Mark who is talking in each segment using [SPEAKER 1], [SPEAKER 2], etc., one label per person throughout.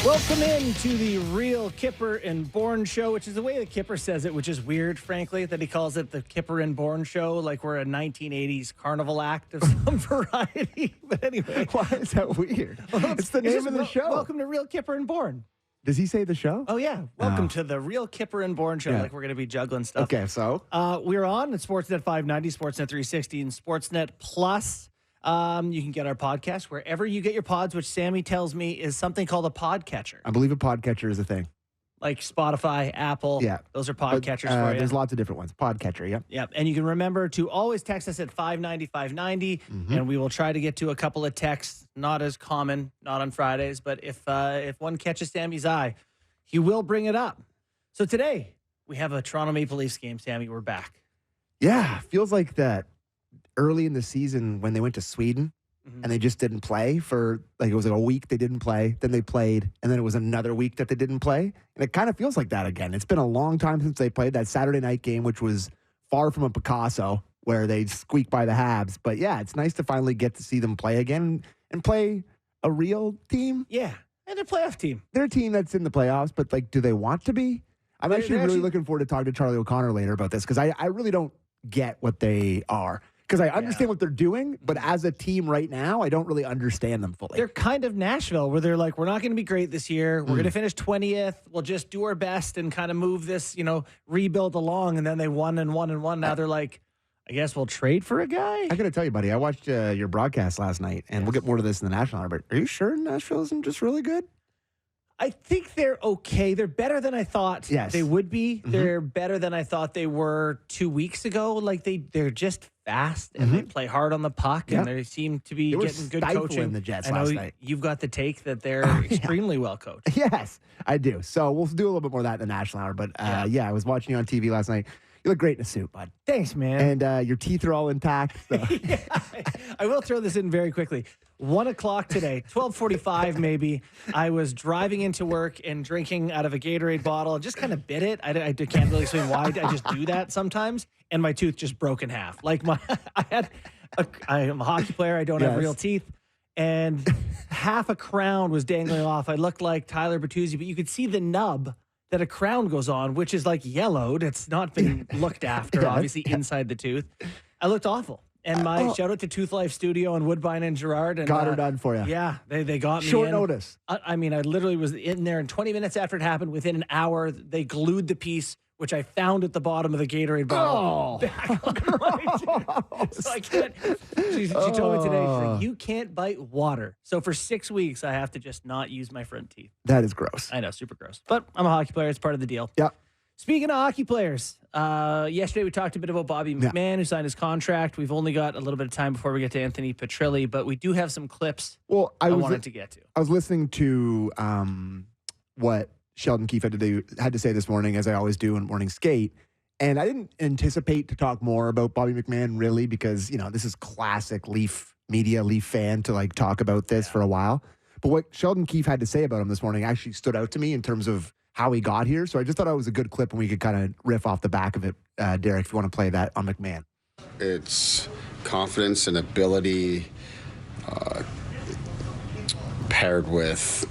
[SPEAKER 1] Welcome in to the Real Kyper and Bourne Show, which is the way that Kyper says it, which is weird, frankly, that he calls it the Kyper and Bourne Show, like we're a 1980s carnival act of some variety. But anyway.
[SPEAKER 2] Why is that weird? It's the name of the show.
[SPEAKER 1] Welcome to Real Kyper and Bourne.
[SPEAKER 2] Does he say the show?
[SPEAKER 1] Oh, yeah. Welcome to the Real Kyper and Bourne Show, like we're going to be juggling stuff.
[SPEAKER 2] Okay, so?
[SPEAKER 1] We're on at Sportsnet 590, Sportsnet 360, and Sportsnet Plus. You can get our podcast wherever you get your pods, which Sammy tells me is something called a podcatcher.
[SPEAKER 2] I believe a podcatcher is a thing.
[SPEAKER 1] Like Spotify, Apple.
[SPEAKER 2] Yeah.
[SPEAKER 1] Those are podcatchers for you.
[SPEAKER 2] There's lots of different ones. Podcatcher, yeah.
[SPEAKER 1] Yep. And you can remember to always text us at 590, and we will try to get to a couple of texts. Not as common, not on Fridays, but if one catches Sammy's eye, he will bring it up. So today, we have a Toronto Maple Leafs game, Sammy. We're back.
[SPEAKER 2] Yeah, feels like that early in the season when they went to Sweden and they just didn't play for, it was like a week they didn't play, then they played, and then it was another week that they didn't play. And it kind of feels like that again. It's been a long time since they played that Saturday night game, which was far from a Picasso where they squeak by the Habs. But yeah, it's nice to finally get to see them play again and play a real team.
[SPEAKER 1] Yeah, and they're a playoff team.
[SPEAKER 2] They're a team that's in the playoffs, but do they want to be? I'm actually really looking forward to talking to Charlie O'Connor later about this because I really don't get what they are. Because I understand what they're doing, but as a team right now, I don't really understand them fully.
[SPEAKER 1] They're kind of Nashville, where they're like, we're not going to be great this year. We're going to finish 20th. We'll just do our best and kind of move this, rebuild along. And then they won. Now they're like, I guess we'll trade for a guy.
[SPEAKER 2] I got to tell you, buddy, I watched your broadcast last night, and we'll get more to this in the National Hour, but are you sure Nashville isn't just really good?
[SPEAKER 1] I think they're okay. They're better than I thought they would be. They're better than I thought they were 2 weeks ago. Like they're just fast and they play hard on the puck and they seem to be getting good coaching.
[SPEAKER 2] The Jets
[SPEAKER 1] I know
[SPEAKER 2] last night.
[SPEAKER 1] You've got the take that they're extremely well coached.
[SPEAKER 2] Yes, I do. So we'll do a little bit more of that in the National Hour. But I was watching you on TV last night. You look great in a suit, bud.
[SPEAKER 1] Thanks, man.
[SPEAKER 2] And your teeth are all intact. So.
[SPEAKER 1] I will throw this in very quickly. 1 o'clock today, 12:45 maybe. I was driving into work and drinking out of a Gatorade bottle. Just kind of bit it. I can't really explain why. I just do that sometimes. And my tooth just broke in half. Like I am a hockey player. I don't have real teeth. And half a crown was dangling off. I looked like Tyler Bertuzzi, but you could see the nub that a crown goes on, which is like yellowed. It's not been looked after, obviously, inside the tooth. I looked awful. And my shout out to Tooth Life Studio and Woodbine and Gerard. And,
[SPEAKER 2] got her done for you.
[SPEAKER 1] Yeah, they got me
[SPEAKER 2] Short notice.
[SPEAKER 1] I literally was in there in 20 minutes after it happened. Within an hour, they glued the piece, which I found at the bottom of the Gatorade bottle. Back on my tooth. So I can't. She told me today, she's like, you can't bite water. So for 6 weeks, I have to just not use my front teeth.
[SPEAKER 2] That is gross.
[SPEAKER 1] I know, super gross. But I'm a hockey player. It's part of the deal.
[SPEAKER 2] Yeah.
[SPEAKER 1] Speaking of hockey players, yesterday we talked a bit about Bobby McMahon, who signed his contract. We've only got a little bit of time before we get to Anthony Petrielli, but we do have some clips I wanted to get to.
[SPEAKER 2] I was listening to what Sheldon Keefe had to say this morning, as I always do in Morning Skate, and I didn't anticipate to talk more about Bobby McMahon, really, because, this is classic Leaf media, Leaf fan to, talk about this for a while. But what Sheldon Keefe had to say about him this morning actually stood out to me in terms of how he got here. So I just thought it was a good clip and we could kind of riff off the back of it, Derek, if you want to play that on McMahon.
[SPEAKER 3] It's confidence and ability paired with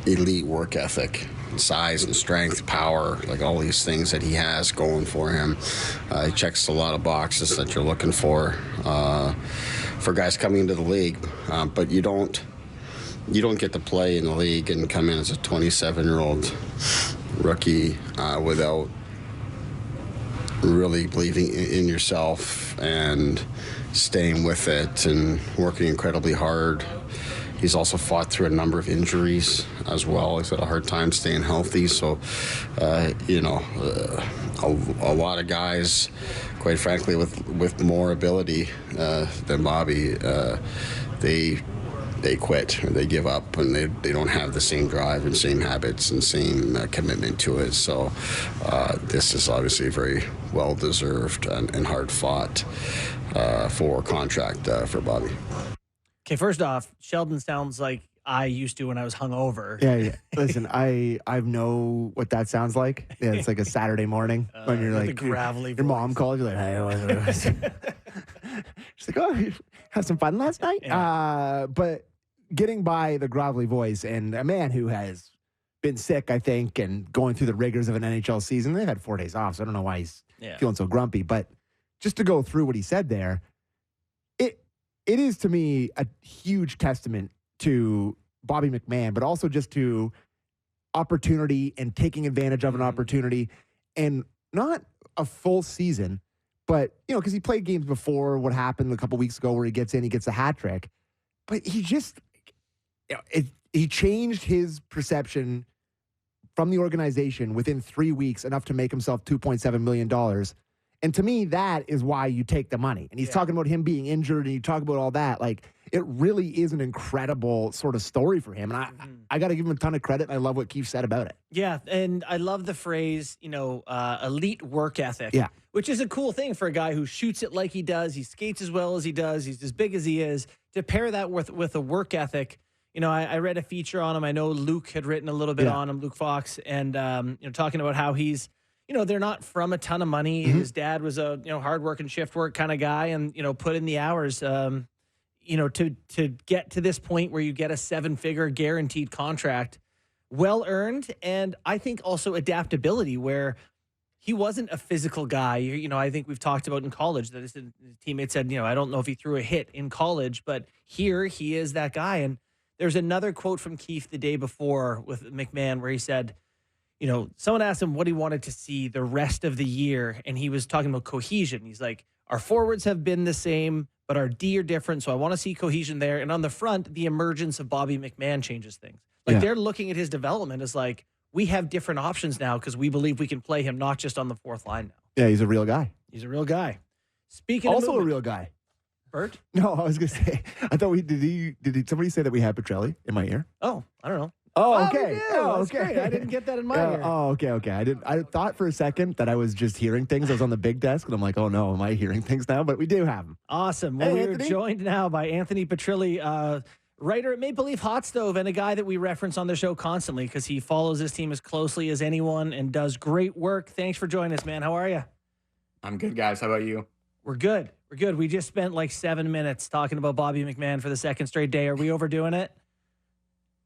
[SPEAKER 3] elite work ethic, size and strength, power, all these things that he has going for him. He checks a lot of boxes that you're looking for guys coming into the league. But you don't get to play in the league and come in as a 27-year-old rookie without really believing in yourself and staying with it and working incredibly hard. He's also fought through a number of injuries as well. He's had a hard time staying healthy. So, a lot of guys, quite frankly, with more ability than Bobby, they quit or they give up and they don't have the same drive and same habits and same commitment to it. So this is obviously very well-deserved and hard-fought for contract for Bobby.
[SPEAKER 1] Okay, first off, Sheldon sounds like I used to when I was hungover.
[SPEAKER 2] Yeah. Listen, I know what that sounds like. Yeah, it's like a Saturday morning when you're like,
[SPEAKER 1] gravelly
[SPEAKER 2] your mom calls you like, hey, she's like, oh, you had some fun last night? Yeah. But getting by the gravelly voice and a man who has been sick, I think, and going through the rigors of an NHL season. They've had 4 days off, so I don't know why he's feeling so grumpy. But just to go through what he said there, it is to me a huge testament to Bobby McMahon, but also just to opportunity and taking advantage of an opportunity, and not a full season, but, because he played games before what happened a couple weeks ago where he gets a hat trick, but he just, he changed his perception from the organization within 3 weeks enough to make himself $2.7 million. And to me, that is why you take the money. And he's talking about him being injured, and you talk about all that. Like, it really is an incredible sort of story for him. And I got to give him a ton of credit. And I love what Keith said about it.
[SPEAKER 1] Yeah. And I love the phrase, elite work ethic.
[SPEAKER 2] Yeah.
[SPEAKER 1] Which is a cool thing for a guy who shoots it like he does. He skates as well as he does. He's as big as he is. To pair that with a work ethic. I read a feature on him. I know Luke had written a little bit on him, Luke Fox, and, talking about how he's, they're not from a ton of money. Mm-hmm. His dad was a, hard work and shift work kind of guy, and, put in the hours, to get to this point where you get a 7-figure guaranteed contract, well earned. And I think also adaptability, where he wasn't a physical guy. I think we've talked about in college that his teammate said, I don't know if he threw a hit in college, but here he is that guy. And there's another quote from Keith the day before with McMahon where he said, someone asked him what he wanted to see the rest of the year, and he was talking about cohesion. He's like, our forwards have been the same, but our D are different, so I want to see cohesion there. And on the front, the emergence of Bobby McMahon changes things. They're looking at his development as like, we have different options now because we believe we can play him not just on the fourth line now.
[SPEAKER 2] Yeah, he's a real guy.
[SPEAKER 1] He's a real guy. Speaking
[SPEAKER 2] also
[SPEAKER 1] of movement,
[SPEAKER 2] a real guy.
[SPEAKER 1] Bert?
[SPEAKER 2] No, I was going to say, I thought did somebody say that we had Petrielli in my ear?
[SPEAKER 1] Oh, I don't know.
[SPEAKER 2] Oh, okay.
[SPEAKER 1] Oh, okay. Great. I didn't get that in my ear.
[SPEAKER 2] Oh, okay. I thought for a second that I was just hearing things. I was on the big desk, and I'm like, oh, no, am I hearing things now? But we do have them.
[SPEAKER 1] Awesome. Well, we're joined now by Anthony Petrielli, writer at Maple Leaf Hot Stove, and a guy that we reference on the show constantly because he follows this team as closely as anyone and does great work. Thanks for joining us, man. How are you?
[SPEAKER 4] I'm good, guys. How about you?
[SPEAKER 1] We're good. We just spent like 7 minutes talking about Bobby McMahon for the second straight day. Are we overdoing it?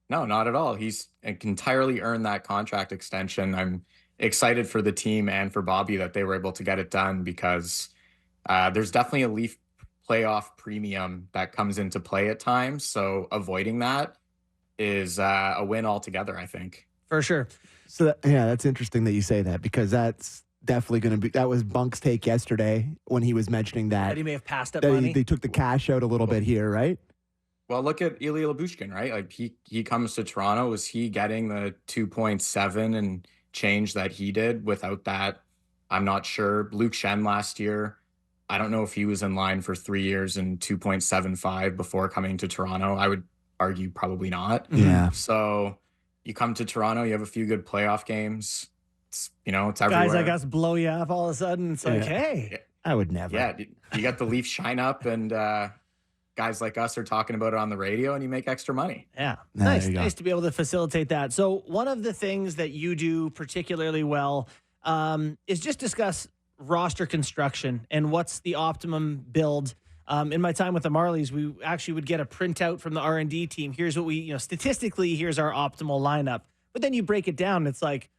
[SPEAKER 4] No, not at all. He's entirely earned that contract extension. I'm excited for the team and for Bobby that they were able to get it done because there's definitely a Leaf playoff premium that comes into play at times. So avoiding that is a win altogether, I think.
[SPEAKER 1] For sure.
[SPEAKER 2] So, that's interesting that you say that because that's definitely going to be, that was Bunk's take yesterday when he was mentioning that
[SPEAKER 1] he may have passed up money.
[SPEAKER 2] They took the cash out a little bit here, right?
[SPEAKER 4] Well, look at Ilya Lyubushkin, right? Like he comes to Toronto. Was he getting the 2.7 and change that he did? Without that, I'm not sure. Luke Schenn last year, I don't know if he was in line for 3 years and 2.75 before coming to Toronto. I would argue probably not.
[SPEAKER 2] Yeah.
[SPEAKER 4] So you come to Toronto, you have a few good playoff games. It's everywhere.
[SPEAKER 1] Guys like us blow you up all of a sudden. It's like, hey.
[SPEAKER 2] I would never.
[SPEAKER 4] Yeah, you got the Leafs shine up and guys like us are talking about it on the radio and you make extra money.
[SPEAKER 1] Yeah. Nice to be able to facilitate that. So one of the things that you do particularly well is just discuss roster construction and what's the optimum build. In my time with the Marlies, we actually would get a printout from the R&D team. Here's what we, statistically, here's our optimal lineup. But then you break it down. And it's like,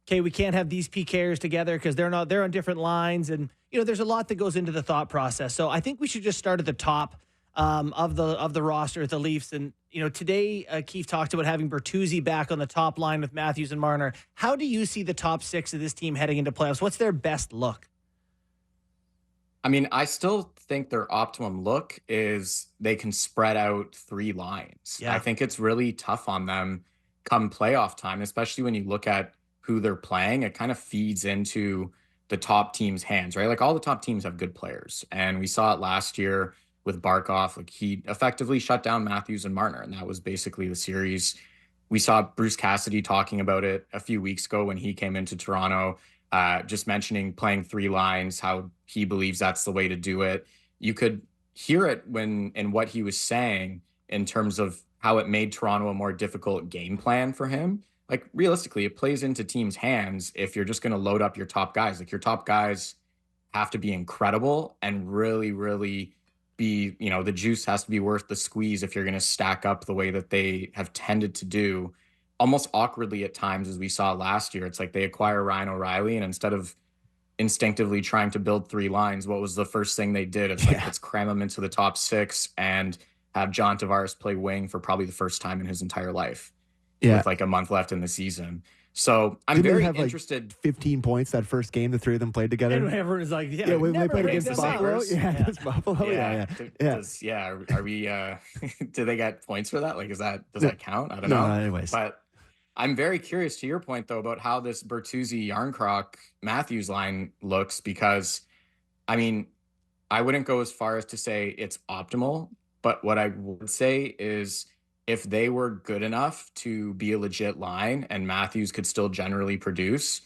[SPEAKER 1] okay, we can't have these PKers together because they're on different lines. And, there's a lot that goes into the thought process. So I think we should just start at the top of the roster at the Leafs. And, today Keith talked about having Bertuzzi back on the top line with Matthews and Marner. How do you see the top six of this team heading into playoffs? What's their best look?
[SPEAKER 4] I mean, I still think their optimum look is they can spread out 3 lines.
[SPEAKER 1] Yeah.
[SPEAKER 4] I think it's really tough on them come playoff time, especially when you look at who they're playing. It kind of feeds into the top team's hands, right? Like all the top teams have good players. And we saw it last year with Barkov. Like he effectively shut down Matthews and Marner. And that was basically the series. We saw Bruce Cassidy talking about it a few weeks ago when he came into Toronto, just mentioning playing 3 lines, how he believes that's the way to do it. You could hear it in what he was saying in terms of how it made Toronto a more difficult game plan for him. Like realistically, it plays into teams' hands if you're just going to load up your top guys. Like your top guys have to be incredible and really, really be, the juice has to be worth the squeeze if you're going to stack up the way that they have tended to do almost awkwardly at times, as we saw last year. It's like they acquire Ryan O'Reilly, and instead of instinctively trying to build 3 lines, what was the first thing they did? It's like, let's cram him into the top 6 and have John Tavares play wing for probably the first time in his entire life with like a month left in the season. So I'm very interested.
[SPEAKER 2] Like 15 points that first game the three of them played together.
[SPEAKER 1] And everyone's like,
[SPEAKER 2] when they played against Buffalo. Buffalo.
[SPEAKER 4] Are we? Do they get points for that? Like, does that count? I don't know.
[SPEAKER 2] Anyways,
[SPEAKER 4] but I'm very curious to your point though about how this Bertuzzi, Yarncroc, Matthews line looks, because I mean, I wouldn't go as far as to say it's optimal, but what I would say is, if they were good enough to be a legit line and Matthews could still generally produce,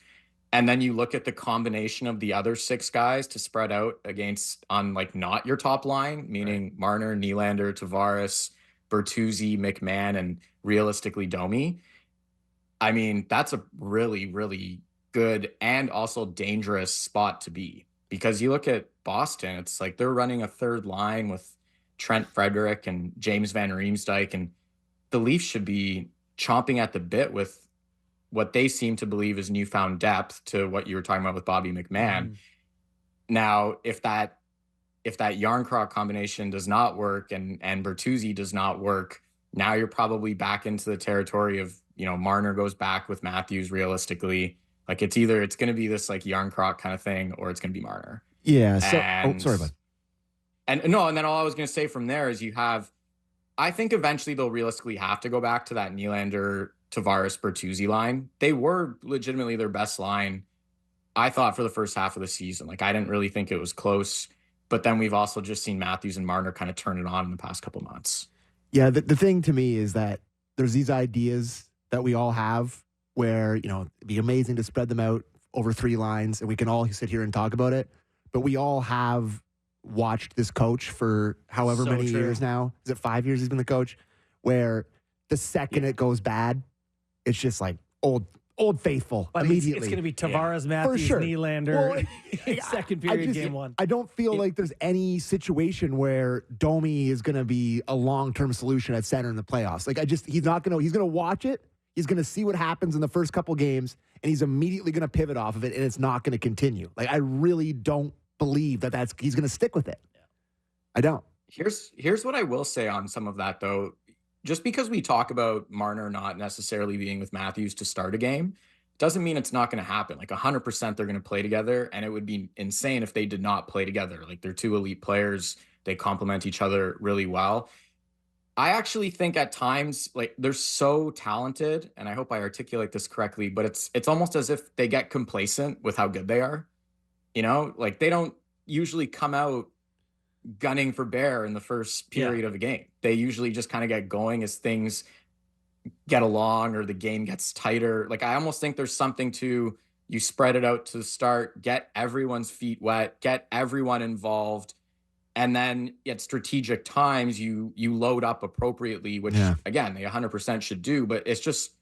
[SPEAKER 4] and then you look at the combination of the other 6 guys to spread out against on like not your top line, meaning Marner, Nylander, Tavares, Bertuzzi, McMahon, and realistically Domi. I mean, that's a really, really good and also dangerous spot to be, because you look at Boston, it's like they're running a third line with Trent Frederick and James Van Riemsdyk, and the Leafs should be chomping at the bit with what they seem to believe is newfound depth to what you were talking about with Bobby McMahon. Now, if that Yarncroc combination does not work and Bertuzzi does not work, now you're probably back into the territory of, Marner goes back with Matthews realistically. Like, it's going to be this like Yarncroc kind of thing, or it's going to be Marner.
[SPEAKER 2] Yeah. So, sorry, bud.
[SPEAKER 4] And then all I was going to say from there is I think eventually they'll realistically have to go back to that Nylander, Tavares, Bertuzzi line. They were legitimately their best line, I thought, for the first half of the season. Like, I didn't really think it was close, but then we've also just seen Matthews and Marner kind of turn it on in the past couple months.
[SPEAKER 2] Yeah, the thing to me is that there's these ideas that we all have where, it'd be amazing to spread them out over 3 lines and we can all sit here and talk about it, but we all have watched this coach for however many years now. Is it 5 years he's been the coach? Where the second it goes bad, it's just like old faithful immediately.
[SPEAKER 1] It's going to be Tavares, Matthews, Nylander, second period, game 1.
[SPEAKER 2] I don't feel like there's any situation where Domi is going to be a long-term solution at center in the playoffs. Like, he's not going to, he's going to watch it. He's going to see what happens in the first couple games, and he's immediately going to pivot off of it, and it's not going to continue. Like, I really don't believe he's going to stick with it. Yeah. I don't.
[SPEAKER 4] Here's what I will say on some of that, though. Just because we talk about Marner not necessarily being with Matthews to start a game doesn't mean it's not going to happen. Like, 100% they're going to play together, and it would be insane if they did not play together. Like, they're 2 elite players. They complement each other really well. I actually think at times, like, they're so talented, and I hope I articulate this correctly, but it's almost as if they get complacent with how good they are. Like, they don't usually come out gunning for bear in the first period of a game. They usually just kind of get going as things get along or the game gets tighter. Like, I almost think there's something to, you spread it out to start, get everyone's feet wet, get everyone involved, and then at strategic times you load up appropriately, which again, they 100% should do, but it's just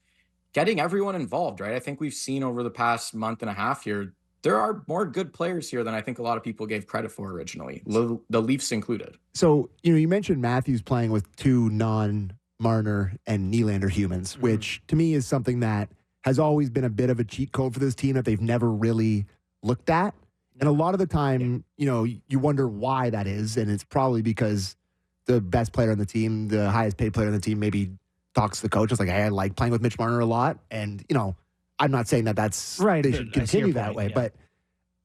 [SPEAKER 4] getting everyone involved, right? I think we've seen over the past month and a half here, there are more good players here than I think a lot of people gave credit for originally, the Leafs included.
[SPEAKER 2] So, you mentioned Matthews playing with 2 non-Marner and Nylander humans, which to me is something that has always been a bit of a cheat code for this team that they've never really looked at. And a lot of the time, you wonder why that is, and it's probably because the best player on the team, the highest paid player on the team, maybe talks to the coach. It's like, hey, I like playing with Mitch Marner a lot, and, I'm not saying that that's right. They should continue that way, but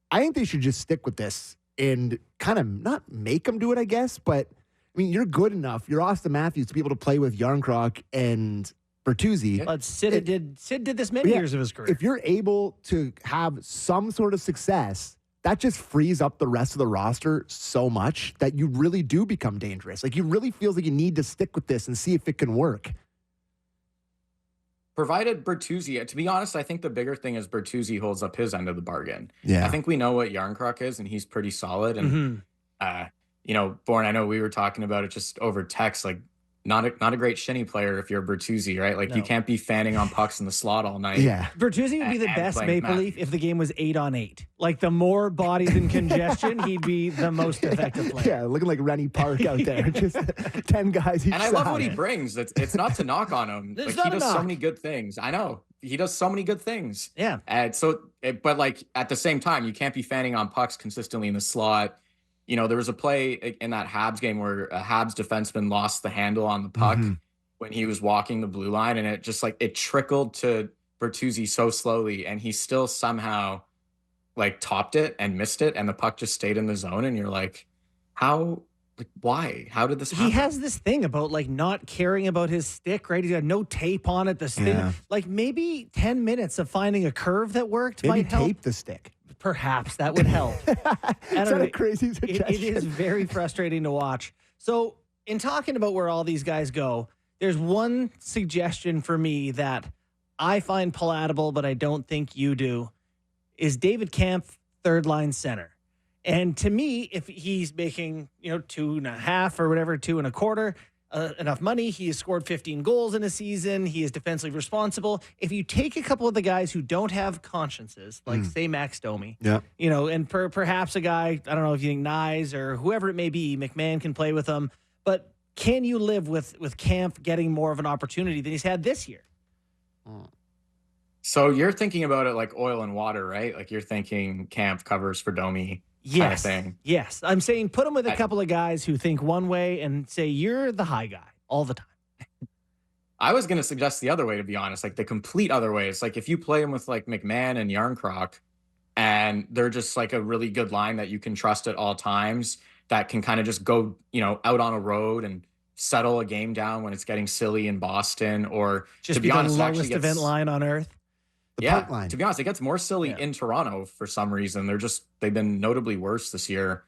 [SPEAKER 2] I think they should just stick with this and kind of not make them do it, I guess. But I mean, you're good enough. You're Austin Matthews to be able to play with Yarncroc and Bertuzzi.
[SPEAKER 1] But Sid did this many years of his career.
[SPEAKER 2] If you're able to have some sort of success, that just frees up the rest of the roster so much that you really do become dangerous. Like, you really feels like you need to stick with this and see if it can work.
[SPEAKER 4] Provided Bertuzzi, to be honest, I think the bigger thing is Bertuzzi holds up his end of the bargain.
[SPEAKER 2] Yeah.
[SPEAKER 4] I think we know what Yarncroc is, and he's pretty solid. And, Bourne, I know we were talking about it just over text. Like, not a great shinny player if you're Bertuzzi, right? Like, you
[SPEAKER 1] No.
[SPEAKER 4] can't be fanning on pucks in the slot all night.
[SPEAKER 2] Yeah.
[SPEAKER 1] Bertuzzi would be the
[SPEAKER 4] And
[SPEAKER 1] best
[SPEAKER 4] playing
[SPEAKER 1] Maple
[SPEAKER 4] Matthews.
[SPEAKER 1] Leaf if the game was 8-on-8. Like, the more bodies in congestion, he'd be the most effective player.
[SPEAKER 2] Yeah, looking like Rennie Park out there. Just 10 guys each
[SPEAKER 4] And I love
[SPEAKER 2] side.
[SPEAKER 4] what he brings. It's not to knock on him.
[SPEAKER 1] There's
[SPEAKER 4] Like, he
[SPEAKER 1] not a
[SPEAKER 4] does so
[SPEAKER 1] knock.
[SPEAKER 4] many good things. I know. He does so many good things.
[SPEAKER 1] Yeah.
[SPEAKER 4] And but like, at the same time, you can't be fanning on pucks consistently in the slot. You know, there was a play in that Habs game where a Habs defenseman lost the handle on the puck when he was walking the blue line, and it just, like, it trickled to Bertuzzi so slowly, and he still somehow, like, topped it and missed it, and the puck just stayed in the zone, and you're like, how, like, why? How did this happen?
[SPEAKER 1] He has this thing about, like, not caring about his stick, right? He's got no tape on it. The stick,
[SPEAKER 2] Yeah.
[SPEAKER 1] like, maybe 10 minutes of finding a curve that worked
[SPEAKER 2] Maybe
[SPEAKER 1] might help.
[SPEAKER 2] tape the stick.
[SPEAKER 1] Perhaps that would help.
[SPEAKER 2] Is
[SPEAKER 1] I don't
[SPEAKER 2] that
[SPEAKER 1] know.
[SPEAKER 2] a crazy suggestion?
[SPEAKER 1] It is very frustrating to watch. So, in talking about where all these guys go, there's one suggestion for me that I find palatable, but I don't think you do, is David Kampf, third line center. And to me, if he's making, 2.5 or whatever, 2.25, enough money, he has scored 15 goals in a season, he is defensively responsible. If you take a couple of the guys who don't have consciences, like say Max Domi,
[SPEAKER 2] Yeah.
[SPEAKER 1] and perhaps a guy, I don't know if you think Nyes or whoever it may be, McMahon can play with them, but can you live with Kampf getting more of an opportunity than he's had this year?
[SPEAKER 4] So you're thinking about it like oil and water, right? Like, you're thinking Camp covers for Domi kind of
[SPEAKER 1] Yes.
[SPEAKER 4] thing.
[SPEAKER 1] Yes. I'm saying put him with a couple of guys who think one way and say you're the high guy all the time.
[SPEAKER 4] I was going to suggest the other way, to be honest, like the complete other way. It's like, if you play him with like McMahon and Yarncroc, and they're just like a really good line that you can trust at all times, that can kind of just go, out on a road and settle a game down when it's getting silly in Boston, or
[SPEAKER 1] Just
[SPEAKER 4] to be
[SPEAKER 1] the
[SPEAKER 4] honest, it actually
[SPEAKER 1] lowest event line on earth.
[SPEAKER 2] The
[SPEAKER 4] yeah,
[SPEAKER 2] puck line.
[SPEAKER 4] to be honest, it gets more silly in Toronto for some reason. They've been notably worse this year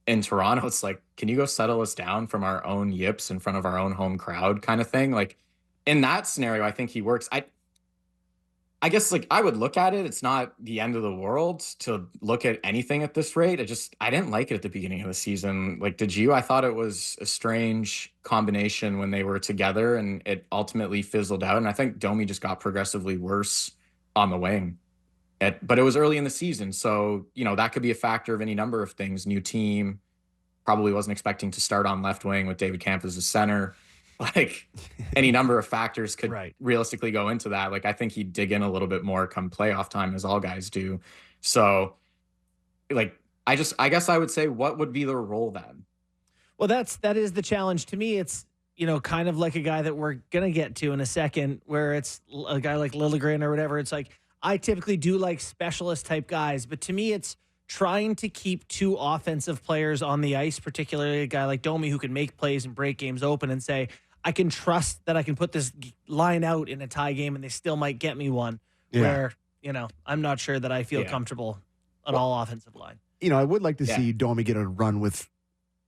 [SPEAKER 4] in Toronto. It's like, can you go settle us down from our own yips in front of our own home crowd kind of thing? Like, in that scenario, I think he works. I guess, like, I would look at it. It's not the end of the world to look at anything at this rate. I didn't like it at the beginning of the season. Like, did you? I thought it was a strange combination when they were together, and it ultimately fizzled out. And I think Domi just got progressively worse on the wing. But it was early in the season, so, that could be a factor of any number of things. New team, probably wasn't expecting to start on left wing with David Kampf as a center. Like, any number of factors could realistically go into that. Like, I think he'd dig in a little bit more come playoff time, as all guys do. So, like, I guess I would say, what would be their role then?
[SPEAKER 1] Well, that is the challenge. To me, it's, kind of like a guy that we're going to get to in a second, where it's a guy like Liljegren or whatever. It's like, I typically do like specialist type guys, but to me, it's trying to keep two offensive players on the ice, particularly a guy like Domi who can make plays and break games open and say, I can trust that I can put this line out in a tie game and they still might get me one where, I'm not sure that I feel comfortable on all offensive line.
[SPEAKER 2] I would like to see Domi get a run with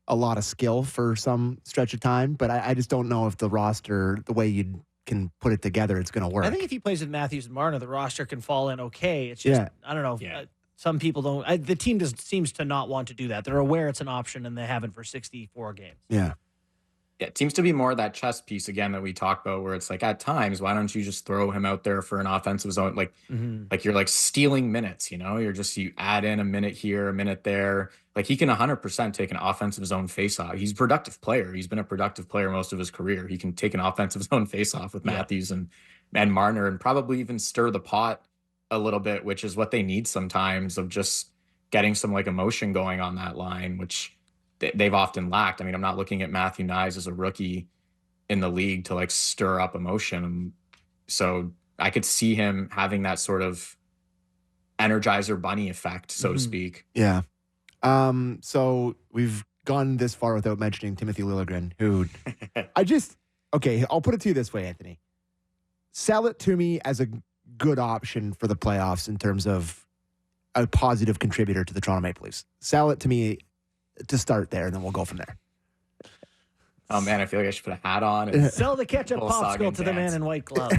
[SPEAKER 2] a lot of skill for some stretch of time, but I just don't know if the roster, the way you can put it together, it's going to work.
[SPEAKER 1] I think if he plays with Matthews and Marner, the roster can fall in okay. It's just, I don't know. Some people don't. The team seems to not want to do that. They're aware it's an option, and they haven't for 64 games.
[SPEAKER 2] Yeah.
[SPEAKER 4] Yeah, it seems to be more that chess piece again that we talked about, where it's like, at times, why don't you just throw him out there for an offensive zone? Like, like you're like stealing minutes, you add in a minute here, a minute there. Like, he can 100% take an offensive zone faceoff. He's a productive player. He's been a productive player most of his career. He can take an offensive zone faceoff with Matthews and Marner, and probably even stir the pot a little bit, which is what they need sometimes, of just getting some like emotion going on that line, which they've often lacked. I mean, I'm not looking at Matthew Nyes as a rookie in the league to like stir up emotion. So I could see him having that sort of Energizer Bunny effect, so to speak.
[SPEAKER 2] Yeah. So we've gone this far without mentioning Timothy Liljegren, who I'll put it to you this way, Anthony. Sell it to me as a good option for the playoffs in terms of a positive contributor to the Toronto Maple Leafs. Sell it to me to start there, and then we'll go from there.
[SPEAKER 4] Oh man, I feel like I should put a hat on and
[SPEAKER 1] Sell the ketchup
[SPEAKER 4] full song
[SPEAKER 1] popsicle
[SPEAKER 4] and
[SPEAKER 1] to the man
[SPEAKER 4] dance.
[SPEAKER 1] in white glove.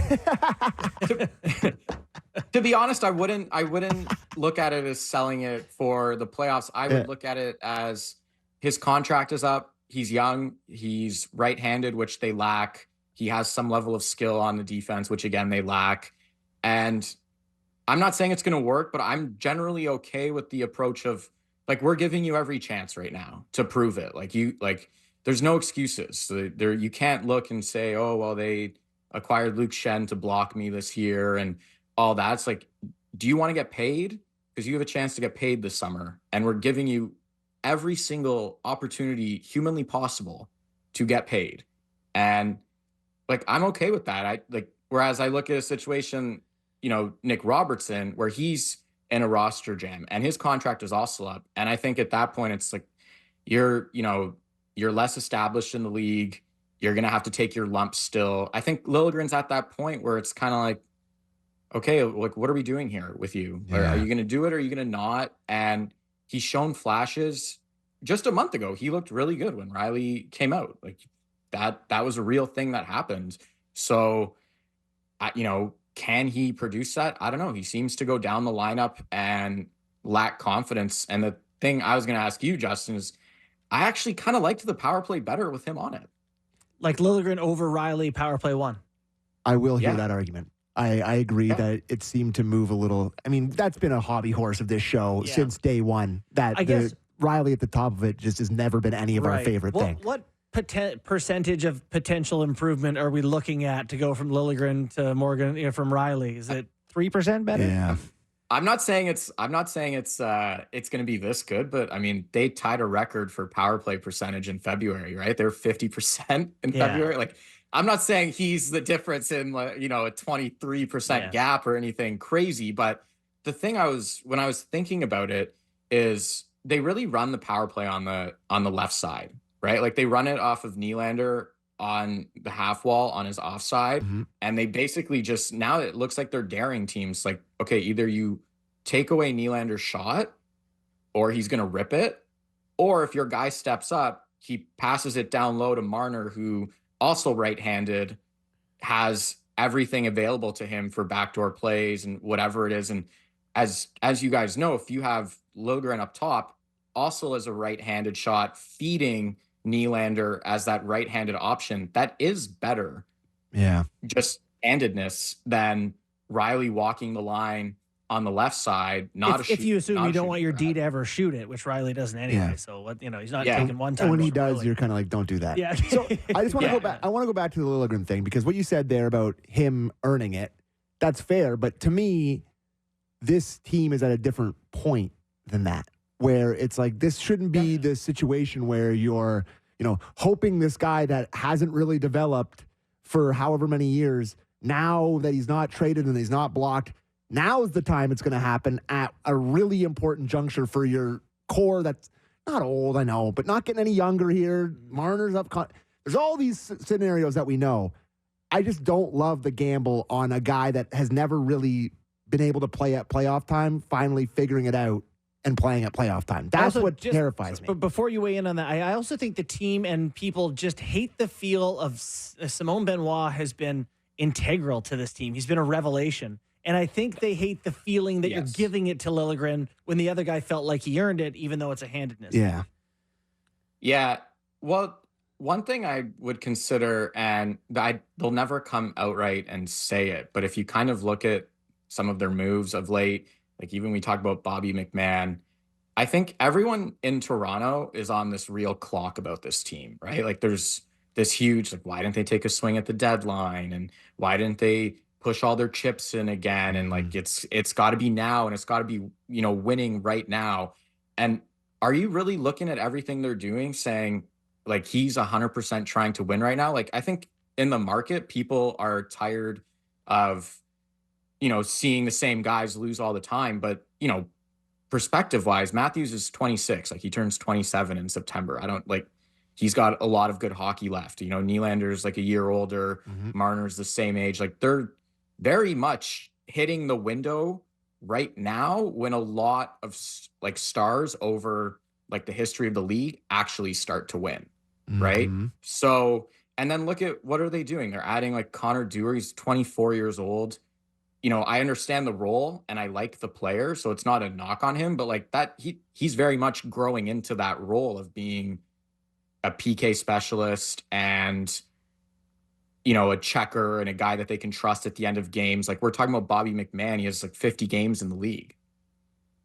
[SPEAKER 4] To be honest, I wouldn't look at it as selling it for the playoffs. I would look at it as his contract is up. he's young, he's right-handed, which they lack. He has some level of skill on the defense, which again, they lack. And I'm not saying it's going to work, but I'm generally okay with the approach of like, we're giving you every chance right now to prove it. Like there's no excuses there. You can't look and say, oh, well, they acquired Luke Shen to block me this year and all that. It's like, do you want to get paid? Because you have a chance to get paid this summer, and we're giving you every single opportunity humanly possible to get paid. And like, I'm okay with that. Whereas I look at a situation, Nick Robertson, where he's in a roster jam and his contract is also up. And I think at that point, it's like, you're less established in the league. You're going to have to take your lumps still. I think Liljegren's at that point where it's kind of like, okay, like, what are we doing here with you?
[SPEAKER 2] Yeah.
[SPEAKER 4] Are you going to do it? Or are you going to not? And he's shown flashes. Just a month ago, he looked really good when Riley came out. Like that was a real thing that happened. So, can he produce that? I don't know. He seems to go down the lineup and lack confidence. And the thing I was going to ask you, Justin, is I actually kind of liked the power play better with him on it.
[SPEAKER 1] Like Liljegren over Riley, power play 1.
[SPEAKER 2] I will hear that argument. I agree that it seemed to move a little. I mean, that's been a hobby horse of this show since day one. That Riley at the top of it just has never been any of our favorite thing.
[SPEAKER 1] What percentage of potential improvement are we looking at to go from Liljegren to Morgan, from Riley? Is it 3% better?
[SPEAKER 2] Yeah.
[SPEAKER 4] I'm not saying it's going to be this good, but I mean, they tied a record for power play percentage in February, right? They're 50% in February. Like, I'm not saying he's the difference in, a 23% gap or anything crazy, but the thing when I was thinking about it is they really run the power play on the left side, right? Like they run it off of Nylander on the half wall on his offside.
[SPEAKER 2] Mm-hmm.
[SPEAKER 4] And they basically just, now it looks like they're daring teams. Like, okay, either you take away Nylander's shot or he's going to rip it. Or if your guy steps up, he passes it down low to Marner, who also right-handed, has everything available to him for backdoor plays and whatever it is. And as you guys know, if you have Liljegren up top, also as a right-handed shot, feeding Nylander as that right-handed option, that is better.
[SPEAKER 2] Yeah.
[SPEAKER 4] Just handedness than Riley walking the line on the left side. If
[SPEAKER 1] you assume you don't want your D to ever shoot it, which Riley doesn't anyway.
[SPEAKER 2] Yeah.
[SPEAKER 1] So he's not taking one time.
[SPEAKER 2] And when he does, you're kind of like, don't do that.
[SPEAKER 1] Yeah.
[SPEAKER 2] So I just want to go back. I want to go back to the Liljegren thing, because what you said there about him earning it, that's fair. But to me, this team is at a different point than that, where it's like, this shouldn't be the situation where you're, hoping this guy that hasn't really developed for however many years, now that he's not traded and he's not blocked, now is the time it's going to happen at a really important juncture for your core that's not old, I know, but not getting any younger here. Marner's up. There's all these scenarios that we know. I just don't love the gamble on a guy that has never really been able to play at playoff time, finally figuring it out and playing at playoff time. That's what terrifies me.
[SPEAKER 1] But before you weigh in on that, I also think the team and people just hate the feel of Simone Benoit has been integral to this team. He's been a revelation. And I think they hate the feeling that you're giving it to Liljegren when the other guy felt like he earned it, even though it's a handedness.
[SPEAKER 2] Yeah.
[SPEAKER 4] Yeah. Well, one thing I would consider, and they'll never come outright and say it, but if you kind of look at some of their moves of late, like even we talk about Bobby McMahon, I think everyone in Toronto is on this real clock about this team, right? Like there's this huge, like, why didn't they take a swing at the deadline? And why didn't they push all their chips in again? And like, it's got to be now, and it's got to be, winning right now. And are you really looking at everything they're doing saying like, he's 100% trying to win right now? Like, I think in the market, people are tired of, seeing the same guys lose all the time. But, perspective wise, Matthews is 26, like he turns 27 in September. He's got a lot of good hockey left. Nylander's like a year older. Marner's the same age. Like they're very much hitting the window right now when a lot of like stars over like the history of the league actually start to win. Right. So, and then look at what are they doing? They're adding like Connor Dewar. He's 24 years old. I understand the role and I like the player, so it's not a knock on him, but like that, he's very much growing into that role of being a PK specialist and, you know, a checker and a guy that they can trust at the end of games. Like we're talking about Bobby McMahon. He has like 50 games in the league,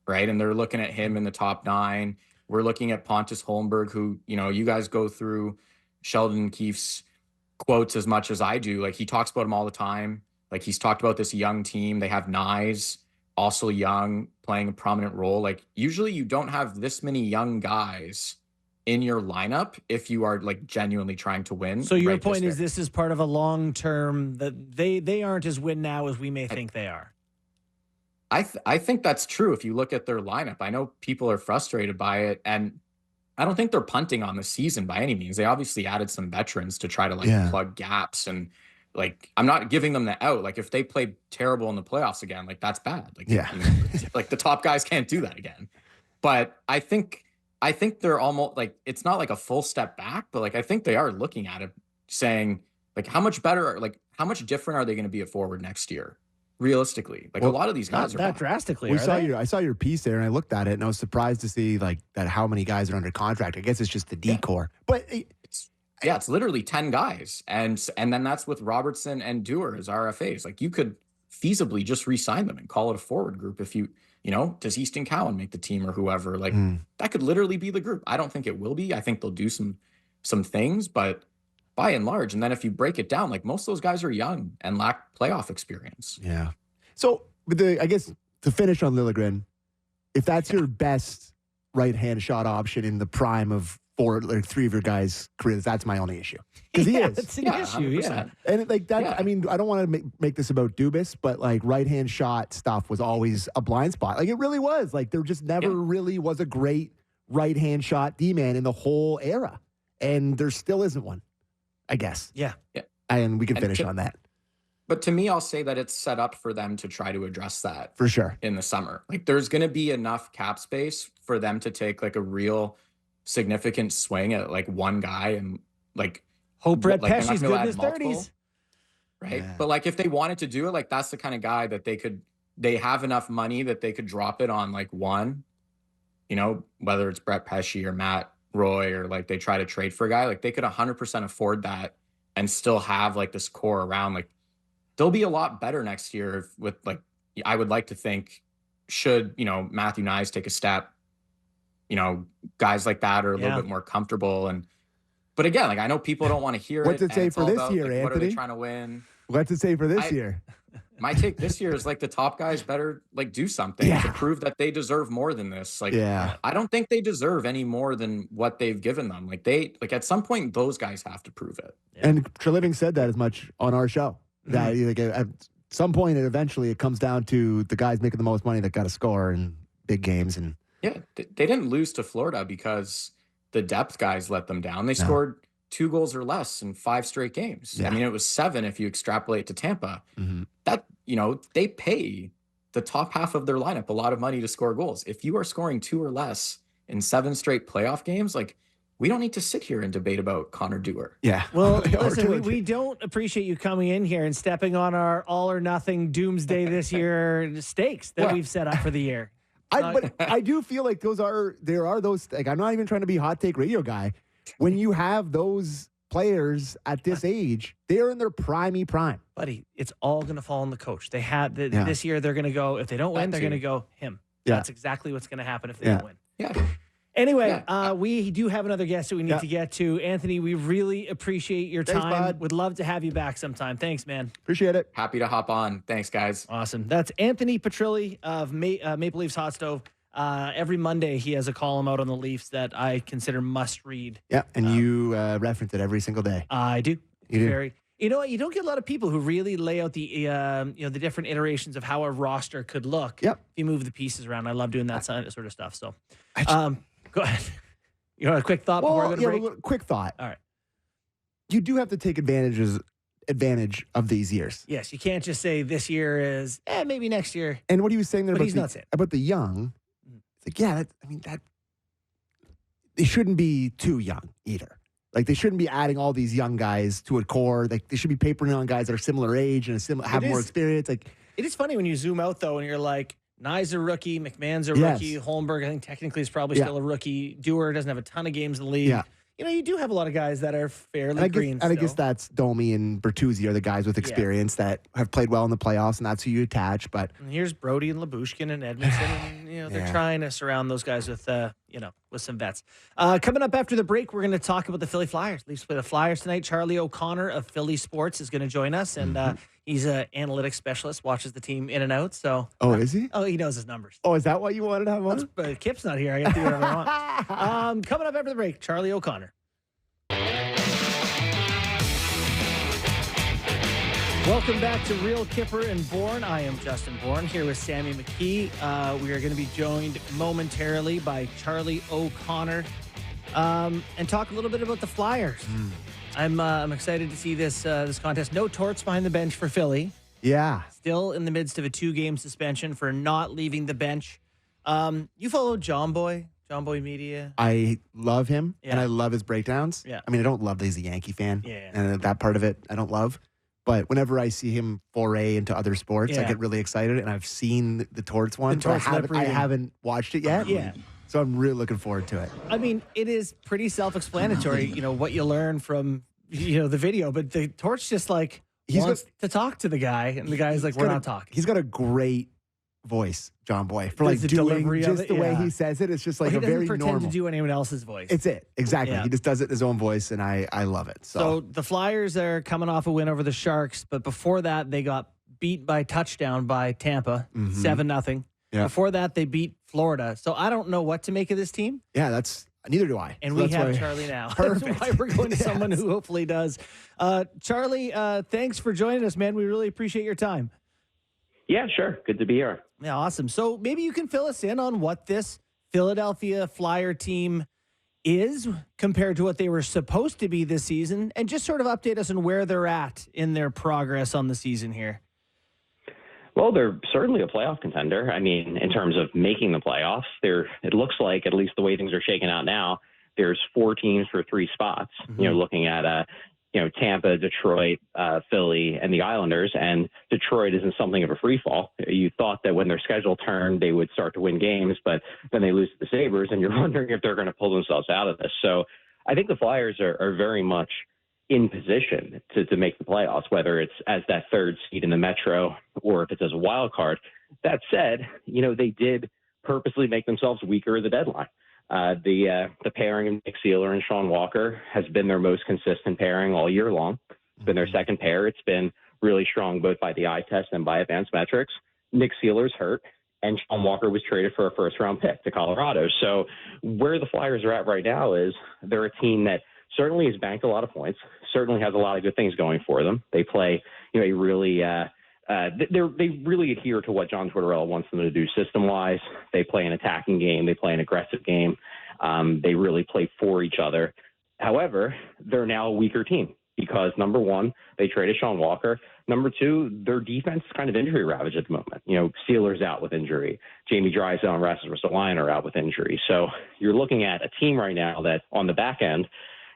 [SPEAKER 4] right? And they're looking at him in the top 9. We're looking at Pontus Holmberg, who, you know, you guys go through Sheldon Keefe's quotes as much as I do. Like he talks about him all the time. Like he's talked about this young team. They have Nyes, also young, playing a prominent role. Like usually you don't have this many young guys in your lineup if you are like genuinely trying to win.
[SPEAKER 1] So your point is this is part of a long-term that they aren't as win now as we may think they are.
[SPEAKER 4] I think that's true. If you look at their lineup, I know people are frustrated by it, and I don't think they're punting on the season by any means. They obviously added some veterans to try to like plug gaps, and like I'm not giving them the out. Like if they play terrible in the playoffs again, like that's bad. Like you know, like the top guys can't do that again. But I think they're almost like it's not like a full step back, but like I think they are looking at it saying like how much better, like how much different are they going to be at forward next year? Realistically, like a lot of these guys are
[SPEAKER 1] that drastically.
[SPEAKER 2] I saw your piece there, and I looked at it, and I was surprised to see like that how many guys are under contract. I guess it's just the decor, but
[SPEAKER 4] it's literally 10 guys, and then that's with Robertson and Dewar as RFAs. Like you could feasibly just re-sign them and call it a forward group if you know, does Easton Cowan make the team or whoever? Like that could literally be the group. I don't think it will be. I think they'll do some things, but by and large, and then if you break it down, like most of those guys are young and lack playoff experience.
[SPEAKER 2] Yeah. So I guess to finish on Liljegren, if that's your best right-hand shot option in the prime of 3 of your guys' careers, that's my only issue. Because he is.
[SPEAKER 1] It's an issue,
[SPEAKER 4] 100%.
[SPEAKER 1] yeah.
[SPEAKER 2] And like that, I mean, I don't want to make this about Dubas, but like right-hand shot stuff was always a blind spot. Like it really was. Like there just never really was a great right-hand shot D-man in the whole era. And there still isn't one, I guess.
[SPEAKER 1] Yeah.
[SPEAKER 2] And we can finish on that.
[SPEAKER 4] But to me, I'll say that it's set up for them to try to address that.
[SPEAKER 2] For sure.
[SPEAKER 4] In the summer. Like there's going to be enough cap space for them to take like a real significant swing at like one guy and like
[SPEAKER 1] hope Brett Pesce's good in his 30s.
[SPEAKER 4] Right.
[SPEAKER 2] Yeah.
[SPEAKER 4] But like if they wanted to do it, like that's the kind of guy that they have enough money that they could drop it on like one, you know, whether it's Brett Pesce or Matt Roy or like they try to trade for a guy, like they could 100% afford that and still have like this core around. Like they'll be a lot better next year with like, I would like to think should, you know, Matthew Nyes take a step, you know, guys like that are a little bit more comfortable. But again, like I know people don't want to hear
[SPEAKER 2] What's it say for this year,
[SPEAKER 4] like,
[SPEAKER 2] Anthony?
[SPEAKER 4] What are they trying to win?
[SPEAKER 2] What's it say for this year?
[SPEAKER 4] My take this year is like the top guys better like do something to prove that they deserve more than this. Like, I don't think they deserve any more than what they've given them. Like at some point, those guys have to prove it.
[SPEAKER 2] Yeah. And Treliving said that as much on our show. That like, at some point, it comes down to the guys making the most money that got to score in big games. And
[SPEAKER 4] yeah, they didn't lose to Florida because the depth guys let them down. They scored 2 goals or less in 5 straight games. I mean, it was 7 if you extrapolate to Tampa. That, you know, they pay the top half of their lineup a lot of money to score goals. If you are scoring 2 or less in 7 straight playoff games, like we don't need to sit here and debate about Connor Dewar.
[SPEAKER 2] Yeah.
[SPEAKER 1] Well, listen, we don't appreciate you coming in here and stepping on our all or nothing doomsday this year stakes that we've set up for the year.
[SPEAKER 2] But I do feel like there are those, like, I'm not even trying to be hot take radio guy. When you have those players at this age, they're in their prime.
[SPEAKER 1] Buddy, it's all going to fall on the coach. They had this year, they're going to go, if they don't win, they're going to go him.
[SPEAKER 2] Yeah.
[SPEAKER 1] That's exactly what's going to happen if they don't win.
[SPEAKER 4] Yeah.
[SPEAKER 1] Anyway, we do have another guest that we need to get to. Anthony, we really appreciate your time.
[SPEAKER 2] Thanks, bud.
[SPEAKER 1] Would love to have you back sometime. Thanks, man.
[SPEAKER 2] Appreciate it.
[SPEAKER 4] Happy to hop on. Thanks, guys.
[SPEAKER 1] Awesome. That's Anthony Petrielli of Maple Leafs Hot Stove. Every Monday, he has a column out on the Leafs that I consider must read.
[SPEAKER 2] Yeah, and you reference it every single day.
[SPEAKER 1] I do.
[SPEAKER 2] You do.
[SPEAKER 1] You know what? You don't get a lot of people who really lay out the the different iterations of how a roster could look.
[SPEAKER 2] Yep.
[SPEAKER 1] If you move the pieces around. I love doing that sort of stuff. So, go ahead. You want a quick thought before I go to break?
[SPEAKER 2] Quick thought.
[SPEAKER 1] All right.
[SPEAKER 2] You do have to take advantage of these years.
[SPEAKER 1] Yes, you can't just say this year is maybe next year.
[SPEAKER 2] And what he was saying there about the young, it's like that they shouldn't be too young either. Like they shouldn't be adding all these young guys to a core. Like they should be papering on guys that are similar age and have more experience. Like
[SPEAKER 1] it is funny when you zoom out though, and you're like, Nyes a rookie, McMahon's a rookie, Holmberg I think technically is probably still a rookie. Dewar doesn't have a ton of games in the league. Yeah. you do have a lot of guys that are fairly green.
[SPEAKER 2] And I guess that's Domi and Bertuzzi are the guys with experience that have played well in the playoffs, and that's who you attach. But
[SPEAKER 1] and here's Brody and Labushkin and Edmonton, and they're trying to surround those guys with with some vets. Coming up after the break, we're going to talk about the Philly Flyers. Leafs play the Flyers tonight. Charlie O'Connor of PHLY Sports is going to join us, and he's an analytics specialist, watches the team in and out. So,
[SPEAKER 2] is he?
[SPEAKER 1] Oh, he knows his numbers.
[SPEAKER 2] Oh, is that what you wanted to have on?
[SPEAKER 1] But Kip's not here. I got to do whatever I want. Coming up after the break, Charlie O'Connor. Welcome back to Real Kyper and Bourne. I am Justin Bourne here with Sammy McKee. We are going to be joined momentarily by Charlie O'Connor and talk a little bit about the Flyers. I'm excited to see this contest. No Torts behind the bench for Philly.
[SPEAKER 2] Yeah.
[SPEAKER 1] Still in the midst of a 2-game suspension for not leaving the bench. You follow John Boy Media?
[SPEAKER 2] I love him, and I love his breakdowns.
[SPEAKER 1] Yeah.
[SPEAKER 2] I mean, I don't love that he's a Yankee fan,
[SPEAKER 1] Yeah.
[SPEAKER 2] and that part of it I don't love. But whenever I see him foray into other sports, I get really excited, and I've seen the Torts one, but I haven't watched it yet.
[SPEAKER 1] Yeah.
[SPEAKER 2] So I'm really looking forward to it.
[SPEAKER 1] I mean, it is pretty self-explanatory, what you learn from, the video, but the Torch just wants to talk to the guy, and the guy's like, we're not talking.
[SPEAKER 2] He's got a great voice, John Boy, for
[SPEAKER 1] the
[SPEAKER 2] doing
[SPEAKER 1] delivery of
[SPEAKER 2] just
[SPEAKER 1] it,
[SPEAKER 2] the way he says it. It's just a
[SPEAKER 1] he
[SPEAKER 2] very
[SPEAKER 1] doesn't pretend
[SPEAKER 2] normal.
[SPEAKER 1] to do anyone else's voice.
[SPEAKER 2] It's it. Exactly.
[SPEAKER 1] Yeah.
[SPEAKER 2] He just does it in his own voice, and I love it.
[SPEAKER 1] So the Flyers are coming off a win over the Sharks, but before that, they got beat by touchdown by Tampa, 7-0.
[SPEAKER 2] Yeah.
[SPEAKER 1] Before that, they beat Florida. So I don't know what to make of this team.
[SPEAKER 2] Yeah, neither do I.
[SPEAKER 1] And
[SPEAKER 2] so
[SPEAKER 1] we have Charlie now.
[SPEAKER 2] Perfect.
[SPEAKER 1] That's why we're going to someone who hopefully does. Charlie, thanks for joining us, man. We really appreciate your time.
[SPEAKER 5] Yeah, sure. Good to be here.
[SPEAKER 1] Yeah, awesome. So maybe you can fill us in on what this Philadelphia Flyer team is compared to what they were supposed to be this season, and just sort of update us on where they're at in their progress on the season here.
[SPEAKER 5] Well, they're certainly a playoff contender. I mean, in terms of making the playoffs, it looks like, at least the way things are shaking out now, there's 4 teams for 3 spots. Looking at Tampa, Detroit, Philly, and the Islanders, and Detroit isn't something of a free fall. You thought that when their schedule turned, they would start to win games, but then they lose to the Sabres, and you're wondering if they're going to pull themselves out of this. So I think the Flyers are very much in position to make the playoffs, whether it's as that 3rd seed in the Metro or if it's as a wild card. That said, they did purposely make themselves weaker at the deadline. The pairing of Nick Seeler and Sean Walker has been their most consistent pairing all year long. It's been their second pair. It's been really strong both by the eye test and by advanced metrics. Nick Seeler's hurt, and Sean Walker was traded for a first-round pick to Colorado. So where the Flyers are at right now is they're a team that certainly has banked a lot of points, certainly has a lot of good things going for them. They play, a really they really adhere to what John Tortorella wants them to do system-wise. They play an attacking game. They play an aggressive game. They really play for each other. However, they're now a weaker team because, number one, they traded Sean Walker. Number two, their defense is kind of injury ravaged at the moment. Sealer's out with injury. Jamie Drysdale and Rasmus Ristolainen are out with injury. So you're looking at a team right now that on the back end,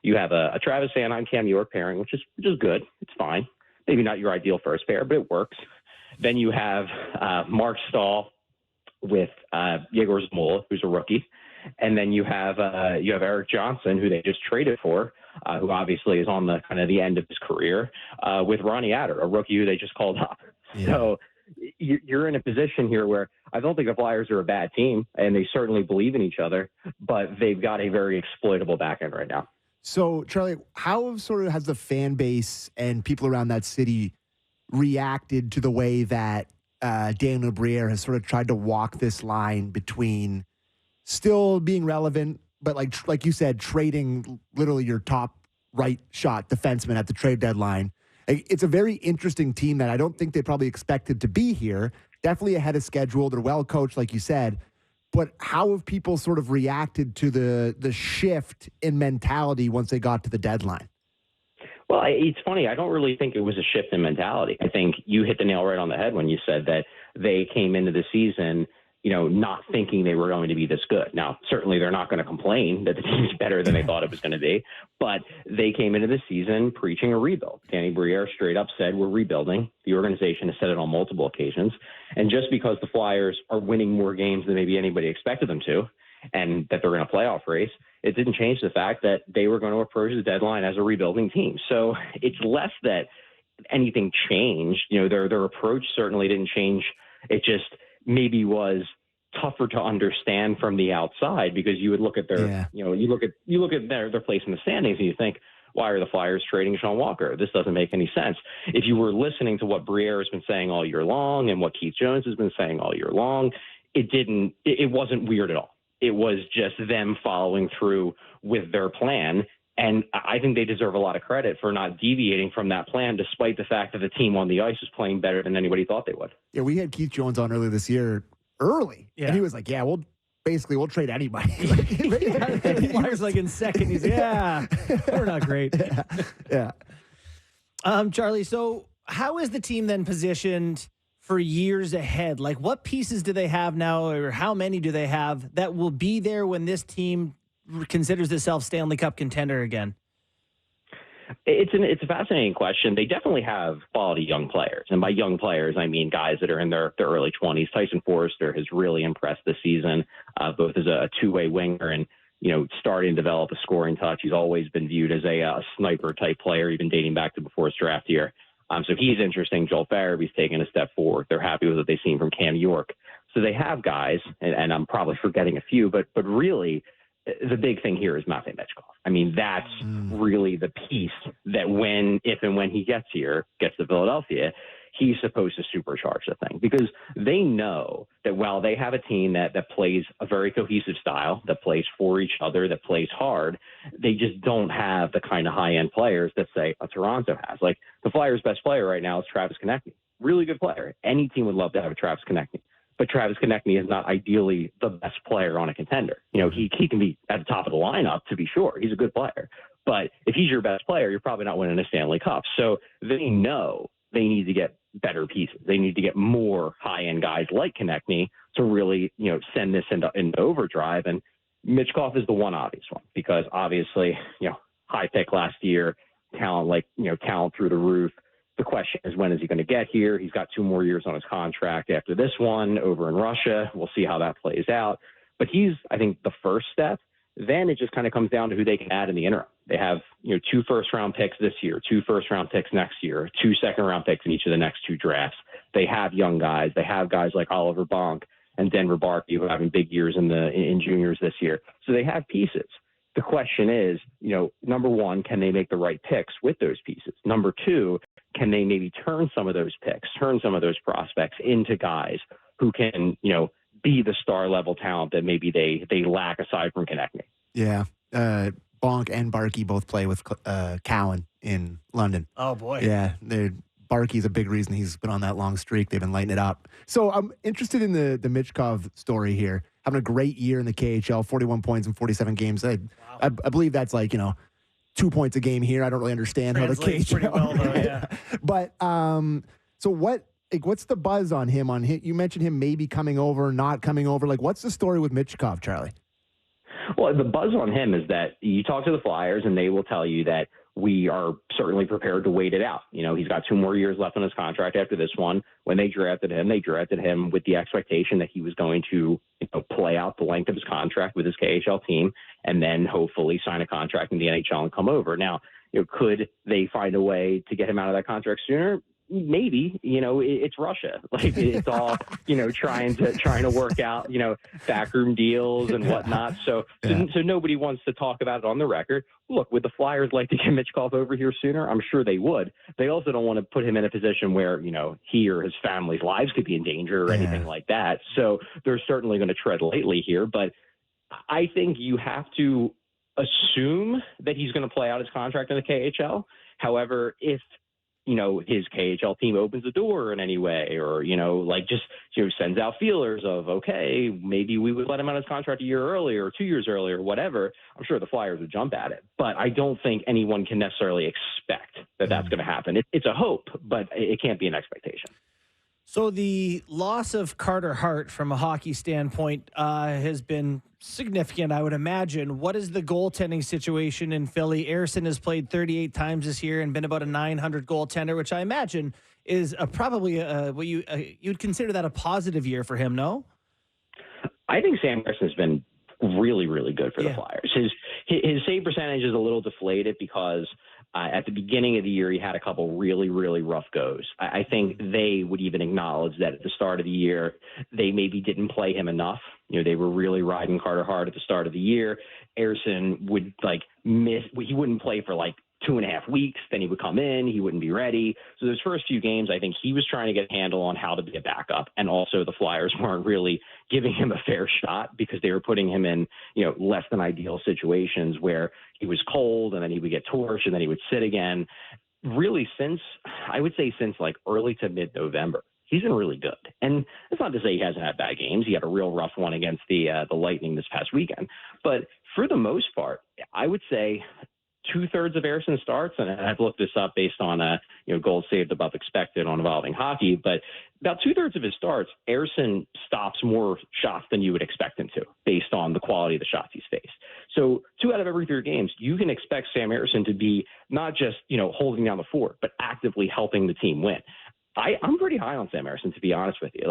[SPEAKER 5] you have a Travis Van and Cam York pairing, which is good. It's fine. Maybe not your ideal first pair, but it works. Then you have Mark Stahl with Yegor Zmola, who's a rookie. And then you have Eric Johnson, who they just traded for, who obviously is on the kind of the end of his career, with Ronnie Adder, a rookie who they just called up. Yeah. So you're in a position here where I don't think the Flyers are a bad team, and they certainly believe in each other, but they've got a very exploitable back end right now.
[SPEAKER 2] So, Charlie, how has the fan base and people around that city reacted to the way that Daniel Briere has sort of tried to walk this line between still being relevant, but like you said, trading literally your top right shot defenseman at the trade deadline? It's a very interesting team that I don't think they probably expected to be here. Definitely ahead of schedule. They're well coached, like you said. But how have people sort of reacted to the shift in mentality once they got to the deadline?
[SPEAKER 5] Well, it's funny. I don't really think it was a shift in mentality. I think you hit the nail right on the head when you said that they came into the season, not thinking they were going to be this good. Now, certainly they're not going to complain that the team's better than they thought it was going to be, but they came into the season preaching a rebuild. Danny Briere straight up said, we're rebuilding. The organization has said it on multiple occasions. And just because the Flyers are winning more games than maybe anybody expected them to, and that they're in a playoff race, It didn't change the fact that they were going to approach the deadline as a rebuilding team. So it's less that anything changed. Their approach certainly didn't change. It just maybe was tougher to understand from the outside, because you would look at their, you look at their place in the standings and you think, why are the Flyers trading Sean Walker? This doesn't make any sense. If you were listening to what Briere has been saying all year long and what Keith Jones has been saying all year long, it wasn't weird at all. It was just them following through with their plan. And I think they deserve a lot of credit for not deviating from that plan, despite the fact that the team on the ice was playing better than anybody thought they would.
[SPEAKER 2] Yeah, we had Keith Jones on earlier this year, and he was like, yeah, we'll trade anybody.
[SPEAKER 1] He was like in second. He's like, we're not great.
[SPEAKER 2] Yeah.
[SPEAKER 1] Charlie, so how is the team then positioned for years ahead? Like, what pieces do they have now, or how many do they have that will be there when this team considers itself Stanley Cup contender again?
[SPEAKER 5] It's a fascinating question. They definitely have quality young players. And by young players, I mean guys that are in their early 20s. Tyson Forrester has really impressed this season, both as a two-way winger and, starting to develop a scoring touch. He's always been viewed as a sniper-type player, even dating back to before his draft year. So he's interesting. Joel Farabee's taken a step forward. They're happy with what they've seen from Cam York. So they have guys, and I'm probably forgetting a few, but really – the big thing here is Matvei Michkov. I mean, that's really the piece that if and when he gets to Philadelphia, he's supposed to supercharge the thing, because they know that while they have a team that plays a very cohesive style, that plays for each other, that plays hard, they just don't have the kind of high-end players that, say, a Toronto has. Like, the Flyers' best player right now is Travis Konecny. Really good player. Any team would love to have a Travis Konecny. But Travis Konecny is not ideally the best player on a contender. He can be at the top of the lineup, to be sure. He's a good player. But if he's your best player, you're probably not winning a Stanley Cup. So they know they need to get better pieces. They need to get more high-end guys like Konecny to really, send this into overdrive. And Michkov is the one obvious one, because obviously, high pick last year, talent through the roof. The question is, when is he going to get here? He's got 2 more years on his contract after this one over in Russia. We'll see how that plays out. But he's, I think, the first step. Then it just kind of comes down to who they can add in the interim. They have, 2 first-round picks this year, 2 first-round picks next year, 2 second-round picks in each of the next 2 drafts. They have young guys. They have guys like Oliver Bonk and Denver Barkey, who are having big years in juniors this year. So they have pieces. The question is, number one, can they make the right picks with those pieces? Number 2, can they maybe turn some of those picks, turn some of those prospects into guys who can, be the star level talent that maybe they lack aside from Konecny?
[SPEAKER 2] Yeah. Bonk and Barkey both play with Cowan in London.
[SPEAKER 1] Oh, boy.
[SPEAKER 2] Yeah. Barkey's a big reason he's been on that long streak. They've been lighting it up. So I'm interested in the Michkov story here. Having a great year in the KHL, 41 points in 47 games. I believe that's 2 points a game here. I don't really understand how the KHL.
[SPEAKER 1] Pretty well, though, yeah.
[SPEAKER 2] But so what's the buzz on him? You mentioned him maybe coming over, not coming over. What's the story with Michkov, Charlie?
[SPEAKER 5] Well, the buzz on him is that you talk to the Flyers and they will tell you that we are certainly prepared to wait it out. He's got 2 more years left on his contract after this one. When they drafted him with the expectation that he was going to play out the length of his contract with his KHL team and then hopefully sign a contract in the NHL and come over. Now, could they find a way to get him out of that contract sooner? Maybe. It's Russia. It's all trying to work out backroom deals and whatnot. So nobody wants to talk about it on the record. Look, would the Flyers like to get Michkov over here sooner? I'm sure they would. They also don't want to put him in a position where he or his family's lives could be in danger or anything like that. So they're certainly going to tread lightly here. But I think you have to assume that he's going to play out his contract in the KHL. However, if his KHL team opens the door in any way, or, sends out feelers of, okay, maybe we would let him on his contract a year earlier or 2 years earlier, whatever, I'm sure the Flyers would jump at it. But I don't think anyone can necessarily expect that that's going to happen. It's a hope, but it can't be an expectation.
[SPEAKER 1] So the loss of Carter Hart from a hockey standpoint has been significant, I would imagine. What is the goaltending situation in Philly? Ersson has played 38 times this year and been about a 900 goaltender, which I imagine is probably what you'd consider that a positive year for him, no?
[SPEAKER 5] I think Sam Ersson has been really, really good for the
[SPEAKER 1] Yeah.
[SPEAKER 5] Flyers. His save percentage is a little deflated because at the beginning of the year, he had a couple really, really rough goes. I think they would even acknowledge that at the start of the year, they maybe didn't play him enough. They were really riding Carter hard at the start of the year. Ersson would miss. He wouldn't play for 2.5 weeks. Then he would come in. He wouldn't be ready. So those first few games, I think he was trying to get a handle on how to be a backup. And also the Flyers weren't really giving him a fair shot because they were putting him in, less than ideal situations where he was cold and then he would get torched and then he would sit again. Really since early to mid-November, he's been really good. And that's not to say he hasn't had bad games. He had a real rough one against the Lightning this past weekend. But for the most part, I would say 2/3 of Ersson starts, and I've looked this up based on goals saved above expected on Evolving Hockey, but about 2/3 of his starts, Ersson stops more shots than you would expect him to, based on the quality of the shots he's faced. So 2 out of every 3 games, you can expect Sam Ersson to be not just holding down the fort, but actively helping the team win. I'm pretty high on Sam Ersson, to be honest with you.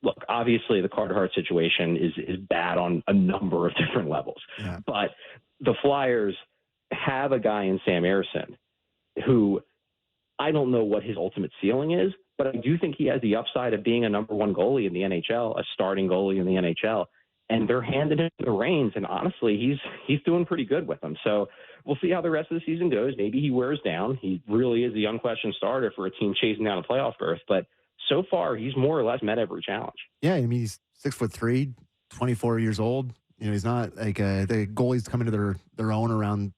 [SPEAKER 5] Look, obviously the Carter Hart situation is bad on a number of different levels, but the Flyers have a guy in Sam Ersson who I don't know what his ultimate ceiling is, but I do think he has the upside of being a number 1 goalie in the NHL, a starting goalie in the NHL, and they're handing him the reins. And honestly, he's doing pretty good with them. So we'll see how the rest of the season goes. Maybe he wears down. He really is the unquestioned starter for a team chasing down a playoff berth, but so far he's more or less met every challenge.
[SPEAKER 2] Yeah, I mean, he's 6'3", 24 years old. He's not the goalies come into their own around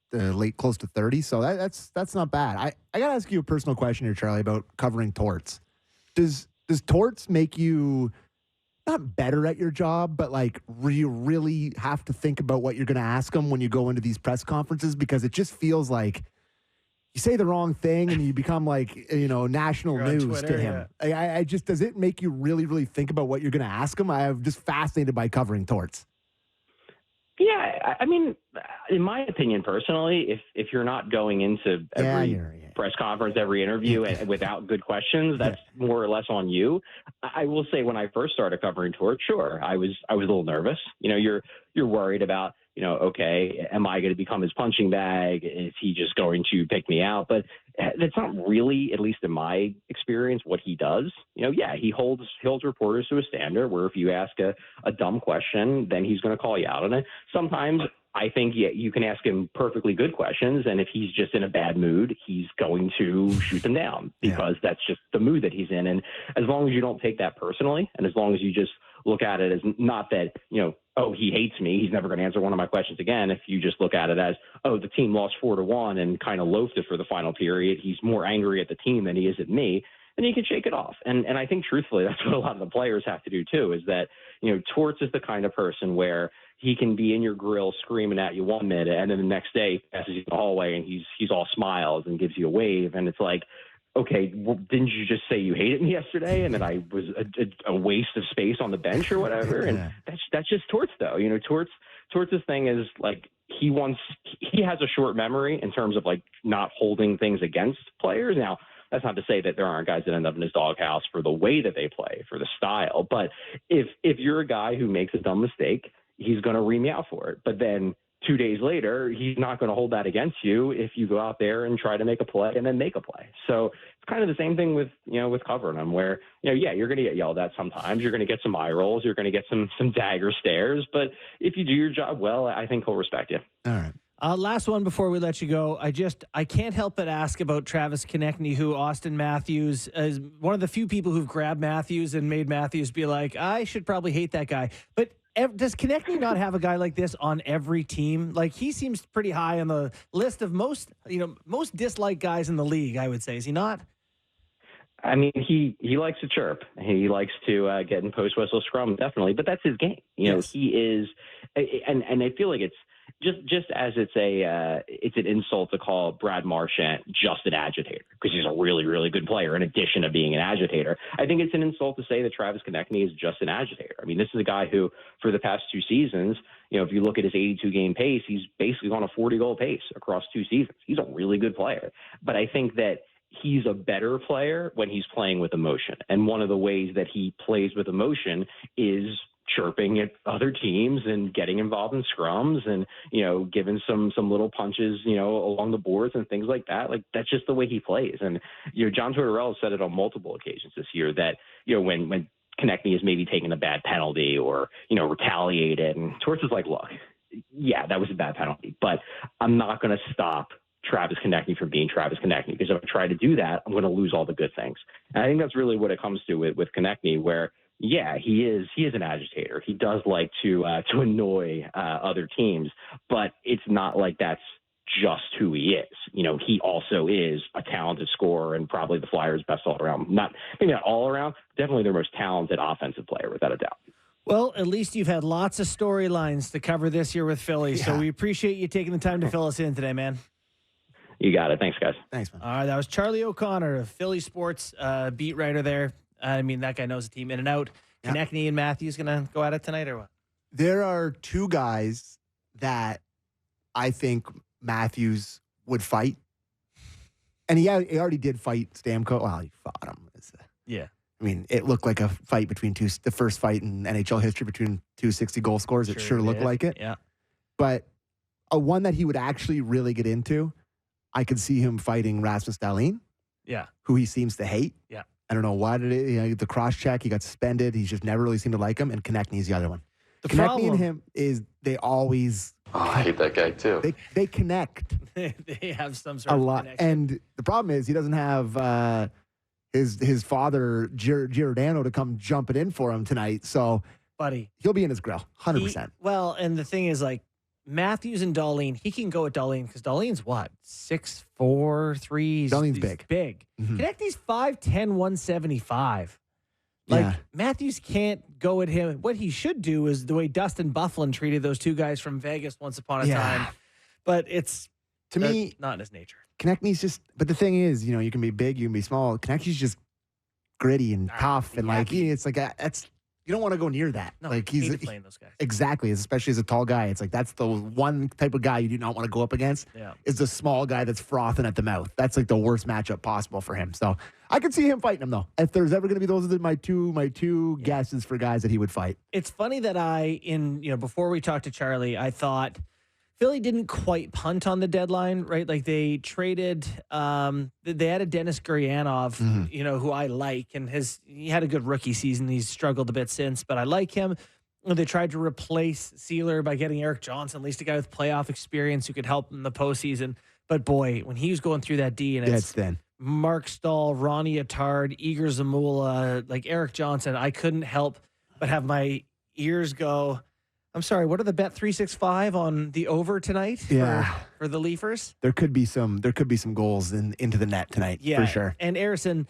[SPEAKER 2] close to 30. So that's not bad. I got to ask you a personal question here, Charlie, about covering torts. Does torts make you not better at your job, but you really have to think about what you're going to ask them when you go into these press conferences? Because it just feels like you say the wrong thing and you become national news
[SPEAKER 1] Twitter,
[SPEAKER 2] to him. I just, does it make you really, really think about what you're going to ask him? I'm just fascinated by covering torts.
[SPEAKER 5] Yeah, I mean, in my opinion, personally, if you're not going into every press conference, every interview, and without good questions, that's more or less on you. I will say, when I first started covering torts, sure, I was a little nervous. You're worried about, okay, am I going to become his punching bag? Is he just going to pick me out? But that's not really, at least in my experience, what he does. He holds reporters to a standard where if you ask a dumb question, then he's going to call you out on it. Sometimes I think you can ask him perfectly good questions, and if he's just in a bad mood, he's going to shoot them down because that's just the mood that he's in. And as long as you don't take that personally, and as long as you just look at it as not that, oh, he hates me, he's never going to answer one of my questions again. If you just look at it as, oh, the team lost 4-1 and kind of loafed it for the final period, he's more angry at the team than he is at me, then you can shake it off. And I think truthfully, that's what a lot of the players have to do too, is that, Torts is the kind of person where he can be in your grill screaming at you 1 minute, and then the next day he passes you in the hallway and he's all smiles and gives you a wave. And it's like, okay, well, didn't you just say you hated me yesterday and that I was a waste of space on the bench or whatever? And that's just Torts, though. Torts' thing is he has a short memory in terms of not holding things against players. Now, that's not to say that there aren't guys that end up in his doghouse for the way that they play, for the style. But if you're a guy who makes a dumb mistake, he's going to ream you out for it. But then 2 days later, he's not going to hold that against you if you go out there and try to make a play and then make a play. So it's kind of the same thing with covering him, where, you're going to get yelled at sometimes. You're going to get some eye rolls. You're going to get some dagger stares. But if you do your job well, I think he'll respect you.
[SPEAKER 2] All right.
[SPEAKER 1] Last one before we let you go. I can't help but ask about Travis Konechny, who Austin Matthews is one of the few people who've grabbed Matthews and made Matthews be like, I should probably hate that guy. But does Konechny not have a guy like this on every team? He seems pretty high on the list of most disliked guys in the league, I would say. Is he not?
[SPEAKER 5] I mean, he likes to chirp. He likes to get in post-whistle scrum, definitely. But that's his game.
[SPEAKER 1] Yes.
[SPEAKER 5] He is, and I feel like it's just as it's an insult to call Brad Marchand just an agitator, because he's a really, really good player in addition to being an agitator. I think it's an insult to say that Travis Konechny is just an agitator. I mean, this is a guy who, for the past 2 seasons, if you look at his 82-game pace, he's basically on a 40-goal pace across 2 seasons. He's a really good player. But I think that he's a better player when he's playing with emotion. And one of the ways that he plays with emotion is chirping at other teams and getting involved in scrums and, giving some little punches, along the boards and things like that. Like, that's just the way he plays. And, John Tortorella said it on multiple occasions this year that, when Konechny has maybe taken a bad penalty or, retaliated, and Torts is like, look, yeah, that was a bad penalty, but I'm not going to stop Travis Konechny from being Travis Konechny, because if I try to do that, I'm going to lose all the good things. And I think that's really what it comes to with Konechny, where, yeah, he is an agitator. He does like to annoy other teams, but it's not like that's just who he is. He also is a talented scorer and probably the Flyers' best all around. Maybe not all around, definitely their most talented offensive player, without a doubt.
[SPEAKER 1] Well, at least you've had lots of storylines to cover this year with Philly, so we appreciate you taking the time to fill us in today, man.
[SPEAKER 5] You got it. Thanks, guys.
[SPEAKER 2] Thanks, man.
[SPEAKER 1] All right, that was Charlie O'Connor of PHLY Sports, beat writer there. I mean, that guy knows the team in and out.
[SPEAKER 2] Yep.
[SPEAKER 1] Konechny and Matthews going to go at it tonight or what?
[SPEAKER 2] There are two guys that I think Matthews would fight. And he already did fight Stamkos. Well, he fought him.
[SPEAKER 1] Yeah.
[SPEAKER 2] I mean, it looked like a fight between the first fight in NHL history between two 60-goal scorers. It sure looked like it.
[SPEAKER 1] Yeah.
[SPEAKER 2] But a one that he would actually really get into, I could see him fighting Rasmus Dahlin.
[SPEAKER 1] Yeah.
[SPEAKER 2] Who he seems to hate.
[SPEAKER 1] Yeah.
[SPEAKER 2] I don't know what it is. The cross-check, he got suspended. He's just never really seemed to like him. And Konechny's the other one. Konechny and him is they always...
[SPEAKER 6] Oh, I hate that guy, too.
[SPEAKER 2] They connect.
[SPEAKER 1] They have some sort
[SPEAKER 2] a
[SPEAKER 1] of
[SPEAKER 2] lot.
[SPEAKER 1] connection.
[SPEAKER 2] And the problem is he doesn't have his father, Giordano, to come jumping in for him tonight. So,
[SPEAKER 1] buddy,
[SPEAKER 2] he'll be in his grill, 100%.
[SPEAKER 1] Well, and the thing is, like, Matthews and Dahlin, he can go at Dahlin because Dahlin's what? 6'4", 3.
[SPEAKER 2] Dahlin's
[SPEAKER 1] he's
[SPEAKER 2] big.
[SPEAKER 1] Big.
[SPEAKER 2] Mm-hmm.
[SPEAKER 1] Konechny's 5'10", 175. Like, Matthews can't go at him. What he should do is the way Dustin Byfuglien treated those two guys from Vegas once upon a time. But it's,
[SPEAKER 2] to me,
[SPEAKER 1] not in his nature.
[SPEAKER 2] Konechny's just, but the thing is, you can be big, you can be small. Konechny's just gritty and tough. And it's like, you don't want to go near that.
[SPEAKER 1] No,
[SPEAKER 2] like
[SPEAKER 1] he's playing those guys.
[SPEAKER 2] Exactly. Especially as a tall guy. It's like, that's the one type of guy you do not want to go up against is the small guy that's frothing at the mouth. That's like the worst matchup possible for him. So I could see him fighting him though. If there's ever going to be those are my two guesses for guys that he would fight.
[SPEAKER 1] It's funny that before we talked to Charlie, I thought Philly didn't quite punt on the deadline, right? Like they traded, they had a Dennis Gurianov, who I like, and he had a good rookie season. He's struggled a bit since, but I like him. They tried to replace Sealer by getting Eric Johnson, at least a guy with playoff experience who could help in the postseason. But boy, when he was going through that D, and it's
[SPEAKER 2] thin.
[SPEAKER 1] Mark Stahl, Ronnie Attard, Igor Zamula, like Eric Johnson, I couldn't help but have my ears go, I'm sorry, what are the bet 365 on the over tonight for the Leafers?
[SPEAKER 2] There could be some goals into the net tonight, for sure.
[SPEAKER 1] And Arison,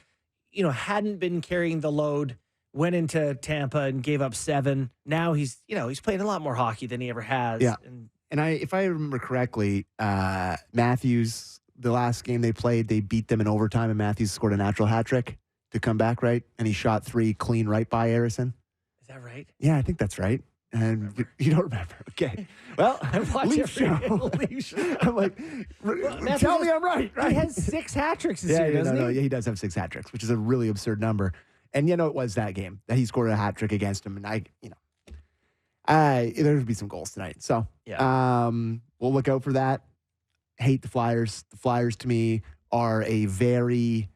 [SPEAKER 1] hadn't been carrying the load, went into Tampa and gave up 7. Now he's playing a lot more hockey than he ever has.
[SPEAKER 2] Yeah. And if I remember correctly, Matthews, the last game they played, they beat them in overtime, and Matthews scored a natural hat trick to come back, right? And he shot 3 clean right by Arison.
[SPEAKER 1] Is that right?
[SPEAKER 2] Yeah, I think that's right. And you don't remember. Okay. Well,
[SPEAKER 1] I watch
[SPEAKER 2] Leaf show.
[SPEAKER 1] Leaf show.
[SPEAKER 2] I'm like, tell me I'm right.
[SPEAKER 1] He has 6 hat tricks this year, doesn't he?
[SPEAKER 2] Yeah, he does have 6 hat tricks, which is a really absurd number. And it was that game that he scored a hat trick against him. And there'll be some goals tonight. So we'll look out for that. Hate the Flyers. The Flyers to me are a very,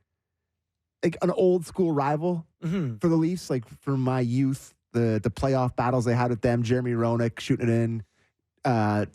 [SPEAKER 2] like an old school rival for the Leafs. Like from my youth, the playoff battles they had with them, Jeremy Roenick shooting it in,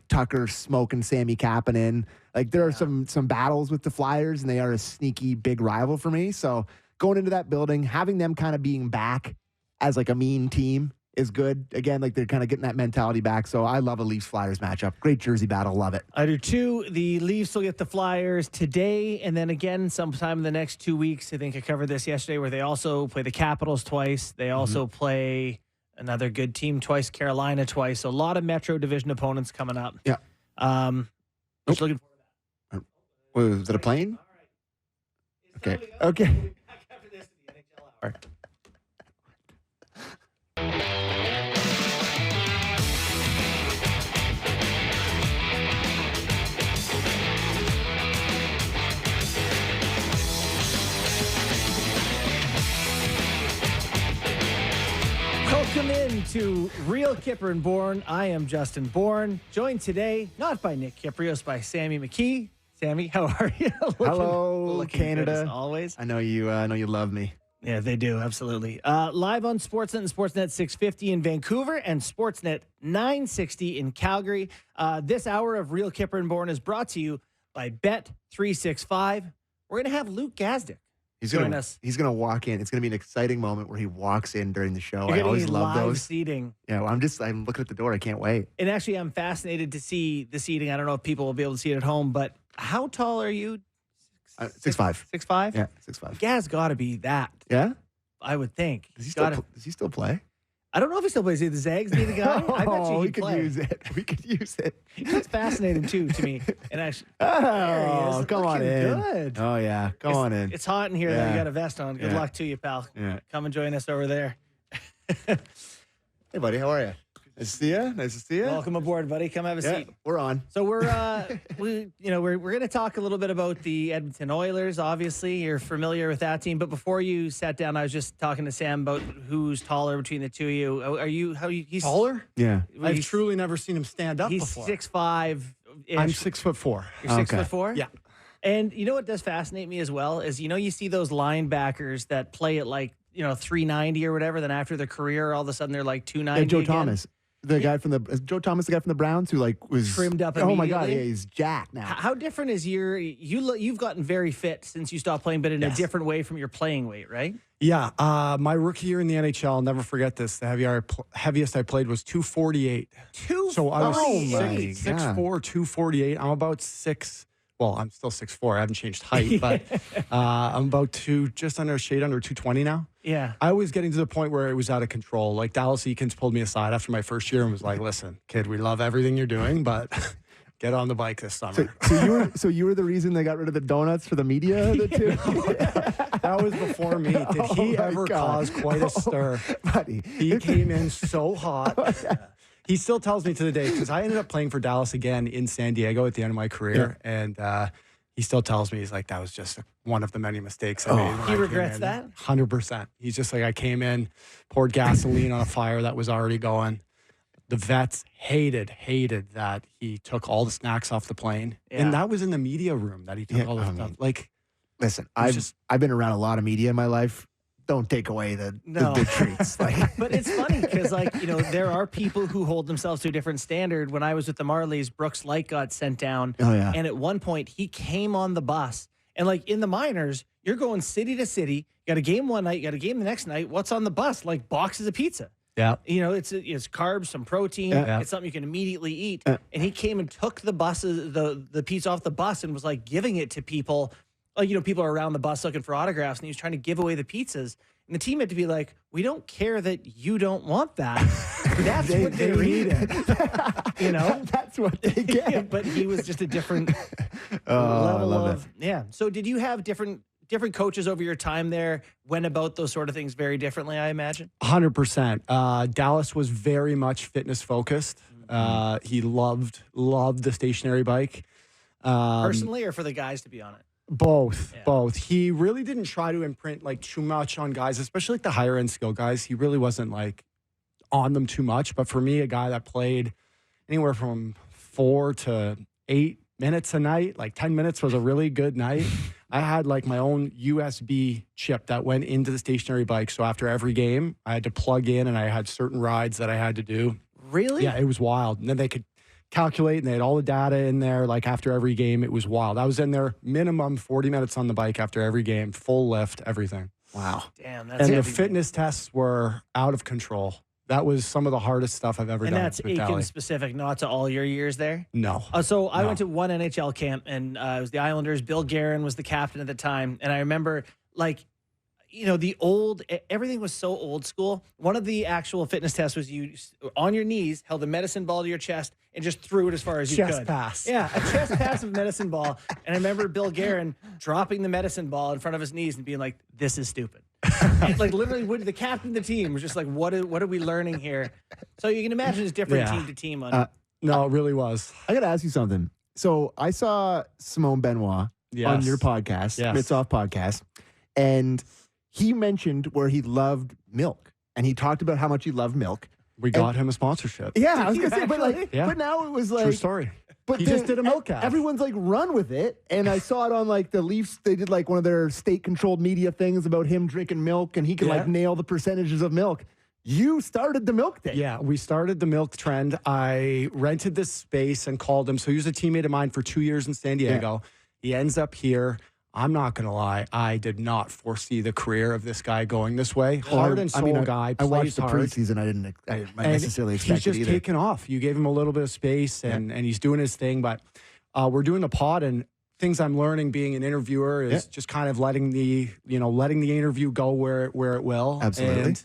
[SPEAKER 2] Tucker smoking Sammy Kapanen. Like there are some battles with the Flyers, and they are a sneaky big rival for me. So going into that building, having them kind of being back as like a mean team is good. Again, like they're kind of getting that mentality back. So I love a Leafs-Flyers matchup. Great Jersey battle. Love it.
[SPEAKER 1] I do too. The Leafs will get the Flyers today, and then again sometime in the next 2 weeks. I think I covered this yesterday, where they also play the Capitals twice. They also play another good team twice, Carolina twice. So a lot of Metro Division opponents coming up.
[SPEAKER 2] Yeah.
[SPEAKER 1] Just looking forward to that.
[SPEAKER 2] Was it a plane? Okay.
[SPEAKER 1] Welcome into Real Kyper and Bourne. I am Justin Bourne, joined today not by Nick Kyprios, by Sammy McKee. Sammy, how are you?
[SPEAKER 2] Hello, Canada.
[SPEAKER 1] Good as always.
[SPEAKER 2] I know you love me.
[SPEAKER 1] Yeah, they do, absolutely. Live on Sportsnet and Sportsnet 650 in Vancouver and Sportsnet 960 in Calgary. This hour of Real Kyper and Bourne is brought to you by Bet365. We're going to have Luke Gazdic.
[SPEAKER 2] He's gonna walk in. It's gonna be an exciting moment where he walks in during the show.
[SPEAKER 1] I
[SPEAKER 2] always love those
[SPEAKER 1] seating.
[SPEAKER 2] Yeah, well, I'm looking at the door. I can't wait.
[SPEAKER 1] And actually, I'm fascinated to see the seating. I don't know if people will be able to see it at home, but how tall are you?
[SPEAKER 2] 6'5".
[SPEAKER 1] 6'5"?
[SPEAKER 2] Yeah, 6'5".
[SPEAKER 1] Gaz got to be that.
[SPEAKER 2] Yeah,
[SPEAKER 1] I would think.
[SPEAKER 2] Does he still play?
[SPEAKER 1] I don't know if he still plays. The Zags need a guy. I bet you
[SPEAKER 2] we
[SPEAKER 1] he'd
[SPEAKER 2] could
[SPEAKER 1] play.
[SPEAKER 2] use it. We could use it.
[SPEAKER 1] It's fascinating too to me. And actually,
[SPEAKER 2] Oh, come on in.
[SPEAKER 1] Good.
[SPEAKER 2] Oh yeah, come on in.
[SPEAKER 1] It's hot in here. Though.
[SPEAKER 2] Yeah.
[SPEAKER 1] You got a vest on. Good
[SPEAKER 2] Yeah.
[SPEAKER 1] luck to you, pal.
[SPEAKER 2] Yeah.
[SPEAKER 1] Come and join us over there.
[SPEAKER 2] Hey, buddy, how are you? Nice to see you. Nice to see you.
[SPEAKER 1] Welcome aboard, buddy. Come have a
[SPEAKER 2] Yeah,
[SPEAKER 1] seat.
[SPEAKER 2] we're on.
[SPEAKER 1] So we're we're going to talk a little bit about the Edmonton Oilers. Obviously, you're familiar with that team. But before you sat down, I was just talking to Sam about who's taller between the two of you. He's
[SPEAKER 6] Taller?
[SPEAKER 2] Yeah.
[SPEAKER 6] I've truly never seen him stand up
[SPEAKER 1] He's
[SPEAKER 6] before.
[SPEAKER 1] 6'5".
[SPEAKER 6] I'm 6'4".
[SPEAKER 1] You're 6'4".
[SPEAKER 2] Okay.
[SPEAKER 6] Yeah.
[SPEAKER 1] And you know what does fascinate me as well is you see those linebackers that play at 390 or whatever. Then after their career, all of a sudden they're like 290.
[SPEAKER 2] Yeah, Joe
[SPEAKER 1] again.
[SPEAKER 2] Thomas. The guy from Joe Thomas, the guy from the Browns, who was
[SPEAKER 1] Trimmed up
[SPEAKER 2] Oh my God,
[SPEAKER 1] immediately?
[SPEAKER 2] yeah, he's jacked now.
[SPEAKER 1] How different is you've gotten very fit since you stopped playing, but in a
[SPEAKER 6] Yes.
[SPEAKER 1] different way from your playing weight, right?
[SPEAKER 6] Yeah. My rookie year in the NHL, I'll never forget this. The heaviest I played was 248. So I was
[SPEAKER 2] Oh my
[SPEAKER 6] 6'4",
[SPEAKER 2] God.
[SPEAKER 6] 248. I'm about 6. Well, I'm still 6'4". I haven't changed height, but I'm about just under 220 now.
[SPEAKER 1] Yeah.
[SPEAKER 6] I was getting to the point where it was out of control. Like Dallas Eakins pulled me aside after my first year and was like, "Listen, kid, we love everything you're doing, but get on the bike this summer."
[SPEAKER 2] So you were the reason they got rid of the donuts for the media?
[SPEAKER 6] That was before me. Did he
[SPEAKER 2] Oh my
[SPEAKER 6] ever
[SPEAKER 2] God.
[SPEAKER 6] cause quite a stir?
[SPEAKER 2] Buddy.
[SPEAKER 6] He came in so hot. He still tells me to the day, because I ended up playing for Dallas again in San Diego at the end of my career. And he still tells me, he's like, that was just one of the many mistakes I made. when I
[SPEAKER 1] He
[SPEAKER 6] came
[SPEAKER 1] regrets
[SPEAKER 6] in.
[SPEAKER 1] that?
[SPEAKER 6] 100%. He's just like, I came in, poured gasoline on a fire that was already going. The vets hated that he took all the snacks off the plane.
[SPEAKER 1] Yeah.
[SPEAKER 6] And that was in the media room that he took all the
[SPEAKER 2] I
[SPEAKER 6] stuff.
[SPEAKER 2] mean,
[SPEAKER 6] Like,
[SPEAKER 2] Listen,
[SPEAKER 6] just-
[SPEAKER 2] I've been around a lot of media in my life. Don't take away the treats.
[SPEAKER 1] But it's funny because, there are people who hold themselves to a different standard. When I was with the Marlies, Brooks Light got sent down.
[SPEAKER 2] Oh, yeah.
[SPEAKER 1] And at one point, he came on the bus. And, in the minors, you're going city to city. You got a game one night, you got a game the next night. What's on the bus? Boxes of pizza.
[SPEAKER 6] yeah.
[SPEAKER 1] It's carbs, some protein.
[SPEAKER 2] Yeah.
[SPEAKER 1] It's something you can immediately eat. And he came and took the buses, the pizza off the bus, and was giving it to people. People are around the bus looking for autographs, and he was trying to give away the pizzas. And the team had to be like, "We don't care that you don't want that. That's what they needed."
[SPEAKER 2] That's what they get.
[SPEAKER 1] Yeah, but he was just a different
[SPEAKER 2] I
[SPEAKER 1] level
[SPEAKER 2] love
[SPEAKER 1] of yeah. So did you have different coaches over your time there? Went about those sort of things very differently, I imagine.
[SPEAKER 6] 100%. Dallas was very much fitness focused. He loved the stationary bike.
[SPEAKER 1] Personally, or for the guys to be on it?
[SPEAKER 6] Both.
[SPEAKER 1] Yeah.
[SPEAKER 6] Both. He really didn't try to imprint too much on guys, especially the higher end skill guys. He really wasn't on them too much. But for me, a guy that played anywhere from 4 to 8 minutes a night, 10 minutes was a really good night. I had my own USB chip that went into the stationary bike. So after every game, I had to plug in and I had certain rides that I had to do.
[SPEAKER 1] Really?
[SPEAKER 6] Yeah, it was wild. And then they could calculate and they had all the data in there. After every game, it was wild. I was in there minimum 40 minutes on the bike after every game, full lift, everything.
[SPEAKER 2] Wow.
[SPEAKER 1] Damn, that's
[SPEAKER 6] And the
[SPEAKER 1] heavy.
[SPEAKER 6] fitness tests were out of control. That was some of the hardest stuff I've ever
[SPEAKER 1] And
[SPEAKER 6] done.
[SPEAKER 1] that's
[SPEAKER 6] with
[SPEAKER 1] Aiken
[SPEAKER 6] Valley.
[SPEAKER 1] specific, not to all your years there.
[SPEAKER 6] No.
[SPEAKER 1] So I
[SPEAKER 6] No.
[SPEAKER 1] went to one NHL camp, and it was the Islanders. Bill Guerin was the captain at the time, and I remember everything was so old school. One of the actual fitness tests was you on your knees held a medicine ball to your chest and just threw it as far as you
[SPEAKER 6] Chest
[SPEAKER 1] could.
[SPEAKER 6] pass.
[SPEAKER 1] Yeah, a chest pass of medicine ball. And I remember Bill Guerin dropping the medicine ball in front of his knees and being like, "This is stupid." And, literally, the captain of the team was just like, "What are we learning here?" So you can imagine it's different
[SPEAKER 6] Yeah.
[SPEAKER 1] team to team on.
[SPEAKER 6] No, it really was.
[SPEAKER 2] I got to ask you something. So I saw Simone Benoit on
[SPEAKER 6] Yes.
[SPEAKER 2] your podcast,
[SPEAKER 6] Yes.
[SPEAKER 2] Mitts Off podcast, and he mentioned where he loved milk. and he talked about how much he loved milk.
[SPEAKER 6] We got him a sponsorship.
[SPEAKER 2] Yeah, I was gonna say, but now it was like
[SPEAKER 6] True story.
[SPEAKER 2] But
[SPEAKER 6] He just did a milk ad.
[SPEAKER 2] Everyone's like run with it, and I saw it on like the Leafs. They did like one of their state-controlled media things about him drinking milk, and he can like nail the percentages of milk. You started the milk thing.
[SPEAKER 6] Yeah, we started the milk trend. I rented this space and called him. So he was a teammate of mine for 2 years in San Diego. He ends up here. I'm not going to lie. I did not foresee the career of this guy going this way. Heart and soul guy.
[SPEAKER 2] I watched the
[SPEAKER 6] hard.
[SPEAKER 2] preseason. I didn't necessarily expect
[SPEAKER 6] he's just
[SPEAKER 2] it either.
[SPEAKER 6] taken off. You gave him a little bit of space, and he's doing his thing. But we're doing the pod, and things I'm learning being an interviewer is just kind of letting the interview go where it will.
[SPEAKER 2] Absolutely.
[SPEAKER 6] And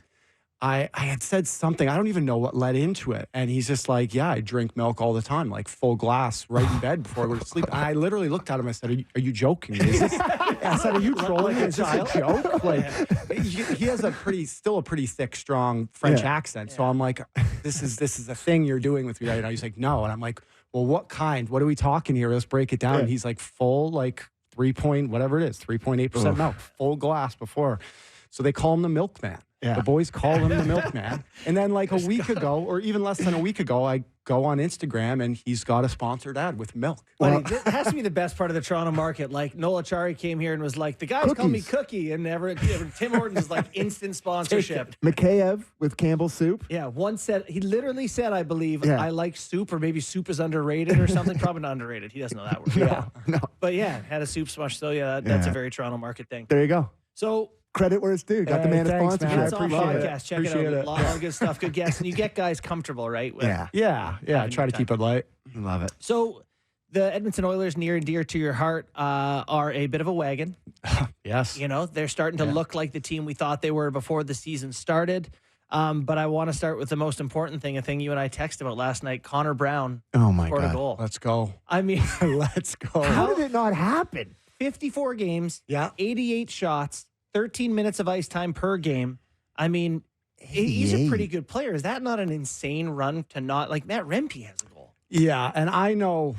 [SPEAKER 6] I had said something. I don't even know what led into it. And he's just like, yeah, I drink milk all the time, like full glass right in bed before I go to sleep. And I literally looked at him. I said, are you joking? I said, are you trolling? Is this a joke? Like, he has still a pretty thick, strong French accent. So I'm like, this is a thing you're doing with me right now. He's like, no. And I'm like, well, what kind? What are we talking here? Let's break it down. And he's like, full, like 3.8% milk, full glass before. So they call him the milkman. Yeah. The boys call him the milkman. And then like a week ago, or even less than a week ago, I go on Instagram and he's got a sponsored ad with milk.
[SPEAKER 1] Well, it has to be the best part of the Toronto market. Like Noel Achari came here and was like, the guys call me Cookie. And Tim Hortons is like instant sponsorship.
[SPEAKER 2] Mikheyev with Campbell's soup.
[SPEAKER 1] Yeah, he literally said, I believe, I like soup, or maybe soup is underrated or something. Probably not underrated. He doesn't know that word.
[SPEAKER 2] No.
[SPEAKER 1] But had a soup sponge. So that's a very Toronto market thing.
[SPEAKER 2] There you go.
[SPEAKER 1] So
[SPEAKER 2] credit where it's due. Got the man a sponsorship.
[SPEAKER 1] That's all
[SPEAKER 6] appreciate
[SPEAKER 1] podcast. Check it out. A lot of good stuff, good guests. And you get guys comfortable, right?
[SPEAKER 6] Yeah. I try to keep it light.
[SPEAKER 2] Love it.
[SPEAKER 1] So the Edmonton Oilers, near and dear to your heart, are a bit of a wagon.
[SPEAKER 6] Yes.
[SPEAKER 1] You know, they're starting to look like the team we thought they were before the season started. But I want to start with the most important thing, a thing you and I texted about last night. Connor Brown scored a goal.
[SPEAKER 6] Let's go.
[SPEAKER 1] I mean,
[SPEAKER 6] let's go.
[SPEAKER 2] How did it not happen?
[SPEAKER 1] 54 games, 88 shots, 13 minutes of ice time per game. I mean, he's a pretty good player. Is that not an insane run to not, like Matt Rempe has a goal?
[SPEAKER 6] Yeah, and I know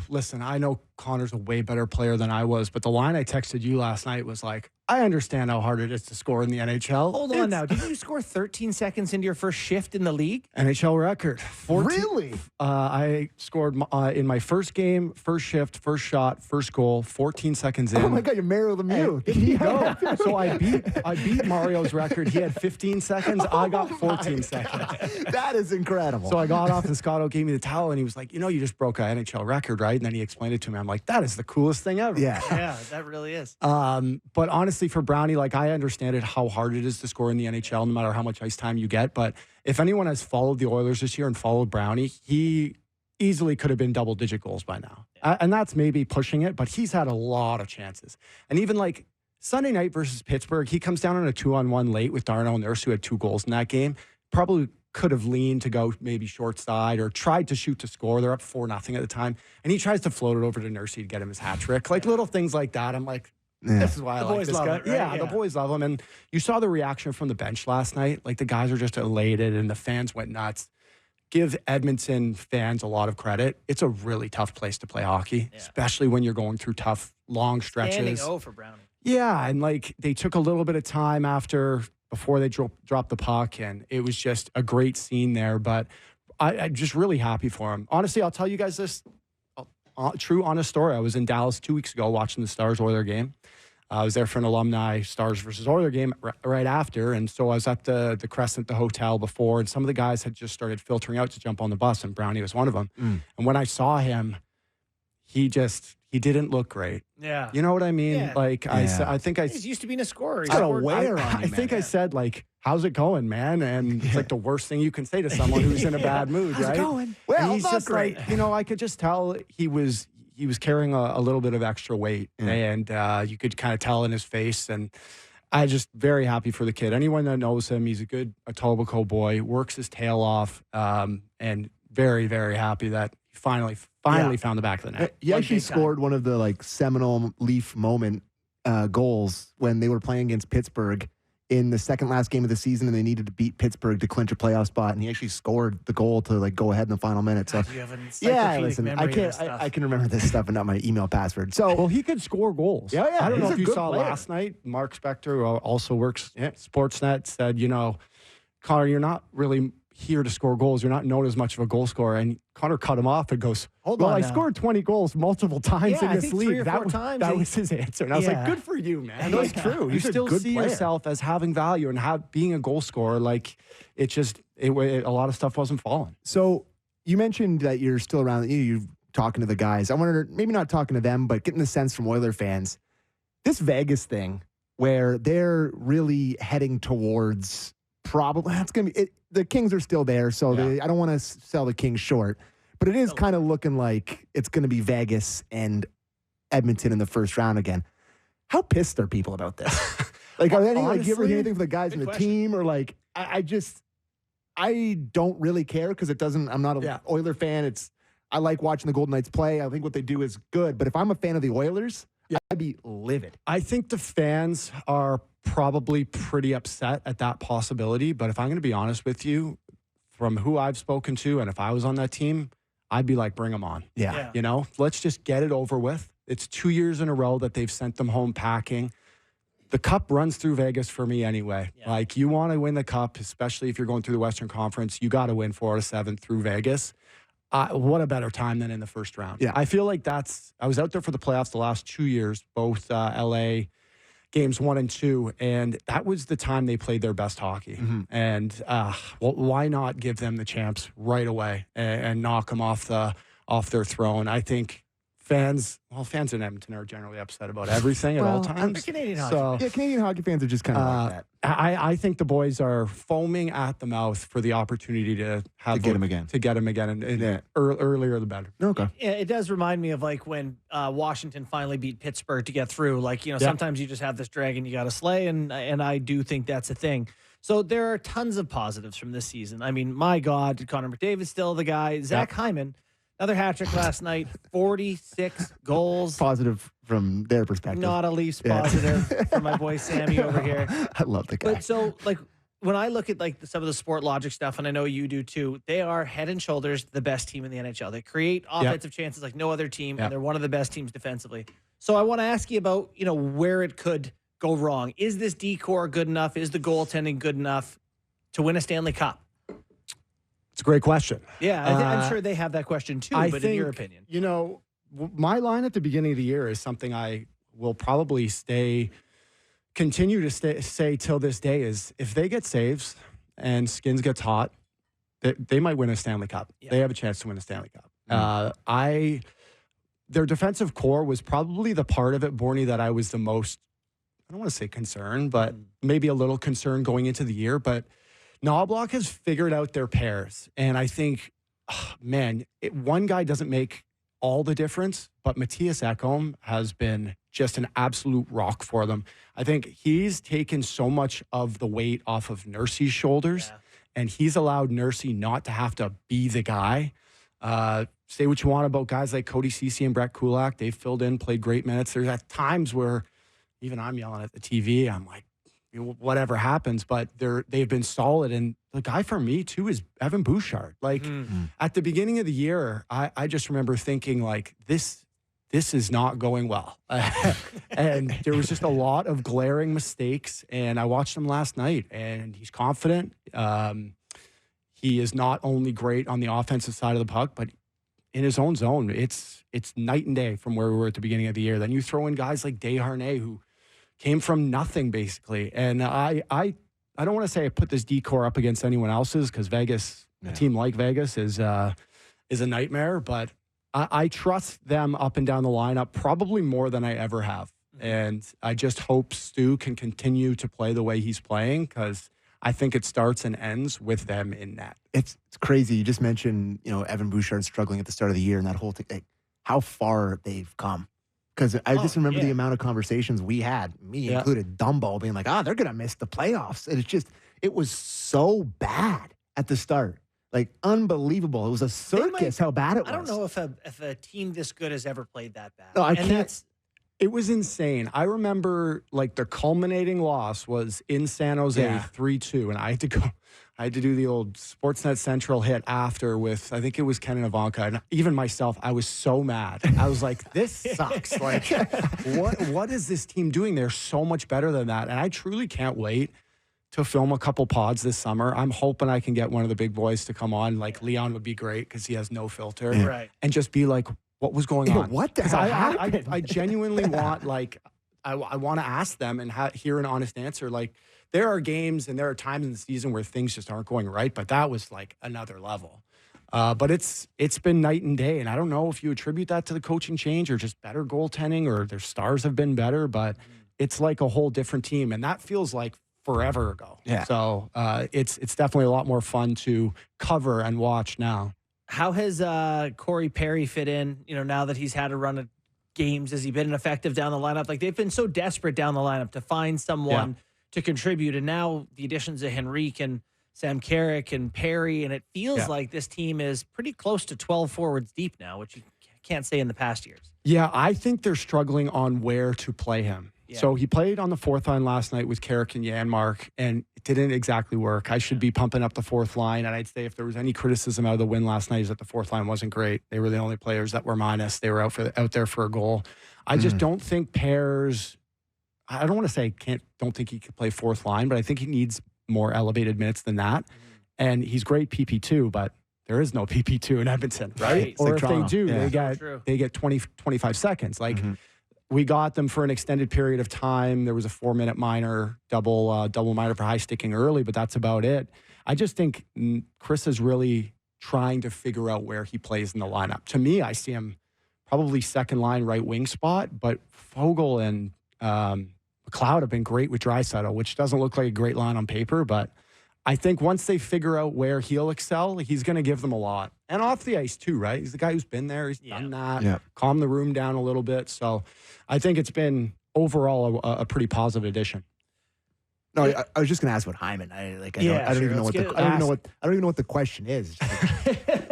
[SPEAKER 6] Connor's a way better player than I was, but the line I texted you last night was like, I understand how hard it is to score in the NHL.
[SPEAKER 1] Hold on now. Did you score 13 seconds into your first shift in the league?
[SPEAKER 6] NHL record. 14,
[SPEAKER 2] really?
[SPEAKER 6] I scored in my first game, first shift, first shot, first goal, 14 seconds in.
[SPEAKER 2] Oh my God, you're Mario Lemieux.
[SPEAKER 6] There you go. So I beat Mario's record. He had 15 seconds. I got 14 seconds.
[SPEAKER 2] That is incredible.
[SPEAKER 6] So I got off and Scotto gave me the towel and he was like, you just broke an NHL record, right? And then he explained it to me. I'm like, that is the coolest thing ever.
[SPEAKER 1] Yeah, that really is.
[SPEAKER 6] But honestly, for Brownie, like I understand how hard it is to score in the NHL, no matter how much ice time you get. But if anyone has followed the Oilers this year and followed Brownie, he easily could have been double-digit goals by now. And that's maybe pushing it, but he's had a lot of chances. And even like Sunday night versus Pittsburgh, he comes down on a 2-on-1 late with Darnell Nurse, who had 2 goals in that game. Probably could have leaned to go maybe short side or tried to shoot to score. They're up 4-0 at the time. And he tries to float it over to Nursey to get him his hat trick. Like little things like that. I'm like, this is why I like this guy.
[SPEAKER 1] Right?
[SPEAKER 6] The boys love him. And you saw the reaction from the bench last night. Like the guys are just elated and the fans went nuts. Give Edmonton fans a lot of credit. It's a really tough place to play hockey, especially when you're going through tough, long stretches.
[SPEAKER 1] Standing O for Brownie.
[SPEAKER 6] Yeah, and like they took a little bit of time before they dropped the puck, and it was just a great scene there. But I'm just really happy for him. Honestly, I'll tell you guys this true, honest story. I was in Dallas 2 weeks ago watching the Stars-Oiler game. I was there for an alumni Stars versus Oiler game right after, and so I was at the Crescent, the hotel before, and some of the guys had just started filtering out to jump on the bus, and Brownie was one of them. And when I saw him, he didn't look great.
[SPEAKER 1] Yeah.
[SPEAKER 6] You know what I mean?
[SPEAKER 1] Yeah.
[SPEAKER 6] Like I think
[SPEAKER 1] He's used to being a scorer.
[SPEAKER 2] He's got a wear on you,
[SPEAKER 6] I think
[SPEAKER 2] man.
[SPEAKER 6] I said like, how's it going, man? And it's like the worst thing you can say to someone who's in a bad mood,
[SPEAKER 2] How's
[SPEAKER 6] right?
[SPEAKER 2] it going? Well,
[SPEAKER 6] and he's
[SPEAKER 2] not
[SPEAKER 6] just
[SPEAKER 2] great.
[SPEAKER 6] like, I could just tell he was carrying a little bit of extra weight, and you could kind of tell in his face. And I just very happy for the kid. Anyone that knows him, he's a good Etobicoke boy, works his tail off, and very, very happy that he finally found the back of the net.
[SPEAKER 2] He actually scored one of the like seminal Leaf moment goals when they were playing against Pittsburgh in the second last game of the season, and they needed to beat Pittsburgh to clinch a playoff spot, and he actually scored the goal to like go ahead in the final minute. So
[SPEAKER 1] you have an encyclopedic memory
[SPEAKER 2] I
[SPEAKER 1] of this
[SPEAKER 2] can't.
[SPEAKER 1] stuff.
[SPEAKER 2] I can remember this stuff and not my email password. So
[SPEAKER 6] Well, he could score goals.
[SPEAKER 2] Yeah,
[SPEAKER 6] I don't know
[SPEAKER 2] he's
[SPEAKER 6] if
[SPEAKER 2] a
[SPEAKER 6] you
[SPEAKER 2] good
[SPEAKER 6] saw
[SPEAKER 2] player.
[SPEAKER 6] last night. Mark Spector, who also works at Sportsnet, said, Connor, you're not really here to score goals. You're not known as much of a goal scorer. And Connor cut him off and goes,
[SPEAKER 1] Hold
[SPEAKER 6] well,
[SPEAKER 1] on
[SPEAKER 6] I
[SPEAKER 1] now.
[SPEAKER 6] scored 20 goals multiple times
[SPEAKER 1] Yeah,
[SPEAKER 6] in
[SPEAKER 1] I
[SPEAKER 6] this
[SPEAKER 1] think
[SPEAKER 6] league.
[SPEAKER 1] 3 or 4 times.
[SPEAKER 6] That was his answer. And I was like,
[SPEAKER 1] Yeah.
[SPEAKER 6] good for you, man.
[SPEAKER 2] And that's
[SPEAKER 6] Like,
[SPEAKER 2] true.
[SPEAKER 6] You
[SPEAKER 2] He's a
[SPEAKER 6] still
[SPEAKER 2] good
[SPEAKER 6] see
[SPEAKER 2] player.
[SPEAKER 6] yourself as having value and being a goal scorer. Like, a lot of stuff wasn't falling.
[SPEAKER 2] So you mentioned that you're still around, you're talking to the guys. I wonder, maybe not talking to them, but getting the sense from Oiler fans, this Vegas thing where they're really heading towards probably, that's going to be, the Kings are still there, so I don't want to sell the Kings short, but it is kind of looking like it's going to be Vegas and Edmonton in the first round again. How pissed are people about this? Like, are they like, you ever hear anything from the guys in the team, or like, I don't really care because it doesn't, I'm not an Oiler fan. I like watching the Golden Knights play. I think what they do is good, but if I'm a fan of the Oilers, I'd be livid.
[SPEAKER 6] I think the fans are probably pretty upset at that possibility. But if I'm going to be honest with you, from who I've spoken to, and if I was on that team, I'd be like, bring them on.
[SPEAKER 2] Yeah.
[SPEAKER 6] You know, let's just get it over with. It's 2 years in a row that they've sent them home packing. The cup runs through Vegas for me anyway.
[SPEAKER 1] Yeah.
[SPEAKER 6] Like, you want to win the cup, especially if you're going through the Western Conference, you got to win 4 out of 7 through Vegas. What a better time than in the first round.
[SPEAKER 2] Yeah.
[SPEAKER 6] I feel like I was out there for the playoffs the last 2 years, both LA games 1 and 2, and that was the time they played their best hockey.
[SPEAKER 2] Mm-hmm.
[SPEAKER 6] And why not give them the champs right away and knock them off their throne? I think fans in Edmonton are generally upset about everything at all times.
[SPEAKER 1] Canadian hockey.
[SPEAKER 2] Yeah, Canadian hockey fans are just kind of like that.
[SPEAKER 6] I think the boys are foaming at the mouth for the opportunity to
[SPEAKER 2] get him again.
[SPEAKER 6] To get him again, and earlier the better.
[SPEAKER 2] Okay.
[SPEAKER 1] Yeah, it does remind me of like when Washington finally beat Pittsburgh to get through. Like, sometimes you just have this dragon you got to slay, and I do think that's a thing. So there are tons of positives from this season. I mean, my God, Connor McDavid's still the guy. Zach Hyman, another hat trick last night, 46 goals.
[SPEAKER 2] Positive from their perspective.
[SPEAKER 1] Not a Leafs positive for my boy Sammy over here.
[SPEAKER 2] I love the guy.
[SPEAKER 1] But so, like, when I look at like some of the sport logic stuff, and I know you do too, they are head and shoulders the best team in the NHL. They create offensive chances like no other team, and they're one of the best teams defensively. So I want to ask you about, where it could go wrong. Is this decor good enough? Is the goaltending good enough to win a Stanley Cup?
[SPEAKER 6] It's a great question.
[SPEAKER 1] Yeah, I'm sure they have that question too, but in your opinion.
[SPEAKER 6] My line at the beginning of the year is something I will probably continue to say till this day is, if they get saves and Skins gets hot, they might win a Stanley Cup. Yeah. They have a chance to win a Stanley Cup. Mm-hmm. Their defensive core was probably the part of it, Borny, that I was the most, I don't want to say concerned, but maybe a little concerned going into the year. But Knoblauch has figured out their pairs. And I think, one guy doesn't make all the difference, but Matthias Ekholm has been just an absolute rock for them. I think he's taken so much of the weight off of Nursey's shoulders, and he's allowed Nursey not to have to be the guy. Say what you want about guys like Cody Ceci and Brett Kulak. They've filled in, played great minutes. There's at times where even I'm yelling at the TV. I'm like, whatever happens, but they've been solid. And the guy for me too is Evan Bouchard. Like at the beginning of the year, I just remember thinking like this is not going well. And there was just a lot of glaring mistakes. And I watched him last night, and he's confident. He is not only great on the offensive side of the puck, but in his own zone. It's night and day from where we were at the beginning of the year. Then you throw in guys like Desharnais, who came from nothing basically. And I don't want to say I put this decor up against anyone else's, because Vegas, a team like Vegas is a nightmare, but I trust them up and down the lineup probably more than I ever have. And I just hope Stu can continue to play the way he's playing, because I think it starts and ends with them in net.
[SPEAKER 2] It's crazy. You just mentioned, Evan Bouchard struggling at the start of the year, and that whole thing, like, how far they've come. Because I just remember the amount of conversations we had, me included, Dumbo, being like, they're going to miss the playoffs. And it was so bad at the start. Like, unbelievable. It was a circus how bad it was.
[SPEAKER 1] I don't know if a team this good has ever played that bad.
[SPEAKER 2] No, I can't.
[SPEAKER 6] It was insane. I remember, like, the culminating loss was in San Jose, 3-2, and I had to do the old Sportsnet Central hit after with, I think it was Ken and Ivanka, and even myself, I was so mad. I was like, this sucks. Like, what is this team doing? They're so much better than that, and I truly can't wait to film a couple pods this summer. I'm hoping I can get one of the big boys to come on. Like Leon would be great because he has no filter.
[SPEAKER 2] Yeah.
[SPEAKER 1] Right.
[SPEAKER 6] And just be like, what was going on?
[SPEAKER 2] What the
[SPEAKER 6] 'Cause
[SPEAKER 2] hell
[SPEAKER 6] I
[SPEAKER 2] happened?
[SPEAKER 6] genuinely want, like, I want to ask them and hear an honest answer. Like, there are games and there are times in the season where things just aren't going right, but that was like another level. But it's been night and day, and I don't know if you attribute that to the coaching change or just better goaltending or their stars have been better, but it's like a whole different team, and that feels like forever ago.
[SPEAKER 2] Yeah.
[SPEAKER 6] So it's definitely a lot more fun to cover and watch now.
[SPEAKER 1] How has Corey Perry fit in, now that he's had a run of games? Has he been effective down the lineup? Like, they've been so desperate down the lineup to find someone to contribute, and now the additions of Henrique and Sam Carrick and Perry, and it feels like this team is pretty close to 12 forwards deep now, which you can't say in the past years.
[SPEAKER 6] Yeah, I think they're struggling on where to play him.
[SPEAKER 1] Yeah.
[SPEAKER 6] So he played on the fourth line last night with Carrick and Janmark, and it didn't exactly work. I should be pumping up the fourth line, and I'd say if there was any criticism out of the win last night is that the fourth line wasn't great. They were the only players that were minus. They were out there for a goal. I just don't think Pears. I don't want to say don't think he could play fourth line, but I think he needs more elevated minutes than that. And he's great PP2, but there is no PP2 in Edmonton, right? Or
[SPEAKER 2] like
[SPEAKER 6] if
[SPEAKER 2] Toronto.
[SPEAKER 6] they do,
[SPEAKER 2] Yeah.
[SPEAKER 6] they get 20, 25 seconds. Like, we got them for an extended period of time. There was a 4-minute minor, double minor for high sticking early, but that's about it. I just think Chris is really trying to figure out where he plays in the lineup. To me, I see him probably second line right wing spot, but Fogle and McLeod have been great with Draisaitl, which doesn't look like a great line on paper, but I think once they figure out where he'll excel, he's going to give them a lot. And off the ice too, right? He's the guy who's been there. He's done that, calmed the room down a little bit. So I think it's been overall a pretty positive addition.
[SPEAKER 2] No, I was just going to ask about Hyman. I don't even know what the question is.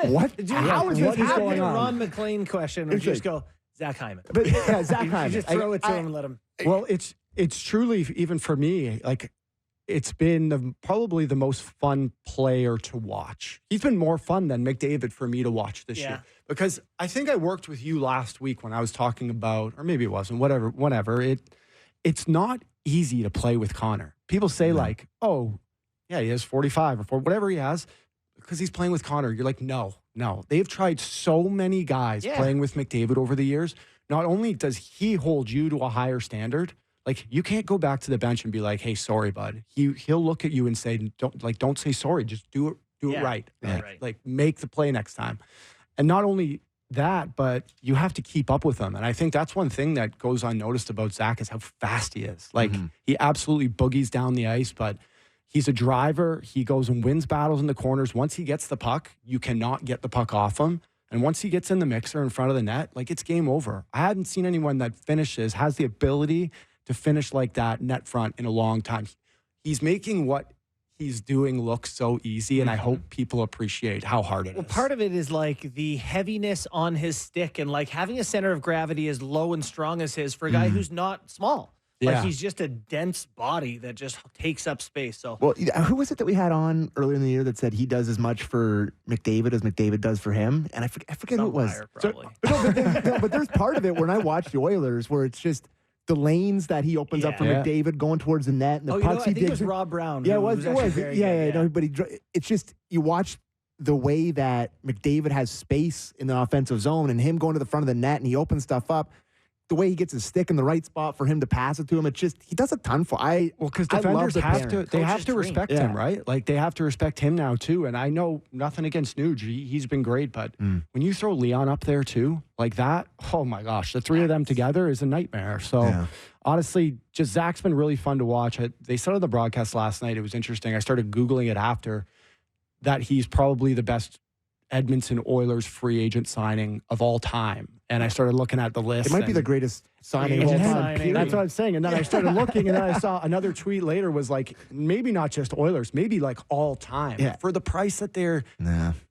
[SPEAKER 2] What? How is this
[SPEAKER 1] What is
[SPEAKER 2] happening?
[SPEAKER 1] going on? Ron McLean question, or
[SPEAKER 2] It's
[SPEAKER 1] just
[SPEAKER 2] like-
[SPEAKER 1] go Zach Hyman.
[SPEAKER 2] But Zach Hyman.
[SPEAKER 1] You just throw it to him and let him.
[SPEAKER 6] Well, it's truly, even for me, like, it's been probably the most fun player to watch. He's been more fun than McDavid for me to watch this year. Because I think I worked with you last week when I was talking about, or maybe it wasn't, whatever. It's not easy to play with Connor. People say like, oh, yeah, he has 45 or whatever he has because he's playing with Connor. You're like, no. They've tried so many guys playing with McDavid over the years. Not only does he hold you to a higher standard, like, you can't go back to the bench and be like, hey, sorry, bud. He'll look at you and say, don't say sorry. Just do it right. Like, make the play next time. And not only that, but you have to keep up with him. And I think that's one thing that goes unnoticed about Zach is how fast he is. Like, he absolutely boogies down the ice, but he's a driver. He goes and wins battles in the corners. Once he gets the puck, you cannot get the puck off him. And once he gets in the mixer in front of the net, like, it's game over. I hadn't seen anyone that has the ability to finish like that net front in a long time. He's making what he's doing look so easy, and I hope people appreciate how hard it is.
[SPEAKER 1] Well, part of it is like the heaviness on his stick and like having a center of gravity as low and strong as his for a guy who's not small. Like, he's just a dense body that just takes up space. So,
[SPEAKER 2] well, who was it that we had on earlier in the year that said he does as much for McDavid as McDavid does for him? And I forget who it was.
[SPEAKER 1] Probably.
[SPEAKER 2] But there's part of it when I watch the Oilers where it's just the lanes that he opens up for McDavid going towards the net and the pucks
[SPEAKER 1] I
[SPEAKER 2] he
[SPEAKER 1] think it
[SPEAKER 2] digs.
[SPEAKER 1] was Rob Brown.
[SPEAKER 2] Yeah, it
[SPEAKER 1] who
[SPEAKER 2] was.
[SPEAKER 1] actually very good.
[SPEAKER 2] No, but it's just you watch the way that McDavid has space in the offensive zone and him going to the front of the net and he opens stuff up. The way he gets his stick in the right spot for him to pass it to him, it's just he does a ton for.
[SPEAKER 6] Because defenders have to respect
[SPEAKER 1] dream.
[SPEAKER 6] him, right? Like, they have to respect him now too. And I know nothing against Nuge, he's been great, but when you throw Leon up there too, like that, oh my gosh, the three of them together is a nightmare. So honestly, just Zach's been really fun to watch. They said on the broadcast last night, it was interesting. I started Googling it after that he's probably the best Edmonton Oilers free agent signing of all time. And I started looking at the list.
[SPEAKER 2] It might be the greatest signing of all time.
[SPEAKER 6] That's what I'm saying. And then I started looking, and then I saw another tweet later was like, maybe not just Oilers, maybe like all time.
[SPEAKER 2] Yeah.
[SPEAKER 6] For the price that they're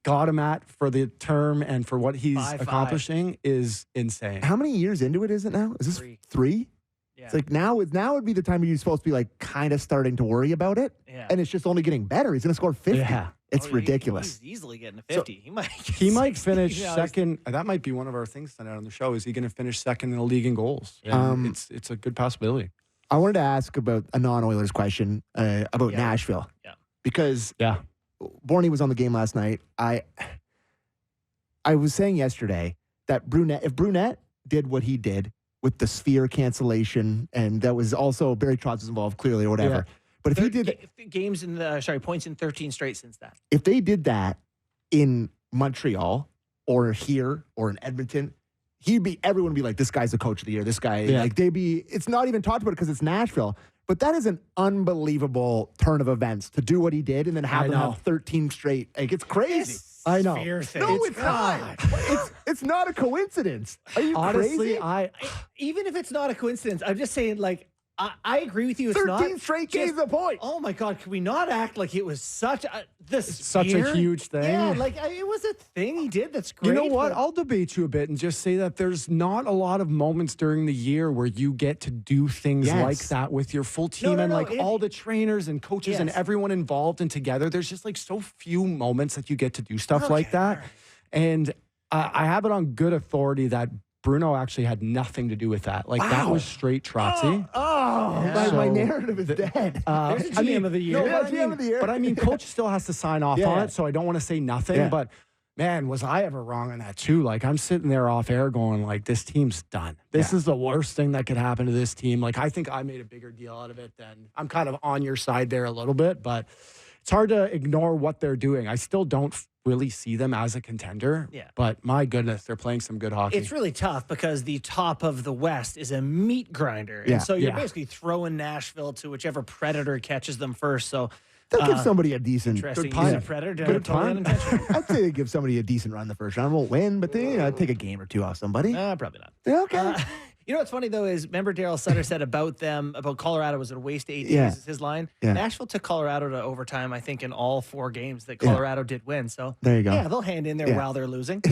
[SPEAKER 6] got him at, for the term, and for what he's accomplishing is insane.
[SPEAKER 2] How many years into it is it now? Is this three?
[SPEAKER 1] Yeah.
[SPEAKER 2] It's like now would be the time you're supposed to be like kind of starting to worry about it.
[SPEAKER 1] Yeah.
[SPEAKER 2] And it's just only getting better. He's going to score 50.
[SPEAKER 6] Yeah.
[SPEAKER 2] It's ridiculous.
[SPEAKER 1] He's easily getting to 50.
[SPEAKER 6] So
[SPEAKER 1] he
[SPEAKER 6] might finish second. That might be one of our things tonight on the show. Is he going to finish second in the league in goals? It's a good possibility.
[SPEAKER 2] I wanted to ask about a non-Oilers question about Nashville.
[SPEAKER 1] Yeah.
[SPEAKER 2] Because Borny was on the game last night. I was saying yesterday that if Brunette did what he did with the sphere cancellation, and that was also Barry Trotz was involved clearly or whatever. Yeah. But if he did
[SPEAKER 1] games in points in 13 straight since that.
[SPEAKER 2] If they did that in Montreal or here or in Edmonton, everyone would be like, this guy's the coach of the year. This guy, it's not even talked about because it's Nashville. But that is an unbelievable turn of events to do what he did and then have them have 13 straight. Like, it's crazy.
[SPEAKER 1] I know.
[SPEAKER 2] No, it's not. It's not a coincidence. Are you
[SPEAKER 1] Honestly,
[SPEAKER 2] crazy?
[SPEAKER 1] Even if it's not a coincidence, I'm just saying, like, I agree with you. It's
[SPEAKER 2] 13 straight games a point.
[SPEAKER 1] Oh my God, can we not act like it was such a
[SPEAKER 6] huge thing?
[SPEAKER 1] Yeah, like it was a thing he did. That's great.
[SPEAKER 6] You know what? I'll debate you a bit and just say that there's not a lot of moments during the year where you get to do things like that with your full team all the trainers and coaches and everyone involved and together. There's just like so few moments that you get to do stuff like that. Right. And I have it on good authority that Bruno actually had nothing to do with that. Like, that was straight Trotzy.
[SPEAKER 2] My narrative is dead.
[SPEAKER 1] There's a GM of the year.
[SPEAKER 2] GM of the year.
[SPEAKER 6] But I mean, coach still has to sign off on it, so I don't want to say nothing. Yeah. But, man, was I ever wrong on that, too? Like, I'm sitting there off air going, like, this team's done. This is the worst thing that could happen to this team. Like, I think I made a bigger deal out of it than I'm kind of on your side there a little bit. But it's hard to ignore what they're doing. I still don't really see them as a contender. Yeah. But my goodness, they're playing some good hockey.
[SPEAKER 1] It's really tough because the top of the West is a meat grinder. And so you're basically throwing Nashville to whichever predator catches them first. So
[SPEAKER 2] they'll give somebody a decent
[SPEAKER 1] good predator. Good
[SPEAKER 2] time. I'd say they give somebody a decent run the first round. Won't win, but they take a game or two off somebody.
[SPEAKER 1] Probably not.
[SPEAKER 2] Okay.
[SPEAKER 1] You know what's funny, though, is remember Daryl Sutter said about Colorado was it a waste of 8 days is his line? Yeah. Nashville took Colorado to overtime, I think, in all 4 games that Colorado did win. So
[SPEAKER 2] there you go.
[SPEAKER 1] Yeah, they'll hand in there while they're losing.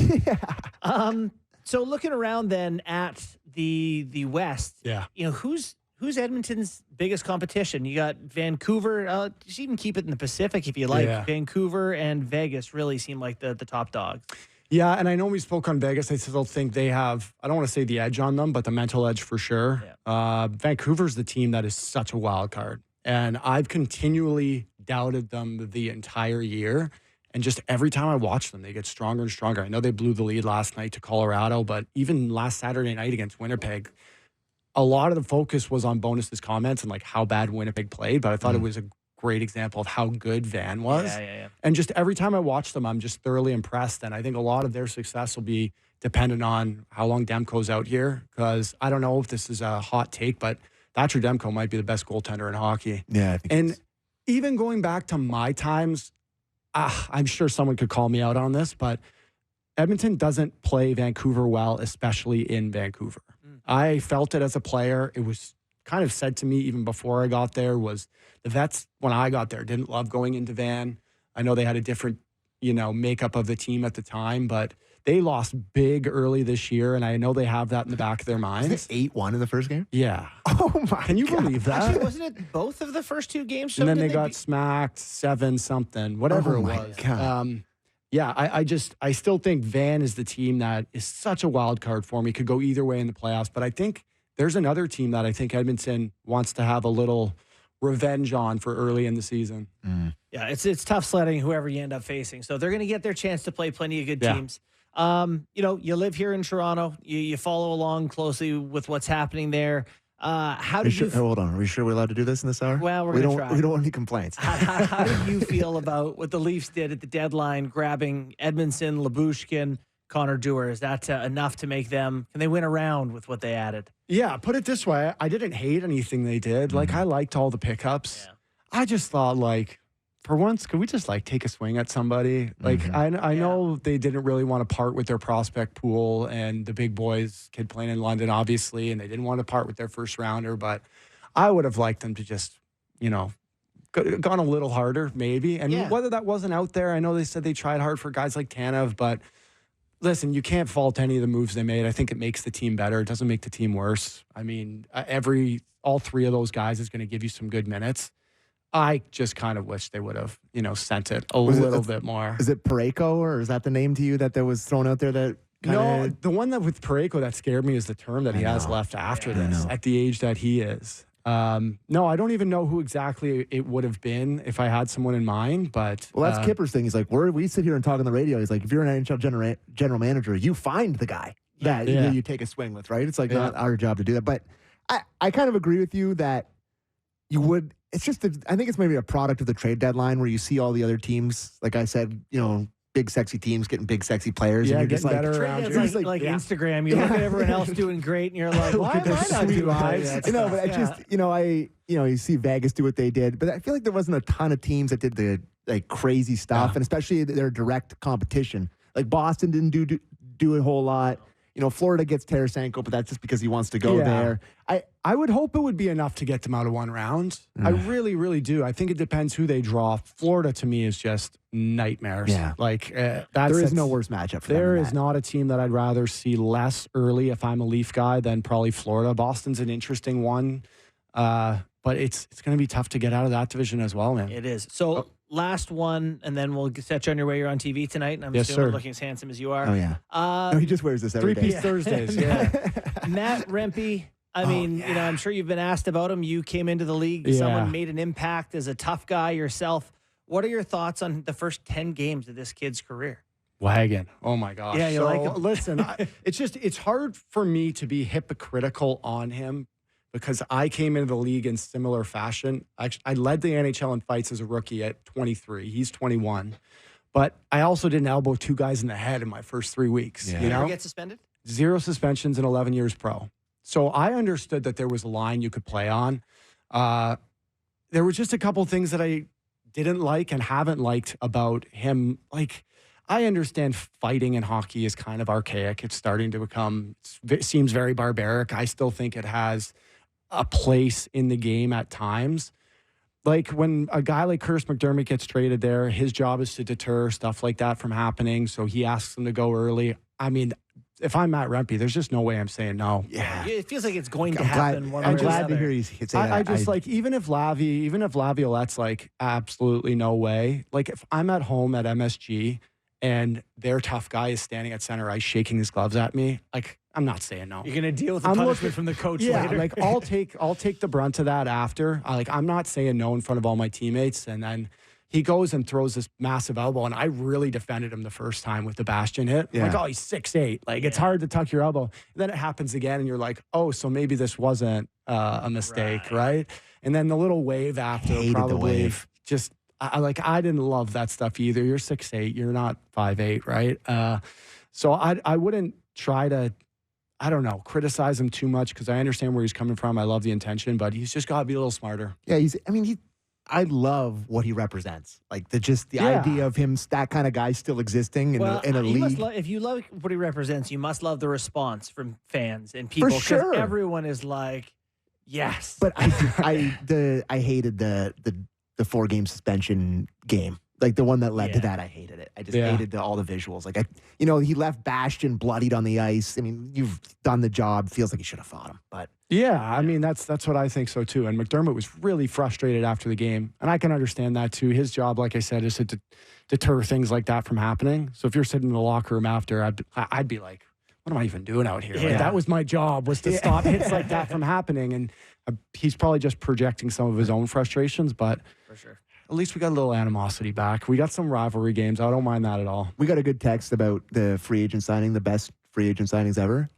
[SPEAKER 1] So looking around then at the West, you know, who's Edmonton's biggest competition? You got Vancouver. Just even keep it in the Pacific if you like. Yeah. Vancouver and Vegas really seem like the top dogs.
[SPEAKER 6] Yeah, and I know we spoke on Vegas. I still think they have, I don't want to say the edge on them, but the mental edge for sure. Yeah. Vancouver's the team that is such a wild card. And I've continually doubted them the entire year. And just every time I watch them, they get stronger and stronger. I know they blew the lead last night to Colorado, but even last Saturday night against Winnipeg, a lot of the focus was on Bonus's comments and like how bad Winnipeg played, but I thought it was a great example of how good Van was. Yeah. And just every time I watch them, I'm just thoroughly impressed. And I think a lot of their success will be dependent on how long Demko's out here. Because I don't know if this is a hot take, but Thatcher Demko might be the best goaltender in hockey.
[SPEAKER 2] Yeah, I think
[SPEAKER 6] and even going back to my times, I'm sure someone could call me out on this, but Edmonton doesn't play Vancouver well, especially in Vancouver. I felt it as a player. It was kind of said to me even before I got there was the vets when I got there didn't love going into Van. I know they had a different, makeup of the team at the time, but they lost big early this year, and I know they have that in the back of their minds.
[SPEAKER 2] 8-1 in the first game?
[SPEAKER 6] Yeah.
[SPEAKER 2] Oh, my
[SPEAKER 6] Can you believe that?
[SPEAKER 1] Actually, wasn't it both of the first 2 games?
[SPEAKER 6] So and then they got smacked 7-something, whatever it was.
[SPEAKER 2] God.
[SPEAKER 6] Yeah, I still think Van is the team that is such a wild card for me. Could go either way in the playoffs, but I think there's another team that I think Edmonton wants to have a little revenge on for early in the season.
[SPEAKER 1] Yeah, it's tough sledding whoever you end up facing. So they're going to get their chance to play plenty of good teams. You live here in Toronto. You follow along closely with what's happening there. How did you?
[SPEAKER 2] Hold on. Are we sure we're allowed to do this in this hour?
[SPEAKER 1] Well, we don't
[SPEAKER 2] want any complaints.
[SPEAKER 1] How did you feel about what the Leafs did at the deadline, grabbing Edmondson, Lyubushkin, Connor Dewar? Is that enough to make them? Can they win a round with what they added?
[SPEAKER 6] Yeah, put it this way. I didn't hate anything they did. Like, I liked all the pickups. Yeah. I just thought, for once, could we just, take a swing at somebody? I know they didn't really want to part with their prospect pool and the big boys, kid playing in London, obviously, and they didn't want to part with their first rounder, but I would have liked them to just, gone a little harder, maybe. And whether that wasn't out there, I know they said they tried hard for guys like Tanev, but listen, you can't fault any of the moves they made. I think it makes the team better. It doesn't make the team worse. I mean, all 3 of those guys is going to give you some good minutes. I just kind of wish they would have, sent it a little bit more.
[SPEAKER 2] Is it Parayko, or is that the name to you that was thrown out there that
[SPEAKER 6] No, the one that with Parayko that scared me is the term that he has left after this, at the age that he is. No, I don't even know who exactly it would have been if I had someone in mind. But
[SPEAKER 2] Well, that's Kipper's thing. He's like, we sit here and talk on the radio. He's like, if you're an NHL general manager, you find the guy that you take a swing with, right? It's like not our job to do that. But I kind of agree with you that you would. It's just, I think it's maybe a product of the trade deadline where you see all the other teams, like I said, big sexy teams getting big sexy players.
[SPEAKER 6] Yeah,
[SPEAKER 2] and you're
[SPEAKER 6] getting
[SPEAKER 2] just
[SPEAKER 6] better
[SPEAKER 2] like,
[SPEAKER 6] around you.
[SPEAKER 1] Like Instagram. You look at everyone else doing great, and you're like, why am I not doing that?
[SPEAKER 2] I know, but I just, you see Vegas do what they did, but I feel like there wasn't a ton of teams that did the like crazy stuff, and especially their direct competition. Like Boston didn't do a whole lot. Florida gets Tarasenko, but that's just because he wants to go there.
[SPEAKER 6] I would hope it would be enough to get them out of one round. I really, really do. I think it depends who they draw. Florida, to me, is just nightmares.
[SPEAKER 2] Yeah. There is no worse matchup for them.
[SPEAKER 6] There is not a team that I'd rather see less early if I'm a Leaf guy than probably Florida. Boston's an interesting one, but it's going to be tough to get out of that division as well, man.
[SPEAKER 1] It is. So last one, and then we'll set you on your way. You're on TV tonight, and I'm assuming looking as handsome as you are.
[SPEAKER 2] Oh, yeah. No, he just wears this every day.
[SPEAKER 6] Three-piece Thursdays, yeah.
[SPEAKER 1] Matt Rempe, I'm sure you've been asked about him. You came into the league. Someone made an impact as a tough guy yourself. What are your thoughts on the first 10 games of this kid's career?
[SPEAKER 6] Wagon. Oh, my gosh.
[SPEAKER 1] Yeah, you like him?
[SPEAKER 6] Listen, it's hard for me to be hypocritical on him because I came into the league in similar fashion. I led the NHL in fights as a rookie at 23. He's 21. But I also didn't elbow 2 guys in the head in my first 3 weeks.
[SPEAKER 1] Did you ever get suspended?
[SPEAKER 6] 0 suspensions in 11 years pro. So I understood that there was a line you could play on. There were just a couple things that I didn't like and haven't liked about him. Like, I understand fighting in hockey is kind of archaic. It's starting to become, it seems very barbaric. I still think it has a place in the game at times. Like when a guy like Curtis McDermott gets traded there, his job is to deter stuff like that from happening. So he asks them to go early. I mean, if I'm Matt Rempe, there's just no way I'm saying no.
[SPEAKER 2] Yeah.
[SPEAKER 1] It feels like it's going to happen.
[SPEAKER 2] I'm glad to hear he's saying that.
[SPEAKER 6] I just like, even if Laviolette's like, absolutely no way. Like if I'm at home at MSG and their tough guy is standing at center ice shaking his gloves at me, like, I'm not saying no.
[SPEAKER 1] You're gonna deal with the punishment from the coach later.
[SPEAKER 6] Like I'll take the brunt of that after. I'm not saying no in front of all my teammates. And then he goes and throws this massive elbow, and I really defended him the first time with the Bastion hit. Yeah. Like, oh, he's 6'8". Like it's hard to tuck your elbow. And then it happens again, and you're like, oh, so maybe this wasn't a mistake, right? And then the little wave after probably just. I didn't love that stuff either. You're 6'8", you're not 5'8", right? So I wouldn't try to, I don't know, criticize him too much because I understand where he's coming from. I love the intention, but he's just got to be a little smarter.
[SPEAKER 2] Yeah, I love what he represents. Like the idea of him, that kind of guy still existing in a league.
[SPEAKER 1] If you love what he represents, you must love the response from fans and people.
[SPEAKER 2] For sure.
[SPEAKER 1] Everyone is like, yes.
[SPEAKER 2] But I hated the 4-game suspension game. Like the one that led to that, I hated it. I just hated all the visuals. Like, he left Bastion bloodied on the ice. I mean, you've done the job. Feels like you should have fought him. But
[SPEAKER 6] yeah, I mean, that's what I think so too. And McDermott was really frustrated after the game. And I can understand that too. His job, like I said, is to deter things like that from happening. So if you're sitting in the locker room after, I'd be like, what am I even doing out here? Like, that was my job, was to stop hits like that from happening. And he's probably just projecting some of his own frustrations, but
[SPEAKER 1] for sure.
[SPEAKER 6] At least we got a little animosity back. We got some rivalry games. I don't mind that at all.
[SPEAKER 2] We got a good text about the free agent signing, the best free agent signings ever.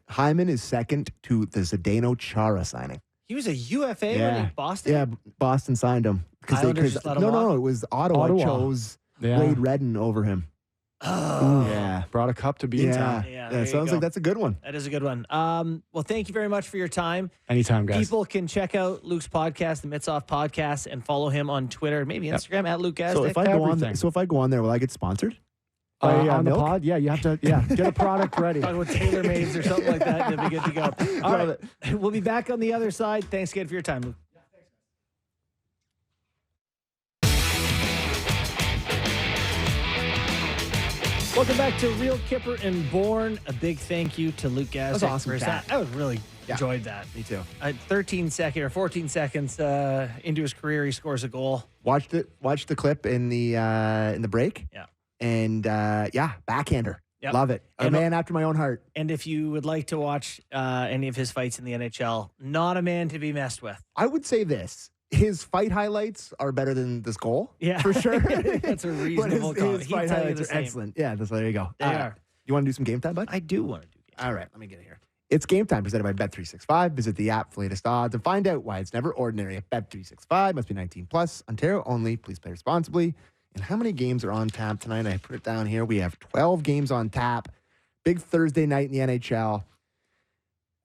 [SPEAKER 2] Hyman is second to the Zdeno Chara signing.
[SPEAKER 1] He was a UFA in Boston?
[SPEAKER 2] Yeah, Boston signed him. No, it was Ottawa chose Wade Redden over him.
[SPEAKER 1] Oh.
[SPEAKER 2] Yeah.
[SPEAKER 6] Brought a cup to Beantown.
[SPEAKER 2] Yeah, sounds like that's a good one.
[SPEAKER 1] That is a good one. Well, thank you very much for your time.
[SPEAKER 6] Anytime, guys.
[SPEAKER 1] People can check out Luke's podcast, the Mitsoff Podcast, and follow him on Twitter, maybe Instagram, at Luke Gazdic.
[SPEAKER 2] So if I go on there, will I get sponsored?
[SPEAKER 6] On the pod? Yeah, you have to get a product ready.
[SPEAKER 1] Talk about TaylorMades or something like that, and you'll be good to go. All right. We'll be back on the other side. Thanks again for your time, Luke. Welcome back to Real Kipper and Bourne. A big thank you to Luke Gazdic.
[SPEAKER 2] That was awesome.
[SPEAKER 1] I really enjoyed that.
[SPEAKER 2] Me too.
[SPEAKER 1] 14 seconds into his career, he scores a goal.
[SPEAKER 2] Watched the clip in the break.
[SPEAKER 1] Yeah.
[SPEAKER 2] And backhander.
[SPEAKER 1] Yep.
[SPEAKER 2] Love it. A
[SPEAKER 1] And-
[SPEAKER 2] man after my own heart.
[SPEAKER 1] And if you would like to watch any of his fights in the NHL, not a man to be messed with.
[SPEAKER 2] I would say this. His fight highlights are better than this goal.
[SPEAKER 1] Yeah.
[SPEAKER 2] For sure.
[SPEAKER 1] That's a
[SPEAKER 2] But
[SPEAKER 1] reasonable
[SPEAKER 2] his,
[SPEAKER 1] comment.
[SPEAKER 2] his
[SPEAKER 1] He'd
[SPEAKER 2] fight
[SPEAKER 1] tell you
[SPEAKER 2] highlights
[SPEAKER 1] the
[SPEAKER 2] are
[SPEAKER 1] same.
[SPEAKER 2] excellent. Yeah, there you go.
[SPEAKER 1] They are.
[SPEAKER 2] You want to do some game time, bud?
[SPEAKER 1] I do want to do game.
[SPEAKER 2] All right, let me get it here. It's game time presented by Bet365. Visit the app for latest odds and find out why it's never ordinary at Bet365. Must be 19 plus. Ontario only. Please play responsibly. And how many games are on tap tonight? I put it down here. We have 12 games on tap. Big Thursday night in the NHL.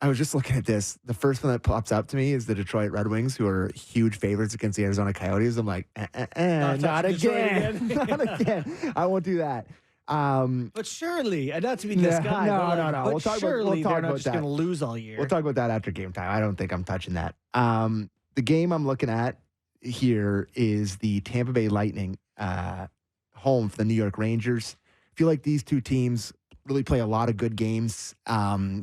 [SPEAKER 2] I was just looking at this. The first one that pops up to me is the Detroit Red Wings, who are huge favorites against the Arizona Coyotes. I'm like, not
[SPEAKER 1] touching Detroit
[SPEAKER 2] again. Not again. I won't do that.
[SPEAKER 1] But surely, not to be this guy.
[SPEAKER 2] No,
[SPEAKER 1] but
[SPEAKER 2] no, no.
[SPEAKER 1] But
[SPEAKER 2] We'll talk
[SPEAKER 1] surely
[SPEAKER 2] about
[SPEAKER 1] they're not
[SPEAKER 2] that.
[SPEAKER 1] just going to lose all year.
[SPEAKER 2] We'll talk about that after game time. I don't think I'm touching that. The game I'm looking at here is the Tampa Bay Lightning home for the New York Rangers. I feel like these two teams really play a lot of good games.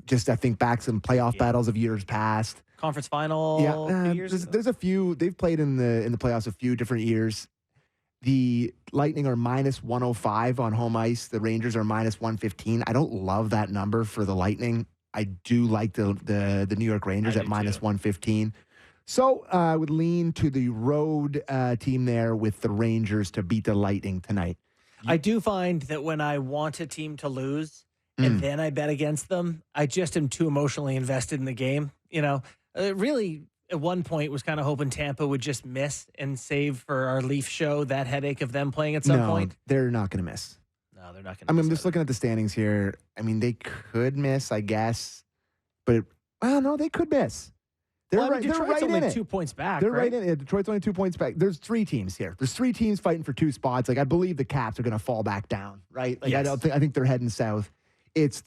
[SPEAKER 2] Just I think back some playoff battles of years past.
[SPEAKER 1] Conference final.
[SPEAKER 2] Yeah,
[SPEAKER 1] 2 years ago?
[SPEAKER 2] there's a few. They've played in the playoffs a few different years. The Lightning are minus 105 on home ice. The Rangers are minus 115. I don't love that number for the Lightning. I do like the New York Rangers at minus 115. So I would lean to the road team there with the Rangers to beat the Lightning tonight.
[SPEAKER 1] I do find that when I want a team to lose and then I bet against them, I just am too emotionally invested in the game. You know, really, at one point was kind of hoping Tampa would just miss and save for our Leaf show that headache of them playing at some point.
[SPEAKER 2] They're not going to miss.
[SPEAKER 1] No, they're not going to.
[SPEAKER 2] I mean, I'm just looking at the standings here. I mean, they could miss, I guess, but no, they could miss. They're
[SPEAKER 1] Well, I mean,
[SPEAKER 2] right. They're
[SPEAKER 1] Detroit's
[SPEAKER 2] right in
[SPEAKER 1] only
[SPEAKER 2] it.
[SPEAKER 1] 2 points back.
[SPEAKER 2] They're
[SPEAKER 1] right
[SPEAKER 2] right in it. Detroit's only 2 points back. There's three teams here. There's three teams fighting for two spots. Like I believe the Caps are going to fall back down, right? Like
[SPEAKER 1] Yes.
[SPEAKER 2] I think they're heading south. It's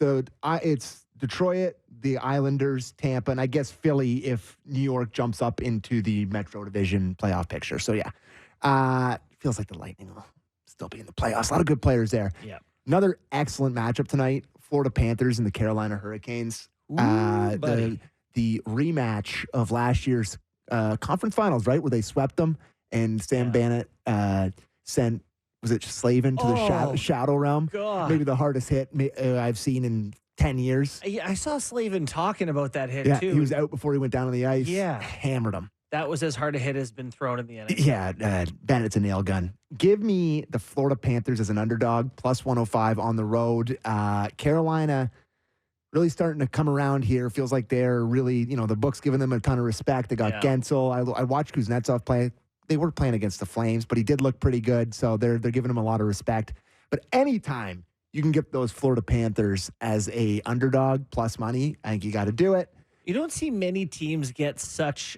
[SPEAKER 2] Detroit, the Islanders, Tampa, and I guess Philly if New York jumps up into the Metro Division playoff picture. So yeah, feels like the Lightning will still be in the playoffs. A lot of good players there.
[SPEAKER 1] Yeah.
[SPEAKER 2] Another excellent matchup tonight: Florida Panthers and the Carolina Hurricanes.
[SPEAKER 1] buddy.
[SPEAKER 2] The rematch of last year's conference finals, right, where they swept them, and Sam Bennett sent, was it Slavin to the shadow realm?
[SPEAKER 1] God.
[SPEAKER 2] Maybe the hardest hit I've seen in 10 years.
[SPEAKER 1] I saw Slavin talking about that hit
[SPEAKER 2] Yeah,
[SPEAKER 1] too.
[SPEAKER 2] he was out before he went down on the ice.
[SPEAKER 1] Yeah.
[SPEAKER 2] Hammered him.
[SPEAKER 1] That was as hard a hit as been thrown in the NHL.
[SPEAKER 2] Yeah, Bennett's a nail gun. Give me the Florida Panthers as an underdog, plus 105 on the road. Carolina really starting to come around here. Feels like they're really, the book's giving them a ton of respect. They got Gensel. I watched Kuznetsov play. They were playing against the Flames, but he did look pretty good, so they're giving him a lot of respect. But anytime you can get those Florida Panthers as a underdog plus money, I think you got to do it.
[SPEAKER 1] You don't see many teams get such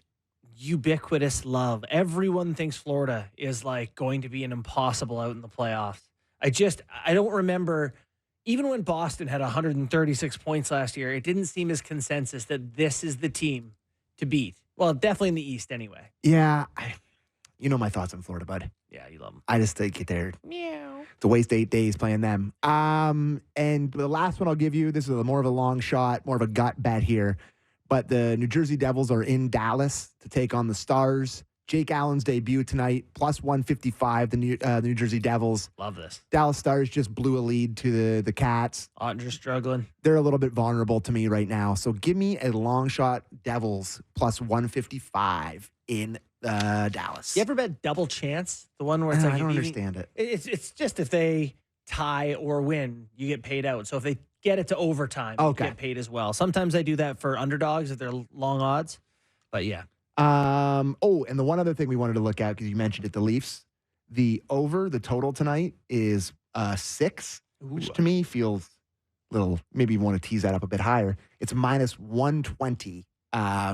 [SPEAKER 1] ubiquitous love. Everyone thinks Florida is like going to be an impossible out in the playoffs. I don't remember, even when Boston had 136 points last year, it didn't seem as consensus that this is the team to beat. Well, definitely in the East anyway.
[SPEAKER 2] Yeah, you know my thoughts on Florida, bud.
[SPEAKER 1] Yeah, you love them.
[SPEAKER 2] I just think they're
[SPEAKER 1] Meow.
[SPEAKER 2] to waste 8 days playing them. And the last one I'll give you, this is more of a long shot, more of a gut bet here. But the New Jersey Devils are in Dallas to take on the Stars. Jake Allen's debut tonight, plus 155, the New Jersey Devils.
[SPEAKER 1] Love this.
[SPEAKER 2] Dallas Stars just blew a lead to the Cats.
[SPEAKER 1] Ottinger's struggling.
[SPEAKER 2] They're a little bit vulnerable to me right now. So give me a long shot Devils plus 155 in Dallas.
[SPEAKER 1] You ever bet double chance? The one where it's like
[SPEAKER 2] I don't
[SPEAKER 1] you-
[SPEAKER 2] understand it.
[SPEAKER 1] It's just if they tie or win, you get paid out. So if they get it to overtime, you get paid as well. Sometimes I do that for underdogs if they're long odds. But yeah.
[SPEAKER 2] And the one other thing we wanted to look at, because you mentioned it, the Leafs, the total tonight is 6, which to me feels a little, maybe you want to tease that up a bit higher. It's minus 120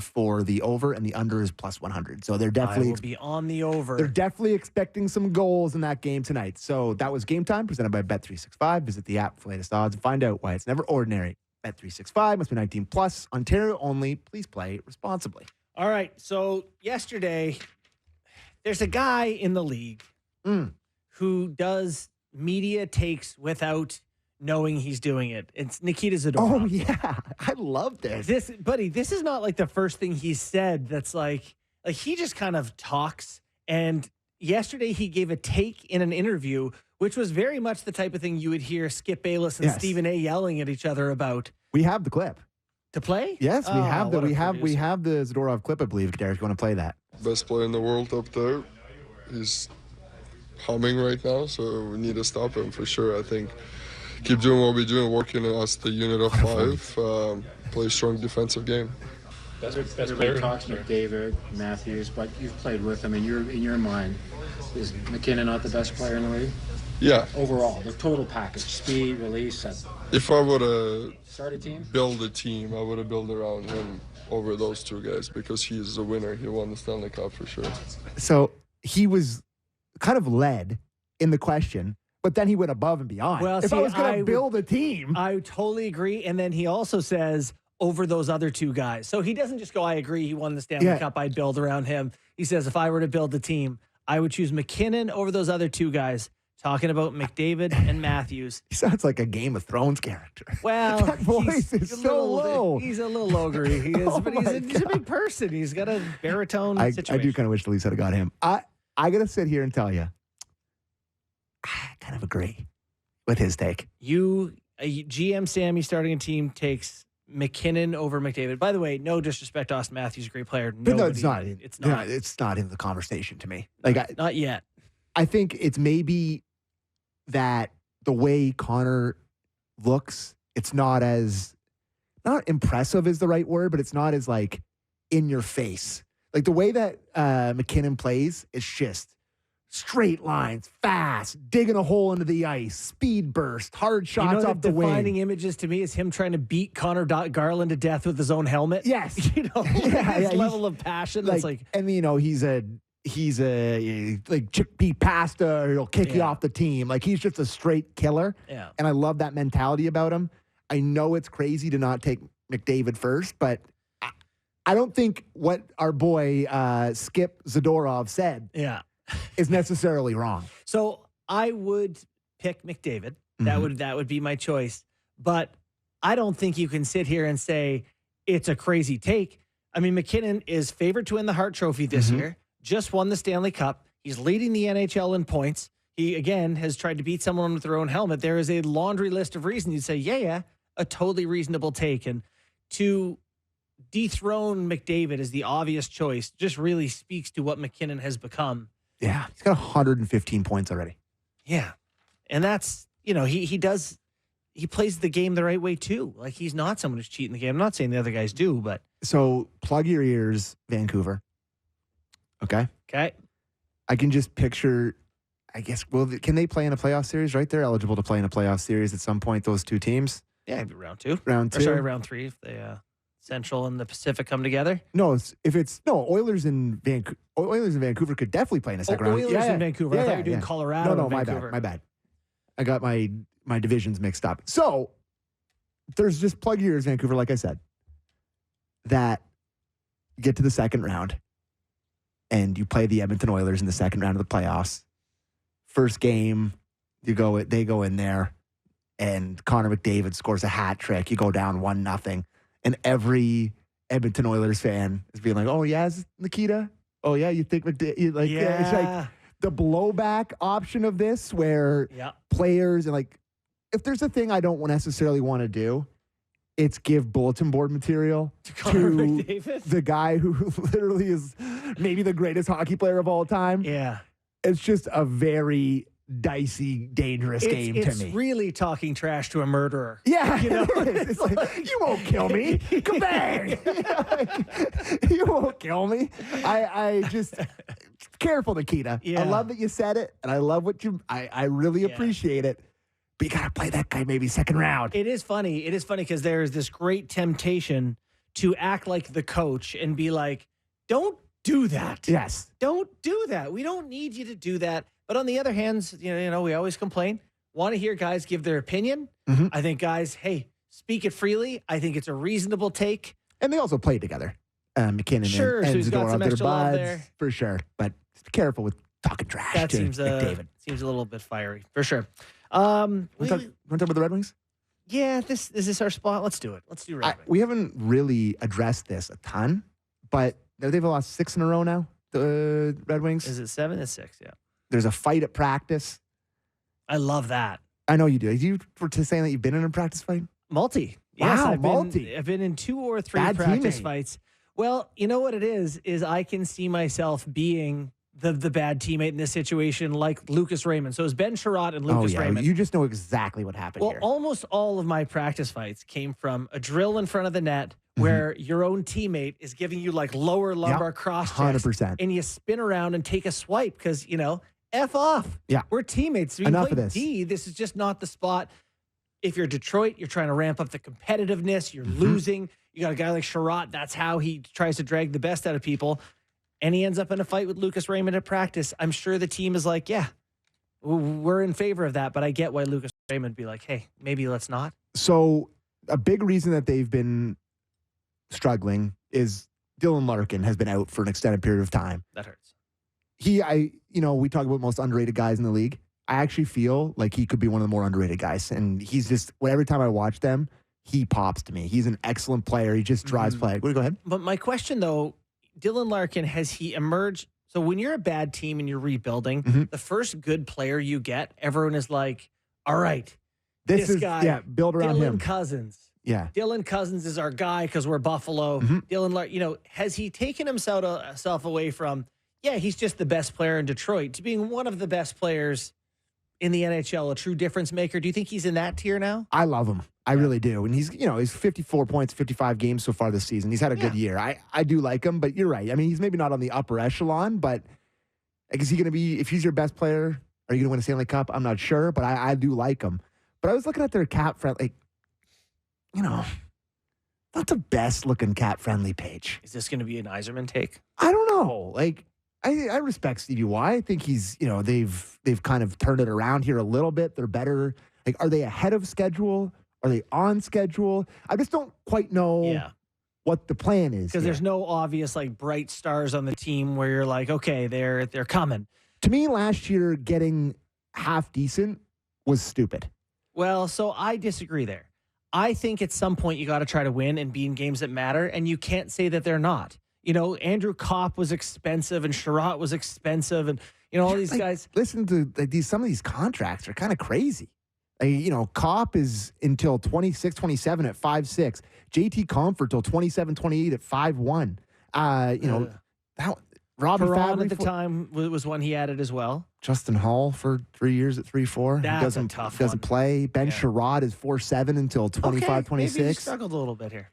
[SPEAKER 2] for the over, and the under is plus 100. So they're definitely
[SPEAKER 1] I will be on the over.
[SPEAKER 2] They're definitely expecting some goals in that game tonight. So that was Game Time, presented by Bet365. Visit the app for latest odds and find out why it's never ordinary. Bet365 must be 19 plus. Ontario only. Please play responsibly.
[SPEAKER 1] All right. So yesterday, there's a guy in the league who does media takes without knowing he's doing it. It's Nikita Zadorov.
[SPEAKER 2] Oh, yeah. I love this.
[SPEAKER 1] This is not like the first thing he said that's like he just kind of talks and, yesterday he gave a take in an interview, which was very much the type of thing you would hear Skip Bayless and Stephen A. yelling at each other about.
[SPEAKER 2] We have the clip
[SPEAKER 1] To play?
[SPEAKER 2] Yes, we have the
[SPEAKER 1] what a
[SPEAKER 2] we
[SPEAKER 1] producer.
[SPEAKER 2] have the Zadorov clip, I believe. Derek, you want to play that?
[SPEAKER 7] Best player in the world up there. He's humming right now, so we need to stop him for sure. I think keep doing what we're doing, working as the unit of five, play a strong defensive game.
[SPEAKER 8] Everybody talks McDavid, Matthews, but you've played with them. In your mind, is McKinnon not the best player in the league?
[SPEAKER 7] Yeah.
[SPEAKER 8] Overall, the total package, speed, release,
[SPEAKER 7] If I would have
[SPEAKER 8] start a team?
[SPEAKER 7] built a team, I would have built around him over those two guys because he's a winner. He won the Stanley Cup for sure.
[SPEAKER 2] So he was kind of led in the question, but then he went above and beyond.
[SPEAKER 1] Well,
[SPEAKER 2] if
[SPEAKER 1] see,
[SPEAKER 2] I was going to build a team,
[SPEAKER 1] I totally agree. And then he also says over those other two guys. So he doesn't just go, I agree, he won the Stanley Cup, I'd build around him. He says, if I were to build a team, I would choose McKinnon over those other two guys. Talking about McDavid and Matthews.
[SPEAKER 2] he sounds like a Game of Thrones character.
[SPEAKER 1] Well,
[SPEAKER 2] that voice is so low.
[SPEAKER 1] He's a little ogre. He is, but he's a big person. He's got a baritone
[SPEAKER 2] I
[SPEAKER 1] situation.
[SPEAKER 2] do kind of wish the Leafs had got him. I got to sit here and tell you, I kind of agree with his take.
[SPEAKER 1] GM Sammy starting a team takes McKinnon over McDavid. By the way, no disrespect to Austin Matthews, a great player.
[SPEAKER 2] But no, it's not.
[SPEAKER 1] It's not.
[SPEAKER 2] It's not in the conversation to me. Like,
[SPEAKER 1] not yet.
[SPEAKER 2] I think it's maybe that the way Connor looks, it's not impressive is the right word, but it's not as like in your face. Like the way that McKinnon plays, it's just straight lines, fast, digging a hole into the ice, speed burst, hard shots off the wing.
[SPEAKER 1] Defining images to me is him trying to beat Connor Garland to death with his own helmet.
[SPEAKER 2] Yes.
[SPEAKER 1] His level of passion. That's like,
[SPEAKER 2] and he's a like chickpea pasta, or he'll kick you off the team. Like he's just a straight killer.
[SPEAKER 1] Yeah.
[SPEAKER 2] And I love that mentality about him. I know it's crazy to not take McDavid first, but I don't think what our boy Skip Zadorov said is necessarily wrong.
[SPEAKER 1] So I would pick McDavid. That would be my choice. But I don't think you can sit here and say it's a crazy take. I mean, McKinnon is favored to win the Hart Trophy this year. Just won the Stanley Cup. He's leading the NHL in points. He, again, has tried to beat someone with their own helmet. There is a laundry list of reasons you'd say, a totally reasonable take. And to dethrone McDavid as the obvious choice just really speaks to what McKinnon has become.
[SPEAKER 2] Yeah, he's got 115 points already.
[SPEAKER 1] Yeah. And that's, he plays the game the right way too. Like he's not someone who's cheating the game. I'm not saying the other guys do, but.
[SPEAKER 2] So plug your ears, Vancouver. Okay. I can just picture, I guess, can they play in a playoff series, right? They're eligible to play in a playoff series at some point, those two teams.
[SPEAKER 1] Yeah, it'd be round two.
[SPEAKER 2] Round 2.
[SPEAKER 1] Or sorry, round 3 if the Central and the Pacific come together.
[SPEAKER 2] No, Oilers and Vancouver could definitely play in a second round.
[SPEAKER 1] Oilers in Vancouver. I thought you were doing Colorado.
[SPEAKER 2] No,
[SPEAKER 1] and Vancouver.
[SPEAKER 2] my bad. I got my divisions mixed up. So there's just plug your ears, Vancouver, like I said, that you get to the second round and you play the Edmonton Oilers in the second round of the playoffs. First game, they go in there and Connor McDavid scores a hat trick. You go down 1-0. And every Edmonton Oilers fan is being like, "Oh yeah, is Nikita? Oh yeah, you think McDavid?" Like, it's like the blowback option of this, where players and like, if there's a thing I don't necessarily want to do, it's give bulletin board material to the guy who literally is maybe the greatest hockey player of all time.
[SPEAKER 1] Yeah,
[SPEAKER 2] it's just a very dicey, dangerous game to me.
[SPEAKER 1] It's really talking trash to a murderer.
[SPEAKER 2] Yeah, it's like, you won't kill me. Kabang! You won't kill me. I just, careful, Nikita.
[SPEAKER 1] Yeah.
[SPEAKER 2] I love that you said it, and I love what I really appreciate it. But you got to play that guy maybe second round.
[SPEAKER 1] It is funny. It is funny because there is this great temptation to act like the coach and be like, don't do that.
[SPEAKER 2] Yes.
[SPEAKER 1] Don't do that. We don't need you to do that. But on the other hand, we always complain. Want to hear guys give their opinion.
[SPEAKER 2] Mm-hmm.
[SPEAKER 1] I think guys, speak it freely. I think it's a reasonable take.
[SPEAKER 2] And they also play together. McKinnon
[SPEAKER 1] sure,
[SPEAKER 2] and
[SPEAKER 1] so he's got some extra love there.
[SPEAKER 2] For sure. But be careful with talking trash
[SPEAKER 1] that
[SPEAKER 2] to
[SPEAKER 1] seems
[SPEAKER 2] McDavid.
[SPEAKER 1] Seems a little bit fiery, for sure.
[SPEAKER 2] Want to talk about the Red Wings?
[SPEAKER 1] Yeah, is this our spot? Let's do it. Let's do Red Wings.
[SPEAKER 2] We haven't really addressed this a ton, but they've lost 6 in a row now. the Red Wings?
[SPEAKER 1] Is it 7? It's 6, yeah.
[SPEAKER 2] There's a fight at practice.
[SPEAKER 1] I love that.
[SPEAKER 2] I know you do. You were saying that you've been in a practice fight?
[SPEAKER 1] Multi. Yes,
[SPEAKER 2] Wow,
[SPEAKER 1] I've been in 2 or 3
[SPEAKER 2] Bad
[SPEAKER 1] practice
[SPEAKER 2] teammate.
[SPEAKER 1] fights. Well, you know what it is I can see myself being the bad teammate in this situation, like Lucas Raymond. So it was Ben Sherratt and Lucas Raymond.
[SPEAKER 2] You just know exactly what happened
[SPEAKER 1] Well,
[SPEAKER 2] here.
[SPEAKER 1] almost all of my practice fights came from a drill in front of the net where your own teammate is giving you like lower lumbar cross checks.
[SPEAKER 2] 100%.
[SPEAKER 1] And you spin around and take a swipe because, F off.
[SPEAKER 2] Yeah.
[SPEAKER 1] We're teammates. We
[SPEAKER 2] Enough
[SPEAKER 1] play
[SPEAKER 2] of this.
[SPEAKER 1] D. This is just not the spot. If you're Detroit, you're trying to ramp up the competitiveness. You're losing. You got a guy like Sherratt. That's how he tries to drag the best out of people. And he ends up in a fight with Lucas Raymond at practice. I'm sure the team is like, yeah, we're in favor of that. But I get why Lucas Raymond would be like, hey, maybe let's not.
[SPEAKER 2] So a big reason that they've been struggling is Dylan Larkin has been out for an extended period of time.
[SPEAKER 1] That hurts.
[SPEAKER 2] We talk about most underrated guys in the league. I actually feel like he could be one of the more underrated guys. And he's just, every time I watch them, he pops to me. He's an excellent player. He just drives play. Go ahead.
[SPEAKER 1] But my question, though, Dylan Larkin, has he emerged? So when you're a bad team and you're rebuilding, the first good player you get, everyone is like, all right, this guy,
[SPEAKER 2] build around
[SPEAKER 1] Dylan
[SPEAKER 2] him.
[SPEAKER 1] Cousins.
[SPEAKER 2] Yeah.
[SPEAKER 1] Dylan Cousins is our guy because we're Buffalo. Dylan Larkin, has he taken himself away from, he's just the best player in Detroit to being one of the best players in the NHL, a true difference maker? Do you think he's in that tier now?
[SPEAKER 2] I love him. I really do. And he's 54 points, 55 games so far this season. He's had a good year. I do like him, but you're right. I mean, he's maybe not on the upper echelon, but is he going to be, if he's your best player, are you going to win a Stanley Cup? I'm not sure, but I do like him. But I was looking at their cap friendly, not the best looking cap friendly page.
[SPEAKER 1] Is this going to be an Yzerman take?
[SPEAKER 2] I don't know. I respect Stevie Y. I think he's, they've kind of turned it around here a little bit. They're better. Are they ahead of schedule? Are they on schedule? I just don't quite know what the plan is.
[SPEAKER 1] Because there's no obvious bright stars on the team where you're like, okay, they're coming.
[SPEAKER 2] To me, last year getting half decent was stupid.
[SPEAKER 1] Well, so I disagree there. I think at some point you got to try to win and be in games that matter, and you can't say that they're not. Andrew Kopp was expensive, and Sherratt was expensive, and all these guys.
[SPEAKER 2] Listen to some of these contracts are kind of crazy. Kopp is until 26, 27 at 5'6". JT Comfort till 27, 28 at 5'1". Robin
[SPEAKER 1] Perron
[SPEAKER 2] Fabry
[SPEAKER 1] at the time was one he added as well.
[SPEAKER 2] Justin Hall for 3 years at 3'4".
[SPEAKER 1] That's a tough
[SPEAKER 2] doesn't
[SPEAKER 1] one.
[SPEAKER 2] play. Ben Sherratt is 4'7" until 25, 26.
[SPEAKER 1] Maybe he struggled a little bit here.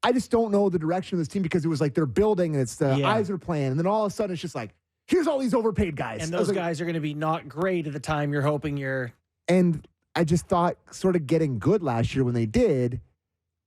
[SPEAKER 2] I just don't know the direction of this team because it was like they're building and it's the Yzer plan. And then all of a sudden it's just like, here's all these overpaid guys.
[SPEAKER 1] And those guys are going to be not great at the time you're hoping you're.
[SPEAKER 2] And I just thought sort of getting good last year when they did,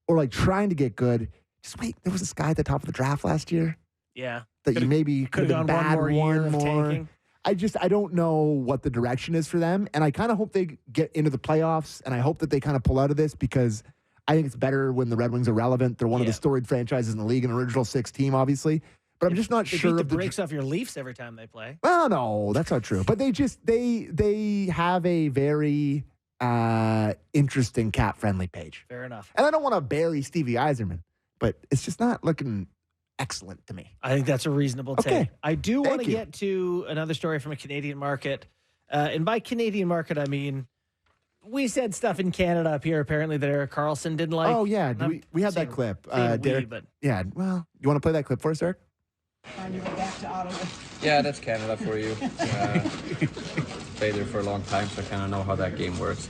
[SPEAKER 2] or trying to get good. Just wait, there was this guy at the top of the draft last year.
[SPEAKER 1] Yeah.
[SPEAKER 2] That you maybe could have been bad
[SPEAKER 1] one more year of tanking.
[SPEAKER 2] I don't know what the direction is for them. And I kind of hope they get into the playoffs. And I hope that they kind of pull out of this because I think it's better when the Red Wings are relevant. They're one of the storied franchises in the league, an original 6 team, obviously. But I'm just not sure.
[SPEAKER 1] Beat the brakes off your Leafs every time they play.
[SPEAKER 2] Well, no, that's not true. But they have a very interesting cap-friendly page.
[SPEAKER 1] Fair enough.
[SPEAKER 2] And I don't want to bury Stevie Yzerman, but it's just not looking excellent to me.
[SPEAKER 1] I think that's a reasonable take.
[SPEAKER 2] Okay.
[SPEAKER 1] I do want to get to another story from a Canadian market. And by Canadian market, I mean, we said stuff in Canada up here, apparently, that Erik Karlsson didn't like.
[SPEAKER 2] Oh, yeah. We had that clip. Derek, yeah. Well, you want to play that clip for us, Derek?
[SPEAKER 9] Yeah, that's Canada for you. Played there for a long time, so I kind of know how that game works.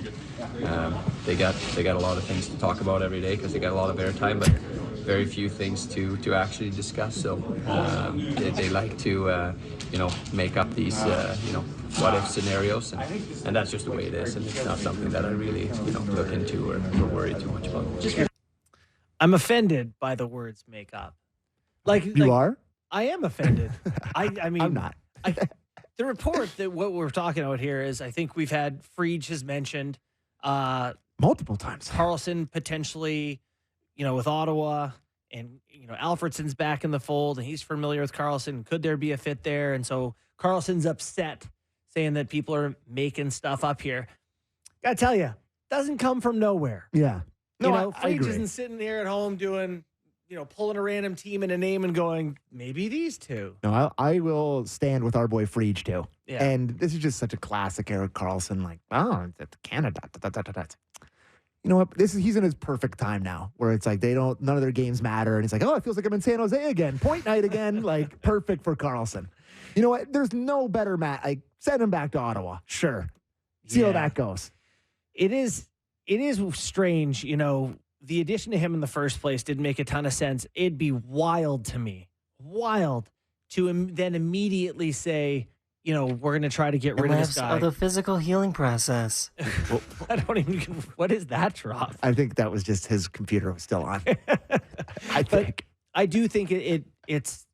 [SPEAKER 9] They got a lot of things to talk about every day because they got a lot of airtime, but very few things to actually discuss. So they like to make up these what if scenarios, and that's just the way it is, and it's not something that I really look into or worry too much about.
[SPEAKER 1] I'm offended by the words "make up."
[SPEAKER 2] You are?
[SPEAKER 1] I am offended. I mean,
[SPEAKER 2] I'm not.
[SPEAKER 1] The report that what we're talking about here is, I think we've had Friedge has mentioned
[SPEAKER 2] multiple times
[SPEAKER 1] Karlsson potentially, with Ottawa, and Alfredsson's back in the fold, and he's familiar with Karlsson. Could there be a fit there? And so Karlsson's upset, saying that people are making stuff up here. Gotta tell you, doesn't come from nowhere.
[SPEAKER 2] Yeah.
[SPEAKER 1] No,
[SPEAKER 2] I
[SPEAKER 1] Friedge
[SPEAKER 2] agree.
[SPEAKER 1] isn't sitting here at home doing pulling a random team in a name and going, maybe these two.
[SPEAKER 2] No, I will stand with our boy Friedge too.
[SPEAKER 1] Yeah.
[SPEAKER 2] And this is just such a classic Erik Karlsson, like, oh, that's Canada. You know what? He's in his perfect time now, where it's like none of their games matter, and he's like, oh, it feels like I'm in San Jose again, point night again, like perfect for Karlsson. You know what? There's no better match. Like, send him back to Ottawa, sure. See how that goes.
[SPEAKER 1] It is strange, the addition to him in the first place didn't make a ton of sense. It'd be wild to me, to then immediately say, we're going to try to get rid of this guy.
[SPEAKER 10] The physical healing process.
[SPEAKER 1] I don't even. What is that drop?
[SPEAKER 2] I think that was just his computer was still on.
[SPEAKER 1] I do think it's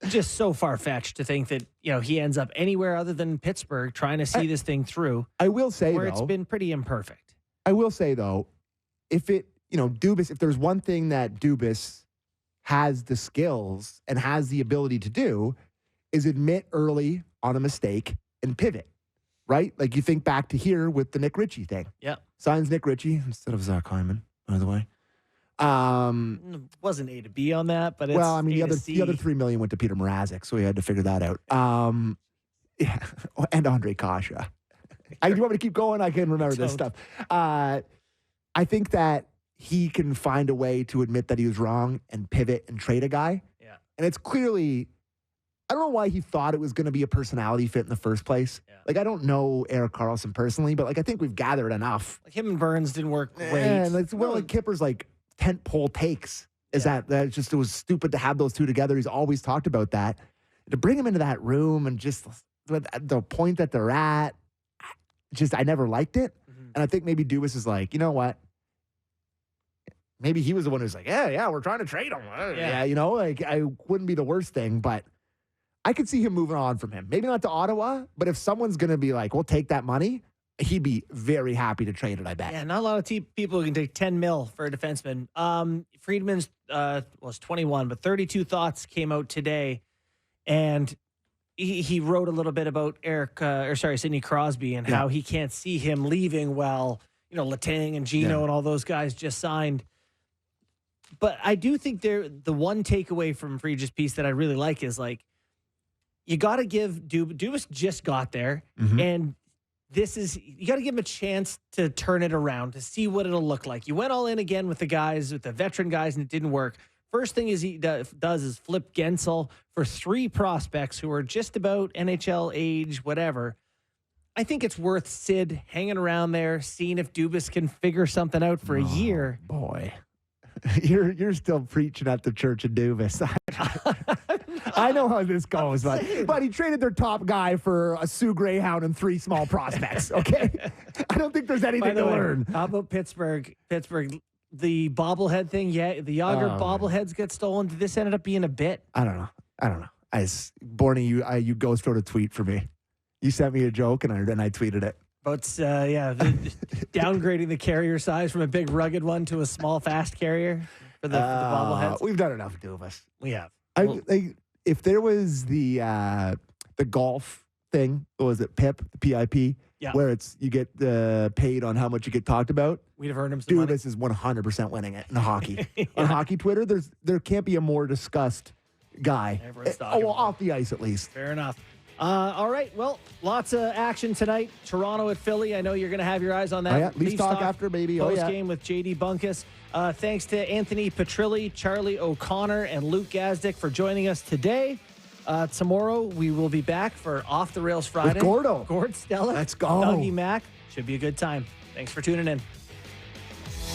[SPEAKER 1] just so far-fetched to think that, he ends up anywhere other than Pittsburgh trying to see this thing through.
[SPEAKER 2] I will say,
[SPEAKER 1] where it's been pretty imperfect.
[SPEAKER 2] I will say, though, if Dubas, if there's one thing that Dubas has the skills and has the ability to do, is admit early on a mistake and pivot, right? Like, you think back to here with the Nick Ritchie thing.
[SPEAKER 1] Yeah.
[SPEAKER 2] Signs Nick Ritchie instead of Zach Hyman, by the way.
[SPEAKER 1] Wasn't A to B on that, but it's
[SPEAKER 2] the other $3 million went to Peter Mrazek, so we had to figure that out. Yeah, and Andre Kasha. Do you want me to keep going? I can remember this stuff. I think that he can find a way to admit that he was wrong and pivot and trade a guy.
[SPEAKER 1] Yeah,
[SPEAKER 2] and it's clearly, I don't know why he thought it was going to be a personality fit in the first place. Yeah. Like, I don't know Erik Karlsson personally, but I think we've gathered enough.
[SPEAKER 1] Like, him and Burns didn't work great.
[SPEAKER 2] And Kipper's tent pole takes is that it was stupid to have those two together. He's always talked about that. To bring him into that room and just the point that they're at, I never liked it. Mm-hmm. And I think maybe Dubas is like, you know what? Maybe he was the one who's like, yeah, we're trying to trade him. Yeah, I wouldn't be the worst thing, but I could see him moving on from him. Maybe not to Ottawa, but if someone's going to be like, we'll take that money, he'd be very happy to trade it, I bet.
[SPEAKER 1] Yeah, not a lot of people can take $10 million for a defenseman. Friedman's was 21, but 32 thoughts came out today, and he wrote a little bit about Sidney Crosby and how he can't see him leaving while, Letang and Gino and all those guys just signed. But I do think the one takeaway from Friedge's piece that I really like is, you got to give Dubas just got there, and you got to give him a chance to turn it around, to see what it'll look like. You went all in again with the veteran guys, and it didn't work. First thing he does is flip Gensel for 3 prospects who are just about NHL age, whatever. I think it's worth Sid hanging around there, seeing if Dubas can figure something out for a year.
[SPEAKER 2] Boy, you're still preaching at the church of Dubas. I know how this goes, but he traded their top guy for a Sioux Greyhound and 3 small prospects. Okay, I don't think there's anything to learn.
[SPEAKER 1] How about Pittsburgh? The bobblehead thing, the Yager bobbleheads get stolen. This ended up being a bit.
[SPEAKER 2] I don't know. Borny, you ghost wrote a tweet for me. You sent me a joke, and I tweeted it.
[SPEAKER 1] But downgrading the carrier size from a big rugged one to a small fast carrier for the bobbleheads.
[SPEAKER 2] We've done enough, Dubas.
[SPEAKER 1] We have.
[SPEAKER 2] If there was the golf thing, what was it, PIP, the PIP, where you get paid on how much you get talked about,
[SPEAKER 1] we'd have earned him some money.
[SPEAKER 2] Dubas is 100% winning it in hockey. On hockey Twitter, there can't be a more discussed guy. Off the ice at least.
[SPEAKER 1] Fair enough. All right, well, lots of action tonight. Toronto at Philly. I know you're going to have your eyes on that.
[SPEAKER 2] Leafs talk after, baby.
[SPEAKER 1] Post game with JD Bunkus. Thanks to Anthony Petrielli, Charlie O'Connor, and Luke Gazdic for joining us today. Tomorrow we will be back for Off the Rails Friday.
[SPEAKER 2] With Gordo.
[SPEAKER 1] Gord Stella.
[SPEAKER 2] Let's go.
[SPEAKER 1] Dougie Mack. Should be a good time. Thanks for tuning in.